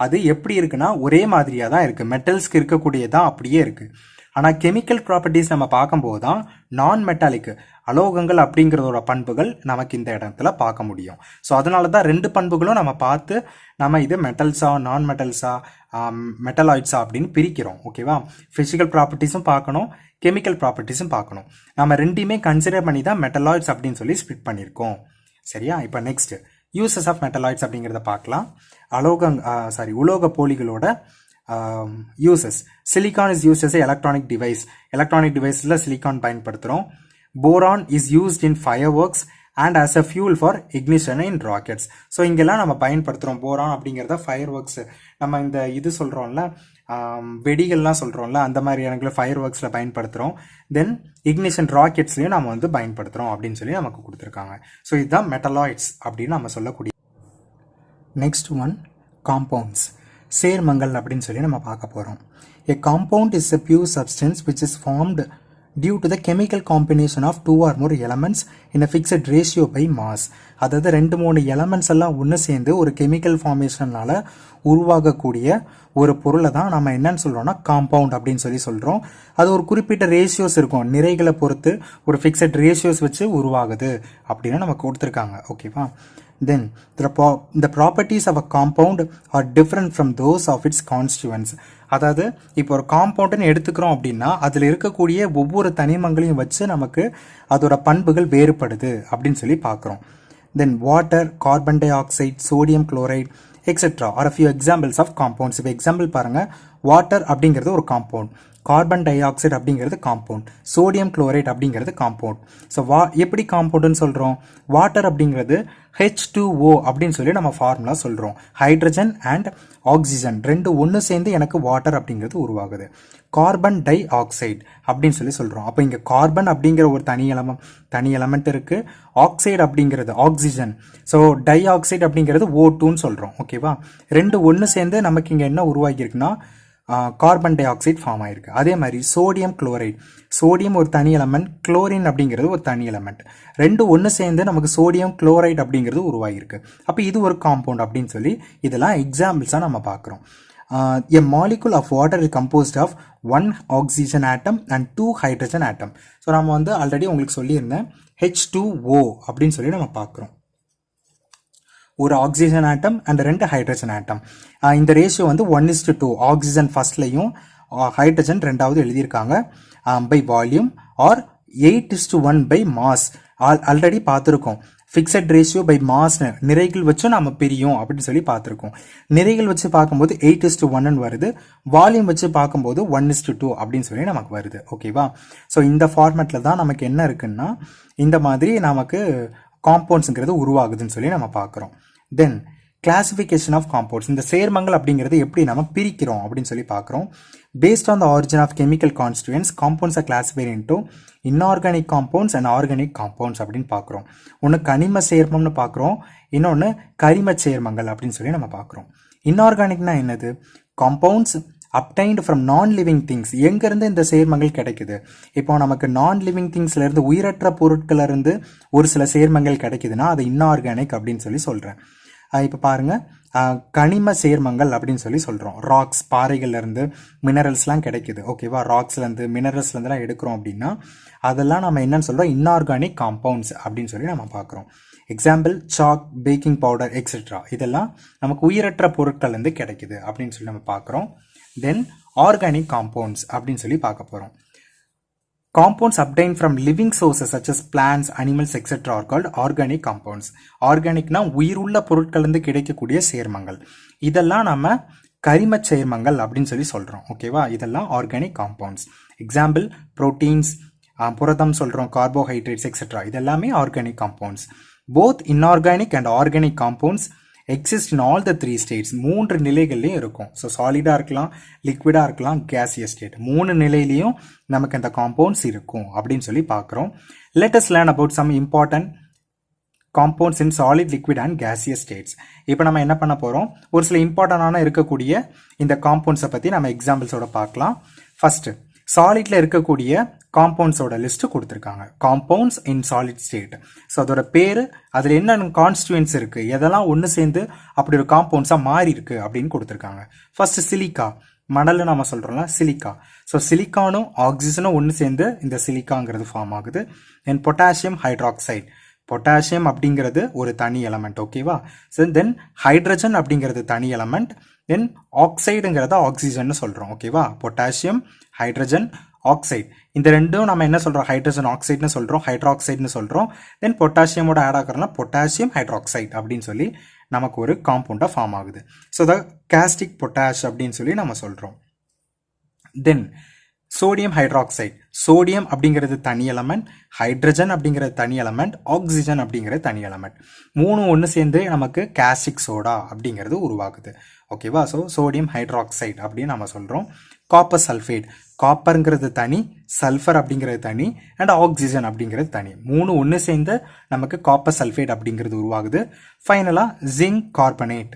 அது எப்படி இருக்குன்னா ஒரே மாதிரியாக தான் இருக்குது, மெட்டல்ஸ்க்கு இருக்கக்கூடியதான் அப்படியே இருக்குது. ஆனால் கெமிக்கல் ப்ராப்பர்ட்டிஸ் நம்ம பார்க்கும்போது தான் நான் மெட்டாலிக் அலோகங்கள் அப்படிங்கிறதோட பண்புகள் நமக்கு இந்த இடத்துல பார்க்க முடியும். ஸோ அதனால தான் ரெண்டு பண்புகளும் நம்ம பார்த்து நம்ம இது மெட்டல்ஸா நான் மெட்டல்ஸா மெட்டலாய்ட்ஸா அப்படின்னு பிரிக்கிறோம். ஓகேவா, ஃபிசிக்கல் ப்ராப்பர்ட்டிஸும் பார்க்கணும், கெமிக்கல் ப்ராப்பர்ட்டிஸும் பார்க்கணும். நம்ம ரெண்டையுமே கன்சிடர் பண்ணி தான் மெட்டலாய்ட்ஸ் அப்படின்னு சொல்லி ஸ்பிட் பண்ணியிருக்கோம். சரியா, இப்போ நெக்ஸ்ட் யூசஸ் ஆஃப் மெட்டலாய்ட்ஸ் அப்படிங்கிறத பார்க்கலாம். உலோக போலிகளோட uses. Silicon is use as electronic device. Electronic டிவைஸில் சிலிகான் பயன்படுத்துகிறோம். Boron is used in fireworks and as a fuel for ignition in rockets. So இங்கெல்லாம் நம்ம பயன்படுத்துகிறோம் போரான் அப்படிங்கிறத ஃபயர் ஒர்க்ஸ், நம்ம இந்த இது சொல்கிறோம்ல வெடிகள்லாம் சொல்கிறோம்ல அந்த மாதிரி இடங்களை ஃபயர் ஒர்க்ஸில் பயன்படுத்துகிறோம். தென் இக்னிஷன் ராக்கெட்ஸ்லையும் நம்ம வந்து பயன்படுத்துகிறோம் அப்படின்னு சொல்லி நமக்கு கொடுத்துருக்காங்க. ஸோ இதுதான் மெட்டலாய்ட்ஸ் அப்படின்னு நம்ம சொல்லக்கூடிய. நெக்ஸ்ட் ஒன், காம்பவுண்ட்ஸ், சேர்மங்கள் அப்படின்னு சொல்லி நம்ம பார்க்க போகிறோம். A compound is a pure substance which is formed due to the chemical combination of two or more elements in a fixed ratio by mass. அதாவது 2-3 எலமெண்ட்ஸ் எல்லாம் ஒன்று சேர்ந்து ஒரு கெமிக்கல் ஃபார்மேஷனால உருவாகக்கூடிய ஒரு பொருளை தான் நம்ம என்னன்னு சொல்கிறோம்னா காம்பவுண்ட் அப்படின்னு சொல்லி சொல்கிறோம். அது ஒரு குறிப்பிட்ட ரேஷியோஸ் இருக்கும், நிறைகளை பொறுத்து ஒரு ஃபிக்ஸட் ரேஷியோஸ் வச்சு உருவாகுது அப்படின்னு நமக்கு கொடுத்துருக்காங்க. ஓகேவா, then the properties of a compound are different from those of its constituents. அதாவது இப்போ ஒரு காம்பவுண்டுன்னு எடுத்துக்கிறோம் அப்படின்னா அதில் இருக்கக்கூடிய ஒவ்வொரு தனிமங்களையும் வச்சு நமக்கு அதோட பண்புகள் வேறுபடுது அப்படின்னு சொல்லி பார்க்குறோம். Then water, carbon dioxide, sodium chloride etcetera are a few examples of compounds. இப்போ எக்ஸாம்பிள் பாருங்கள், வாட்டர் அப்படிங்கிறது ஒரு காம்பவுண்ட், கார்பன் டை ஆக்சைடு அப்படிங்கிறது காம்பவுண்ட், சோடியம் குளோரைட் அப்படிங்கிறது காம்பவுண்ட். ஸோ எப்படி காம்பவுண்டுன்னு சொல்கிறோம்? வாட்டர் அப்படிங்கிறது H2O அப்படின்னு சொல்லி நம்ம ஃபார்முலா சொல்கிறோம். ஹைட்ரஜன் அண்ட் ஆக்சிஜன் ரெண்டு ஒன்று சேர்ந்து எனக்கு வாட்டர் அப்படிங்கிறது உருவாகுது. கார்பன் டை ஆக்சைடு அப்படின்னு சொல்லி சொல்கிறோம். அப்போ இங்கே கார்பன் அப்படிங்கிற ஒரு தனி எலமெண்ட் இருக்குது, ஆக்சைடு அப்படிங்கிறது ஆக்சிஜன், ஸோ டை ஆக்சைடு அப்படிங்கிறது O2ன்னு சொல்கிறோம். ஓகேவா, ரெண்டு ஒன்று சேர்ந்து நமக்கு இங்கே என்ன உருவாகியிருக்குன்னா கார்பன் டை ஆக்சைடு ஃபார்ம் ஆயிருக்கு. அதே மாதிரி சோடியம் குளோரைட், சோடியம் ஒரு தனி எலமெண்ட், குளோரின் அப்படிங்கிறது ஒரு தனி எலமெண்ட், ரெண்டு ஒன்று சேர்ந்து நமக்கு சோடியம் குளோரைட் அப்படிங்கிறது உருவாகிருக்கு. அப்போ இது ஒரு காம்பவுண்ட் அப்படின்னு சொல்லி இதெல்லாம் எக்ஸாம்பிள்ஸாக நம்ம பார்க்குறோம். A molecule of water is composed of 1 oxygen atom and 2 hydrogen atom. So நம்ம வந்து ஆல்ரெடி உங்களுக்கு சொல்லியிருந்தேன் H2O அப்படின்னு சொல்லி நம்ம பார்க்குறோம். ஒரு oxygen atom and 2 hydrogen atom. இந்த ரேஷியோ வந்து 1:2, ஆக்சிஜன் ஃபர்ஸ்ட்லையும் ஹைட்ரஜன் ரெண்டாவது எழுதியிருக்காங்க by volume, or 8:1 by mass. Already பார்த்துருக்கோம் ஃபிக்ஸட் ரேஷியோ பை மாஸ், நிறைகள் வச்சும் நம்ம பிரியும் அப்படின்னு சொல்லி பார்த்துருக்கோம். நிறைகள் வச்சு பார்க்கும்போது 8:1 வருது, வால்யூம் வச்சு பார்க்கும்போது 1:2 அப்படின்னு சொல்லி நமக்கு வருது. ஓகேவா, ஸோ இந்த ஃபார்மேட்டில் தான் நமக்கு என்ன இருக்குன்னா இந்த மாதிரி நமக்கு காம்பவுண்ட்ஸுங்கிறது உருவாகுதுன்னு சொல்லி நம்ம பார்க்குறோம். தென் கிளாசிஃபிகேஷன் ஆஃப் காம்பவுண்ட்ஸ், இந்த சேர்மங்கள் அப்படிங்கிறது எப்படி நம்ம பிரிக்கிறோம் அப்படின்னு சொல்லி பார்க்குறோம். Based on the origin of chemical constituents compounds are classified into inorganic compounds and organic compounds அப்படின்னு பார்க்குறோம். ஒன்று கனிம சேர்மம்னு பார்க்குறோம், இன்னொன்று கரிம சேர்மங்கள் அப்படின்னு சொல்லி நம்ம பார்க்குறோம். இன்ஆர்கானிக்னா என்னது? காம்பவுண்ட்ஸ் அப்டைன்டு ஃப்ரம் நான் லிவிங் திங்ஸ். எங்கேருந்து இந்த சேர்மங்கள் கிடைக்குது? இப்போ நமக்கு நான் லிவிங் திங்ஸ்லேருந்து உயிரற்ற பொருட்களிலிருந்து ஒரு சில சேர்மங்கள் கிடைக்குதுன்னா அது இன்ஆர்கானிக் அப்படின்னு சொல்லி சொல்கிறேன். இப்போ பாருங்கள், கனிம சேர்மங்கள் அப்படின்னு சொல்லி சொல்கிறோம். ராக்ஸ், பாறைகள்லேருந்து மினரல்ஸ்லாம் கிடைக்குது. ஓகேவா, ராக்ஸ்லேருந்து மினரல்ஸ்லேருந்துலாம் எடுக்கிறோம் அப்படின்னா அதெல்லாம் நம்ம என்னன்னு சொல்கிறோம்? இன்ஆர்கானிக் காம்பவுண்ட்ஸ் அப்படின்னு சொல்லி நம்ம பார்க்குறோம். Example chalk, baking powder etcetera. இதெல்லாம் நமக்கு உயிரற்ற பொருட்கள் வந்து கிடைக்குது அப்படின்னு சொல்லி நம்ம பார்க்குறோம். தென் ஆர்கானிக் காம்பவுண்ட்ஸ் அப்படின்னு சொல்லி பார்க்க போகிறோம். Compounds obtained from living sources such as plants, animals, etc. are called organic compounds. ஆர்கானிக்னா உயிருள்ள பொருட்கள்லேருந்து கிடைக்கக்கூடிய சேர்மங்கள். இதெல்லாம் நம்ம கரிமச் சேர்மங்கள் அப்படின்னு சொல்லி சொல்கிறோம். ஓகேவா? இதெல்லாம் ஆர்கானிக் காம்பவுண்ட்ஸ். எக்ஸாம்பிள் புரோட்டீன்ஸ், புரதம் சொல்கிறோம், கார்போஹைட்ரேட்ஸ் எக்ஸெட்ரா. இதெல்லாமே organic compounds. Both inorganic and organic compounds exist in all the 3 states. 3 நிலைகள்லையும் இருக்கும். ஸோ சாலிடாக இருக்கலாம், லிக்விடாக இருக்கலாம், கேசியஸ் ஸ்டேட். 3 நிலையிலையும் நமக்கு இந்த காம்பவுண்ட்ஸ் இருக்கும் அப்படின்னு சொல்லி பார்க்குறோம். Let us learn about some important compounds in solid, liquid and gaseous states. இப்போ நம்ம என்ன பண்ண போகிறோம், ஒரு சில இம்பார்ட்டண்டான இருக்கக்கூடிய இந்த காம்பவுண்ட்ஸை பற்றி நம்ம எக்ஸாம்பிள்ஸோட பார்க்கலாம். ஃபர்ஸ்ட், சாலிட்ல இருக்கக்கூடிய காம்பவுண்ட்ஸோட லிஸ்ட் கொடுத்துருக்காங்க. Compounds in solid state. So அதோட பேர், அதில் என்னென்ன கான்ஸ்டியூன்ஸ் இருக்கு, எதெல்லாம் ஒன்று சேர்ந்து அப்படி ஒரு காம்பவுண்ட்ஸாக மாறி இருக்கு அப்படின்னு கொடுத்துருக்காங்க. ஃபர்ஸ்ட் சிலிக்கா, மணல் நம்ம சொல்றோம்ல சிலிக்கா. ஸோ சிலிக்கானும் ஆக்சிஜனும் ஒன்று சேர்ந்து இந்த சிலிக்காங்கிறது ஃபார்ம் ஆகுது. தென் பொட்டாசியம் ஹைட்ராக்சைடு. பொட்டாசியம் அப்படிங்கிறது ஒரு தனி எலமெண்ட். ஓகேவா? ஸோ தென் ஹைட்ரஜன் அப்படிங்கிறது தனி எலமெண்ட். தென் ஆக்சைடுங்கிறத ஆக்சிஜன் சொல்கிறோம். ஓகேவா? Potassium, hydrogen, oxide. இந்த ரெண்டும் நம்ம என்ன சொல்கிறோம், ஹைட்ரஜன் ஆக்சைடுன்னு சொல்கிறோம், ஹைட்ராக்சைடுன்னு சொல்கிறோம். தென் பொட்டாசியமோட ஆட் ஆகிறதுனா பொட்டாசியம் ஹைட்ராக்சைடு அப்படின்னு சொல்லி நமக்கு ஒரு காம்பவுண்டாக ஃபார்ம் ஆகுது. ஸோ த காஸ்டிக் பொட்டாஷ் அப்படின்னு சொல்லி நம்ம சொல்கிறோம். தென் சோடியம் ஹைட்ராக்சைடு. சோடியம் அப்படிங்கிறது தனி எலமெண்ட், ஹைட்ரஜன் அப்படிங்கிறது தனி எலமெண்ட், ஆக்சிஜன் அப்படிங்கிறது தனி எலமெண்ட். 3 ஒன்று சேர்ந்து நமக்கு காஸ்டிக் சோடா அப்படிங்கிறது உருவாகுது. ஓகேவா? ஸோ சோடியம் ஹைட்ராக்சைடு அப்படின்னு நம்ம சொல்கிறோம். Copper sulphate. காப்பருங்கிறது தனி, சல்ஃபர் அப்படிங்கிறது தனி, அண்ட் ஆக்சிஜன் அப்படிங்கிறது தனி. 3 ஒன்று சேர்ந்து நமக்கு காப்பர் சல்ஃபேட் அப்படிங்கிறது உருவாகுது. ஃபைனலாக ஜிங்க் கார்பனேட்.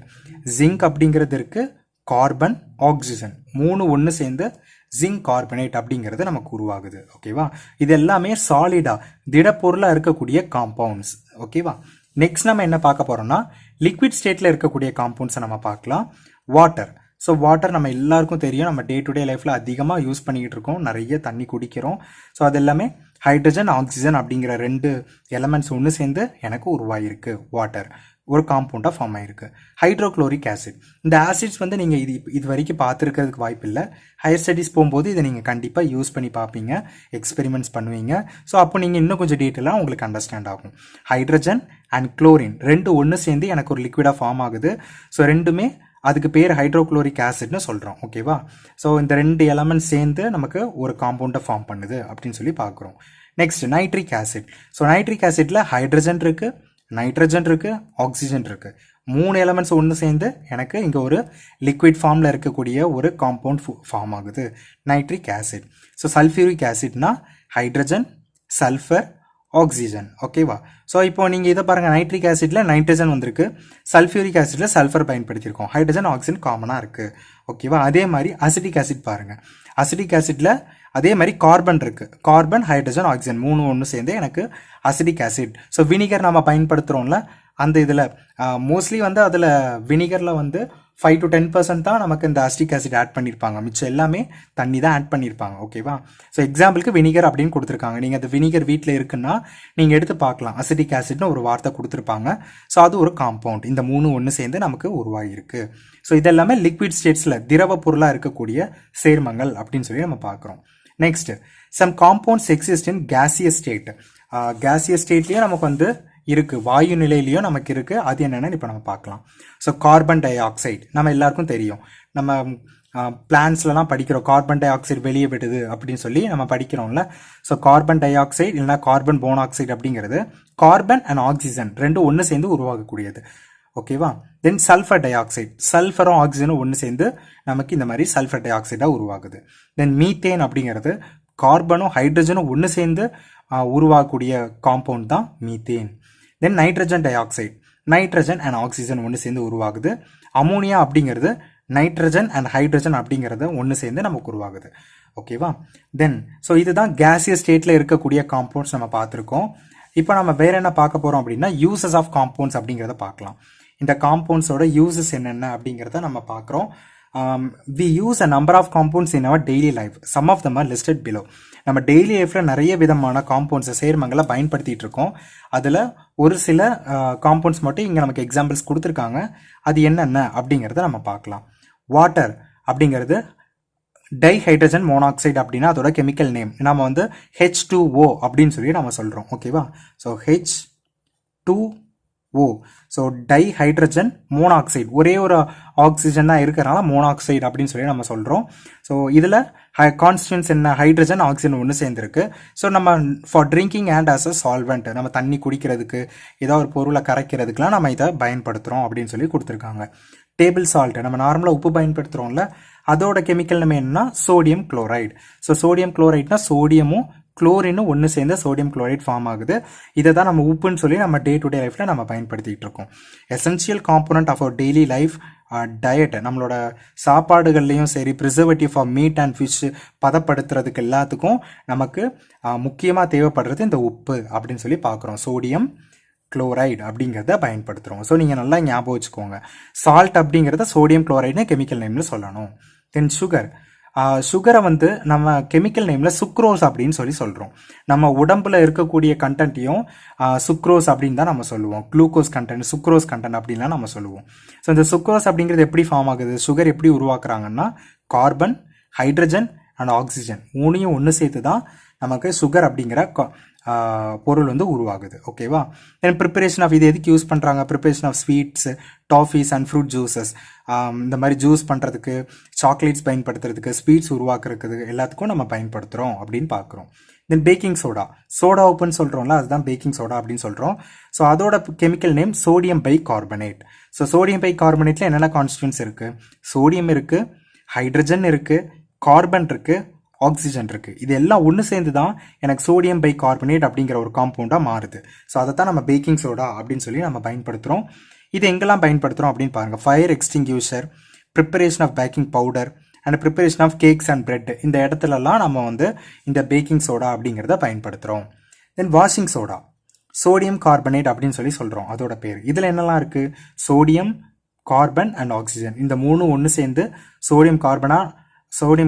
ஜிங்க் அப்படிங்கிறது இருக்கு, கார்பன், ஆக்சிஜன் 3 ஒன்று சேர்ந்து ஜிங்க் கார்பனேட் அப்படிங்கிறது நமக்கு உருவாகுது. ஓகேவா? இது எல்லாமே சாலிடா, திடப்பொருளாக இருக்கக்கூடிய காம்பவுண்ட்ஸ். ஓகேவா? நெக்ஸ்ட் நம்ம என்ன பார்க்க போறோம்னா, லிக்விட் ஸ்டேட்ல இருக்கக்கூடிய காம்பவுண்ட்ஸை நம்ம பார்க்கலாம். வாட்டர். ஸோ வாட்டர் நம்ம எல்லாருக்கும் தெரியும், நம்ம டே டு டே லைஃப்ல அதிகமாக யூஸ் பண்ணிக்கிட்டு இருக்கோம், நிறைய தண்ணி குடிக்கிறோம். ஸோ அது எல்லாமே ஹைட்ரஜன், ஆக்சிஜன் அப்படிங்கிற 2 எலமெண்ட்ஸ் ஒன்று சேர்ந்து எனக்கு உருவாகிருக்கு. வாட்டர் ஒரு காம்பவுண்டாக ஃபார்ம் ஆயிருக்கு. Hydrochloric acid. இந்த ஆசிட்ஸ் வந்து நீங்கள் இது வரைக்கும் பார்த்துருக்கிறதுக்கு வாய்ப்பு இல்லை. ஹையர் ஸ்டடீஸ் போகும்போது இதை நீங்கள் கண்டிப்பாக யூஸ் பண்ணி பார்ப்பீங்க, எக்ஸ்பெரிமெண்ட்ஸ் பண்ணுவீங்க. ஸோ அப்போ நீங்கள் இன்னும் கொஞ்சம் டீட்டெயிலாக உங்களுக்கு அண்டர்ஸ்டாண்ட் ஆகும். ஹைட்ரஜன் அண்ட் குளோரின் 2 ஒன்று சேர்ந்து எனக்கு ஒரு லிக்விடாக ஃபார்ம் ஆகுது. ஸோ ரெண்டுமே அதுக்கு பேர் ஹைட்ரோக்ளோரிக் ஆசிட்னு சொல்கிறோம். ஓகேவா? ஸோ இந்த 2 எலமெண்ட்ஸ் சேர்ந்து நமக்கு ஒரு காம்பவுண்டை ஃபார்ம் பண்ணுது அப்படின்னு சொல்லி பார்க்குறோம். Next nitric acid. So nitric ஆசிட்ல ஹைட்ரஜன் இருக்கு, நைட்ரஜன் இருக்கு, ஆக்சிஜன் இருக்கு. 3 எலமெண்ட்ஸ் ஒன்று சேர்ந்து எனக்கு இங்கே ஒரு லிக்விட் ஃபார்மில் இருக்கக்கூடிய ஒரு காம்பவுண்ட் ஃபார்ம் ஆகுது, நைட்ரிக் ஆசிட். ஸோ சல்ஃபியூரிக் ஆசிட்னா ஹைட்ரஜன், சல்ஃபர், ஆக்சிஜன். ஓகேவா? ஸோ இப்போ நீங்கள் இதை பாருங்கள், நைட்ரிக் ஆசிட்ல நைட்ரஜன் வந்திருக்கு, சல்ஃபியூரிக் ஆசிட்ல சல்ஃபர் பயன்படுத்தியிருக்கோம், ஹைட்ரஜன், ஆக்சிஜன் காமனாக இருக்குது. ஓகேவா? அதே மாதிரி அசிட்டிக் ஆசிட் பாருங்கள். அசிட்டிக் ஆசிட்ல அதே மாதிரி கார்பன் இருக்கு, கார்பன், ஹைட்ரஜன், ஆக்சிஜன் 3 ஒன்று சேர்ந்து எனக்கு அசிட்டிக் ஆசிட். ஸோ வினிகர் நம்ம பயன்படுத்துகிறோம்ல, அந்த இதில் மோஸ்ட்லி வந்து அதில் வினிகரில் வந்து 5 to 10% தான் நமக்கு இந்த அசிட்டிக் ஆசிட் ஆட் பண்ணியிருப்பாங்க, மிச்சம் எல்லாமே தண்ணி தான் ஆட் பண்ணியிருப்பாங்க. ஓகேவா? ஸோ எக்ஸாம்பிளுக்கு வினிகர் அப்படின்னு கொடுத்துருக்காங்க. நீங்கள் அந்த வினிகர் வீட்டில் இருக்குன்னா நீங்கள் எடுத்து பார்க்கலாம், அசிட்டிக் ஆசிட்னு ஒரு வார்த்தை கொடுத்துருப்பாங்க. ஸோ அது ஒரு காம்பவுண்ட், இந்த 3 ஒன்று சேர்ந்து நமக்கு உருவாகிருக்கு. ஸோ இதெல்லாமே லிக்விட் ஸ்டேட்ஸில் திரவ பொருளாக இருக்கக்கூடிய சேர்மங்கள் அப்படின்னு சொல்லி நம்ம பார்க்குறோம். Next, some compounds exist in gaseous state. Gaseous ஸ்டேட்லேயும் நமக்கு வந்து இருக்கு, வாயு நிலையிலையும் நமக்கு இருக்கு. அது என்னன்னு இப்போ நம்ம பார்க்கலாம். ஸோ கார்பன் டை ஆக்சைடு நம்ம எல்லாருக்கும் தெரியும், நம்ம பிளான்ஸ்லாம் படிக்கிறோம், கார்பன் டை ஆக்சைடு வெளியே விடுது அப்படின்னு சொல்லி நம்ம படிக்கிறோம்ல. ஸோ கார்பன் டை ஆக்சைடு இல்லைனா கார்பன் மோனாக்சைடு அப்படிங்கிறது கார்பன் அண்ட் ஆக்சிஜன் 2 ஒன்று சேர்ந்து உருவாகக்கூடியது. ஓகேவா? தென் சல்ஃபர் டை ஆக்சைடு, சல்ஃபரும் ஆக்சிஜனும் ஒன்று சேர்ந்து நமக்கு இந்த மாதிரி சல்ஃபர் டை ஆக்சைடாக உருவாகுது. தென் மீத்தேன் அப்படிங்கிறது கார்பனும் ஹைட்ரஜனும் ஒன்று சேர்ந்து உருவாகக்கூடிய காம்பவுண்ட் தான் methane. Then nitrogen di oxide, nitrogen and oxygen ஒன்று சேர்ந்து உருவாகுது. அமோனியா அப்படிங்கிறது நைட்ரஜன் அண்ட் ஹைட்ரஜன் அப்படிங்கிறது ஒன்று சேர்ந்து நமக்கு உருவாகுது. ஓகேவா? தென் ஸோ இதுதான் கேசியஸ் ஸ்டேட்டில் இருக்கக்கூடிய காம்பவுண்ட்ஸ் நம்ம பார்த்துருக்கோம். இப்போ நம்ம வேற என்ன பார்க்க போகிறோம் அப்படின்னா, யூசஸ் ஆஃப் காம்பவுண்ட்ஸ் அப்படிங்கிறத பார்க்கலாம். இந்த காம்பவுண்ட்ஸோட யூசஸ் என்னென்ன அப்படிங்கிறத நம்ம பார்க்குறோம். we use a number of compounds in our daily life. Some of them are listed below. நம்ம டெய்லி லைஃப்பில் நிறைய விதமான காம்பவுண்ட்ஸை சேர்மங்களை பயன்படுத்திகிட்டு இருக்கோம். அதில் ஒரு சில காம்பவுண்ட்ஸ் மட்டும் இங்கே நமக்கு எக்ஸாம்பிள்ஸ் கொடுத்துருக்காங்க. அது என்னென்ன அப்படிங்கிறத நம்ம பார்க்கலாம். வாட்டர் அப்படிங்கிறது டைஹைட்ரஜன் மோனாக்சைடு அப்படின்னா அதோட கெமிக்கல் நேம் நம்ம வந்து H2O அப்படின்னு சொல்லி நம்ம சொல்கிறோம். ஓகேவா? So H2O, so dihydrogen monoxide, ஒரே ஒரு ஆக்சிஜன் தான் இருக்கிறனால மோனாக்சைடு அப்படின்னு சொல்லி நம்ம சொல்கிறோம். ஸோ இதில் கான்ஸ்டன்ஸ் என்ன, ஹைட்ரஜன் ஆக்சிஜன் ஒன்று சேர்ந்துருக்கு. ஸோ நம்ம for drinking and as a solvent, நம்ம தண்ணி குடிக்கிறதுக்கு ஏதாவது ஒரு பொருளை கரைக்கிறதுக்குலாம் நம்ம இதை பயன்படுத்துகிறோம் அப்படின்னு சொல்லி கொடுத்துருக்காங்க. டேபிள் சால்ட், நம்ம நார்மலாக உப்பு பயன்படுத்துகிறோம்ல, அதோட கெமிக்கல் நம்ம என்னன்னா சோடியம் குளோரைடு. ஸோ சோடியம் குளோரைட்னா சோடியமும் குளோரினும் ஒன்று சேர்ந்து சோடியம் குளோரைட் ஃபார்ம் ஆகுது. இதை தான் நம்ம உப்புன்னு சொல்லி நம்ம டே டு டே லைஃப்பில் நம்ம பயன்படுத்திகிட்டு இருக்கோம். Essential component of our daily life diet, நம்மளோட சாப்பாடுகள்லையும் சரி, preservative for meat and fish பதப்படுத்துறதுக்கு எல்லாத்துக்கும் நமக்கு முக்கியமாக தேவைப்படுறது இந்த உப்பு அப்படின்னு சொல்லி பார்க்குறோம். சோடியம் குளோரைடு அப்படிங்கிறத பயன்படுத்துகிறோம். ஸோ நீங்கள் நல்லா ஞாபகம் வச்சுக்கோங்க. சால்ட் அப்படிங்கிறத சோடியம் குளோரைடுன்னு கெமிக்கல் நேமில் சொல்லணும். தென் சுகர், சுகரை வந்து நம்ம கெமிக்கல் நேமில் சுக்ரோஸ் அப்படின்னு சொல்லி சொல்கிறோம். நம்ம உடம்புல இருக்கக்கூடிய கண்டென்ட்டையும் சுக்ரோஸ் அப்படின்னு தான் நம்ம சொல்லுவோம். குளுக்கோஸ் கண்டென்ட், சுக்ரோஸ் கண்டென்ட் அப்படின்லாம் நம்ம சொல்லுவோம். ஸோ இந்த சுக்ரோஸ் அப்படிங்கிறது எப்படி ஃபார்ம் ஆகுது, சுகர் எப்படி உருவாக்குறாங்கன்னா கார்பன், ஹைட்ரஜன் அண்ட் ஆக்சிஜன் மூணையும் ஒன்று சேர்த்து தான் நமக்கு சுகர் அப்படிங்கிற பொருள் வந்து உருவாகுது. ஓகேவா? தென் ப்ரிப்பரேஷன் ஆஃப் இது எதுக்கு யூஸ் பண்ணுறாங்க, preparation of sweets, toffees and fruit juices, இந்த மாதிரி ஜூஸ் பண்ணுறதுக்கு, சாக்லேட்ஸ் பயன்படுத்துறதுக்கு, ஸ்வீட்ஸ் உருவாக்குறதுக்கு எல்லாத்துக்கும் நம்ம பயன்படுத்துகிறோம் அப்படின்னு பார்க்குறோம். தென் பேக்கிங் சோடா, சோடா உப்புன்னு சொல்கிறோம்ல, அதுதான் பேக்கிங் சோடா அப்படின்னு சொல்கிறோம். ஸோ அதோட chemical name sodium bi carbonate. So sodium bi கார்பனேட்டில் என்னென்ன கான்ஸ்டிட்யூன்ஸ் இருக்குது, சோடியம் இருக்குது, ஹைட்ரஜன் இருக்குது, கார்பன் இருக்குது, ஆக்சிஜன் இருக்குது. இது எல்லாம் ஒன்று சேர்ந்து தான் எனக்கு சோடியம் பை கார்பனேட் அப்படிங்கிற ஒரு காம்பவுண்டாக மாறுது. ஸோ அதை தான் நம்ம பேக்கிங் சோடா அப்படின்னு சொல்லி நம்ம பயன்படுத்துகிறோம். இது எங்கெல்லாம் பயன்படுத்துகிறோம் அப்படின்னு பாருங்கள். Fire extinguisher, preparation of baking powder and preparation of cakes and bread, இந்த இடத்துலலாம் நம்ம வந்து இந்த பேக்கிங் சோடா அப்படிங்கிறத பயன்படுத்துகிறோம். Then washing soda, sodium carbonate அப்படின்னு சொல்லி சொல்கிறோம் அதோட பேர். இதில் என்னெல்லாம் இருக்குது, சோடியம், கார்பன் அண்ட் ஆக்சிஜன், இந்த மூணு ஒன்று சேர்ந்து சோடியம்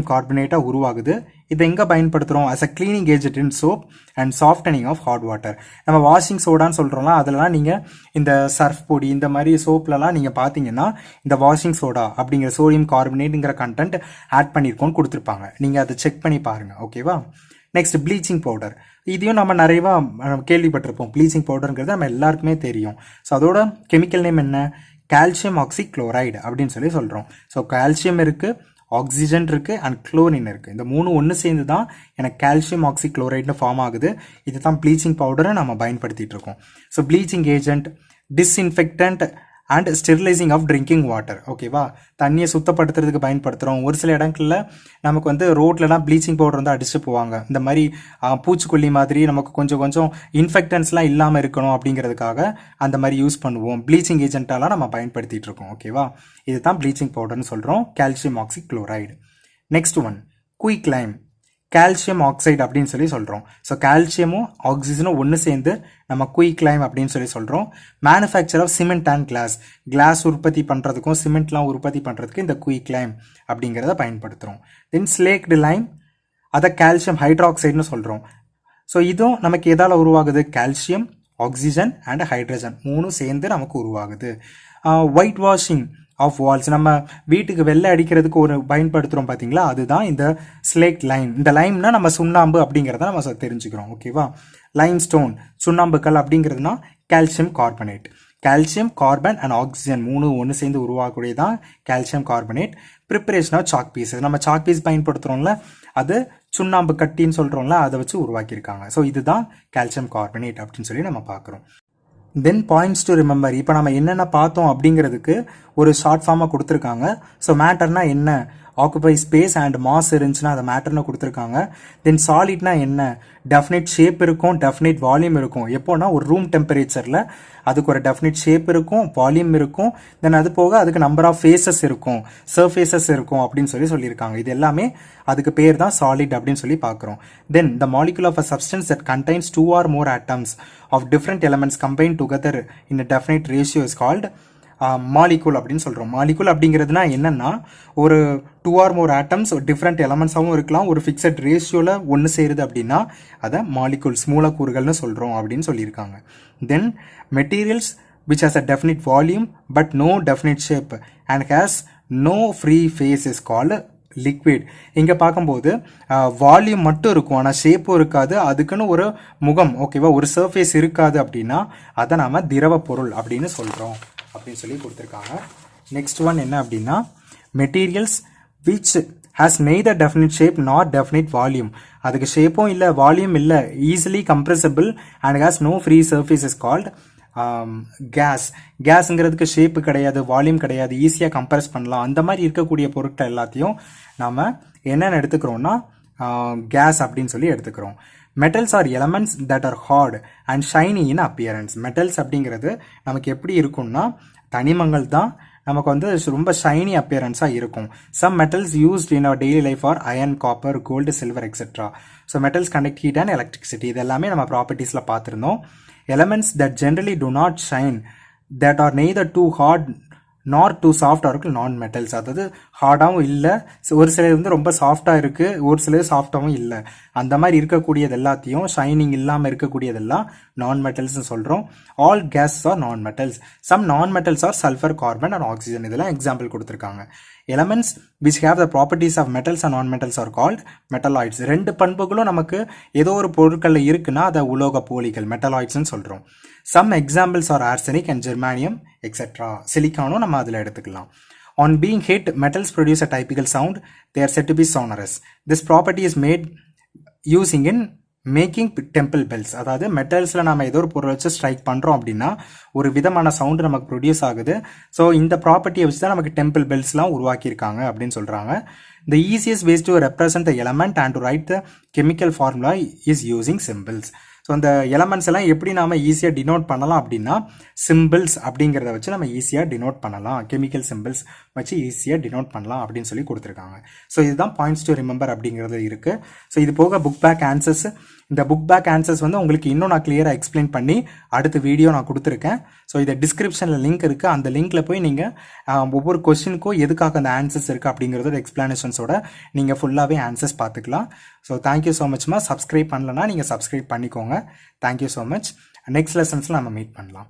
கார்பனேட்டாக உருவாகுது. இதை எங்கே பயன்படுத்துகிறோம், as a cleaning agent in soap and softening of hot water. நம்ம வாஷிங் சோடான்னு சொல்கிறோம்லாம், அதிலலாம் நீங்கள் இந்த சர்ஃப் பொடி இந்த மாதிரி சோப்லலாம் நீங்கள் பார்த்தீங்கன்னா இந்த வாஷிங் சோடா அப்படிங்கிற சோடியம் கார்பனேட்டுங்கிற கண்டென்ட் ஆட் பண்ணியிருக்கோன்னு கொடுத்துருப்பாங்க. நீங்கள் அதை செக் பண்ணி பாருங்கள். ஓகேவா? நெக்ஸ்ட் ப்ளீச்சிங் பவுடர், இதையும் நம்ம நிறையவா கேள்விப்பட்டிருப்போம். ப்ளீச்சிங் பவுடருங்கிறது நம்ம எல்லாருக்குமே தெரியும். ஸோ அதோட கெமிக்கல் நேம் என்ன, கால்சியம் ஆக்சி குளோரைடு அப்படின்னு சொல்லி சொல்கிறோம். ஸோ கால்சியம் இருக்குது, ஆக்சிஜன் இருக்குது அண்ட் குளோரின் இருக்குது. இந்த மூணு ஒன்று சேர்ந்து தான் எனக்கு கால்சியம் ஆக்சி குளோரைட்னு ஃபார்ம் ஆகுது. இது தான் ப்ளீச்சிங் பவுடரை நம்ம பயன்படுத்திகிட்டு இருக்கோம். So bleaching agent, disinfectant and sterilising of drinking water. ஓகேவா? தண்ணியை சுத்தப்படுத்துறதுக்கு பயன்படுத்துகிறோம். ஒரு சில இடங்களில் நமக்கு வந்து ரோட்லலாம் ப்ளீச்சிங் பவுடர் வந்து அடிச்சுட்டு போவாங்க. இந்த மாதிரி பூச்சிக்கொல்லி மாதிரி நமக்கு கொஞ்சம் இன்ஃபெக்டன்ஸ்லாம் இல்லாமல் இருக்கணும் அப்படிங்கிறதுக்காக அந்த மாதிரி யூஸ் பண்ணுவோம். ப்ளீச்சிங் ஏஜென்ட்டாலாம் நம்ம பயன்படுத்திகிட்டு இருக்கோம். ஓகேவா? இதுதான் ப்ளீச்சிங் பவுடர்னு சொல்கிறோம், கால்சியம் ஆக்சி chloride. Next one quick Lime, calcium oxide அப்படின்னு சொல்லி சொல்கிறோம். ஸோ கால்சியமும் ஆக்சிஜனும் ஒன்று சேர்ந்து நம்ம குயிக் லைம் அப்படின்னு சொல்லி சொல்கிறோம். Manufacture of cement and glass உற்பத்தி பண்ணுறதுக்கும் சிமெண்ட்லாம் உற்பத்தி பண்ணுறதுக்கு இந்த குயிக் லைம் அப்படிங்கிறத பயன்படுத்துகிறோம். தென் ஸ்லேக்டு லைம், அதை கால்சியம் ஹைட்ராக்சைடுன்னு சொல்கிறோம். ஸோ இதுவும் நமக்கு எதால் உருவாகுது, கால்சியம், ஆக்சிஜன் அண்ட் ஹைட்ரஜன் மூணும் சேர்ந்து நமக்கு உருவாகுது. ஒயிட் வாஷிங் ஆஃப் வால்ஸ், நம்ம வீட்டுக்கு வெள்ளை அடிக்கிறதுக்கு ஒரு பயன்படுத்துகிறோம் பார்த்தீங்களா, அதுதான் இந்த ஸ்லேக் லைம். இந்த லைம்னா நம்ம சுண்ணாம்பு அப்படிங்கிறத நம்ம தெரிஞ்சுக்கிறோம். ஓகேவா? லைம் ஸ்டோன், சுண்ணாம்புக்கல் அப்படிங்கிறதுனா calcium carbonate. Calcium, carbon and oxygen மூணு ஒன்று சேர்ந்து உருவாகக்கூடியதான் calcium carbonate. Preparation of chalk pieces, நம்ம சாக் பீஸ் பயன்படுத்துகிறோம்ல, அது சுண்ணாம்பு கட்டின்னு சொல்கிறோம்ல, அதை வச்சு உருவாக்கியிருக்காங்க. ஸோ இதுதான் கால்சியம் கார்பனேட் அப்படின்னு சொல்லி நம்ம பார்க்குறோம். தென் பாயிண்ட்ஸ் டு ரிமெம்பர், இப்போ நம்ம என்னென்ன பார்த்தோம் அப்படிங்கிறதுக்கு ஒரு ஷார்ட் ஃபார்மாக கொடுத்துருக்காங்க. ஸோ மேட்டர்னா என்ன, ஆக்குபை ஸ்பேஸ் அண்ட் மாஸ் இருந்துச்சுன்னா அதை மேட்டர்னு கொடுத்துருக்காங்க. தென் சாலிட்னா என்ன, டெஃபினைட் ஷேப் இருக்கும், டெஃபினைட் வால்யூம் இருக்கும். எப்போனா ஒரு ரூம் டெம்பரேச்சரில் அதுக்கு ஒரு டெஃபினைட் ஷேப் இருக்கும், வால்யூம் இருக்கும். தென் அது போக அதுக்கு நம்பர் ஆஃப் ஃபேஸஸ் இருக்கும், சர்ஃபேசஸ் இருக்கும் அப்படின்னு சொல்லியிருக்காங்க. இது எல்லாமே அதுக்கு பேர் தான் சாலிட் அப்படின்னு சொல்லி பார்க்குறோம். Then the molecule of a substance that contains 2 or more atoms of different elements combined together in a definite ratio is called molecule அப்படின்னு சொல்கிறோம். மாலிகுல் அப்படிங்கிறதுனா என்னென்னா ஒரு 2 or more ஆட்டம்ஸ் டிஃப்ரெண்ட் எலமெண்ட்ஸாகவும் இருக்கலாம், ஒரு ஃபிக்ஸட் ரேஷியோவில் ஒன்று சேருது அப்படின்னா அதை மாலிகுல்ஸ் மூலக்கூறுகள்னு சொல்கிறோம் அப்படின்னு சொல்லியிருக்காங்க. தென் materials which has a definite volume but no definite shape and has no free face is called liquid. இங்கே பார்க்கும்போது வால்யூம் மட்டும் இருக்கும், ஆனால் ஷேப்பும் இருக்காது, அதுக்குன்னு ஒரு முகம், ஓகேவா, ஒரு சர்ஃபேஸ் இருக்காது அப்படின்னா அதை நாம் திரவ பொருள் அப்படின்னு சொல்கிறோம் அப்படின்னு சொல்லி கொடுத்துருக்காங்க. நெக்ஸ்ட் ஒன் என்ன அப்படின்னா materials which has neither definite shape nor definite volume. அதுக்கு ஷேப்பும் இல்லை வால்யூம் இல்லை, easily compressible and has no free surface is called கேஸுங்கிறதுக்கு ஷேப்பு கிடையாது, வால்யூம் கிடையாது, ஈஸியாக கம்ப்ரஸ் பண்ணலாம். அந்த மாதிரி இருக்கக்கூடிய பொருட்கள் எல்லாத்தையும் நாம் என்னென்னு எடுத்துக்கிறோம்னா கேஸ் அப்படின்னு சொல்லி எடுத்துக்கிறோம். Metals are elements that are hard and shiny in appearance. Metals அப்படிங்கிறது நமக்கு எப்படி இருக்கும்னா தனிமங்கள் தான் நமக்கு வந்து ரொம்ப ஷைனி அப்பியரன்ஸாக இருக்கும். Some metals used in our daily life are iron, copper, gold, silver etcetera. So metals conduct heat and electricity, இது எல்லாமே நம்ம ப்ராப்பர்ட்டிஸில் பார்த்துருந்தோம். Elements that generally do not shine, that are neither too hard nor too soft are non-metals. அதாவது ஹார்டாகவும் இல்லை, ஒரு சிலர் வந்து ரொம்ப சாஃப்டாக இருக்குது, ஒரு சிலர் சாஃப்டாகவும் இல்லை. அந்த மாதிரி இருக்கக்கூடியது எல்லாத்தையும் ஷைனிங் இல்லாமல் இருக்கக்கூடியதெல்லாம் நான் மெட்டல்ஸ்னு சொல்கிறோம். All gases are non metals. Some non metals are sulphur, carbon and oxygen. இதெல்லாம் எக்ஸாம்பிள் கொடுத்துருக்காங்க. Elements which have the properties of metals and non-metals are called metalloids. ரெண்டு பண்புகளும் நமக்கு ஏதோ ஒரு பொருட்களில் இருக்குன்னா அதை உலோக போலிகள் மெட்டலாய்ட்ஸ்னு சொல்கிறோம். Some examples are arsenic and germanium etcetera. சிலிக்கானும் நம்ம அதில் எடுத்துக்கலாம். On being hit, metals produce a typical sound. They are said to be sonorous. This property is made using in making temple bells. அதாவது மெட்டல்ஸில் நம்ம ஏதோ ஒரு பொருள் வச்சு ஸ்ட்ரைக் பண்ணுறோம் அப்படின்னா ஒரு விதமான சவுண்டு நமக்கு ப்ரொடியூஸ் ஆகுது. ஸோ இந்த ப்ராப்பர்ட்டியை வச்சு தான் நமக்கு டெம்பிள் பெல்ஸ்லாம் உருவாக்கியிருக்காங்க அப்படின்னு சொல்கிறாங்க. The easiest ways to represent the element and to write the chemical formula is using symbols. So அந்த எலமெண்ட்ஸ் எல்லாம் எப்படி நாம் ஈஸியாக டினோட் பண்ணலாம் அப்படின்னா சிம்பிள்ஸ் அப்படிங்கிறத வச்சு நம்ம ஈஸியாக டினோட் பண்ணலாம், கெமிக்கல் சிம்பிள்ஸ் வச்சு ஈஸியாக டினோட் பண்ணலாம் அப்படின்னு சொல்லி கொடுத்துருக்காங்க. ஸோ இதுதான் பாயிண்ட்ஸ் டு ரிமெம்பர் அப்படிங்கிறது இருக்குது. ஸோ இது போக புக் பேக் ஆன்சர்ஸ், இந்த புக் பேக் ஆன்சர்ஸ் வந்து உங்களுக்கு இன்னும் நான் கிளியராக எக்ஸ்பிளைன் பண்ணி அடுத்த வீடியோ நான் கொடுத்துருக்கேன். ஸோ இதை டிஸ்கிரிப்ஷனில் லிங்க் இருக்குது, அந்த லிங்க்கில் போய் நீங்கள் ஒவ்வொரு கொஸ்டினுக்கும் எதுக்காக அந்த ஆன்சர்ஸ் இருக்குது அப்படிங்கிறதோட எக்ஸ்பிளனேஷன்ஸோட நீங்கள் ஃபுல்லாகவே ஆன்சர்ஸ் பார்த்துக்கலாம். ஸோ தேங்க்யூ ஸோ மச்மா. சப்ஸ்கிரைப் பண்ணலன்னா நீங்கள் சப்ஸ்கிரைப் பண்ணிக்கோங்க. Thank you so much. நெக்ஸ்ட் லெசன்ஸில் நம்ம மீட் பண்ணலாம்.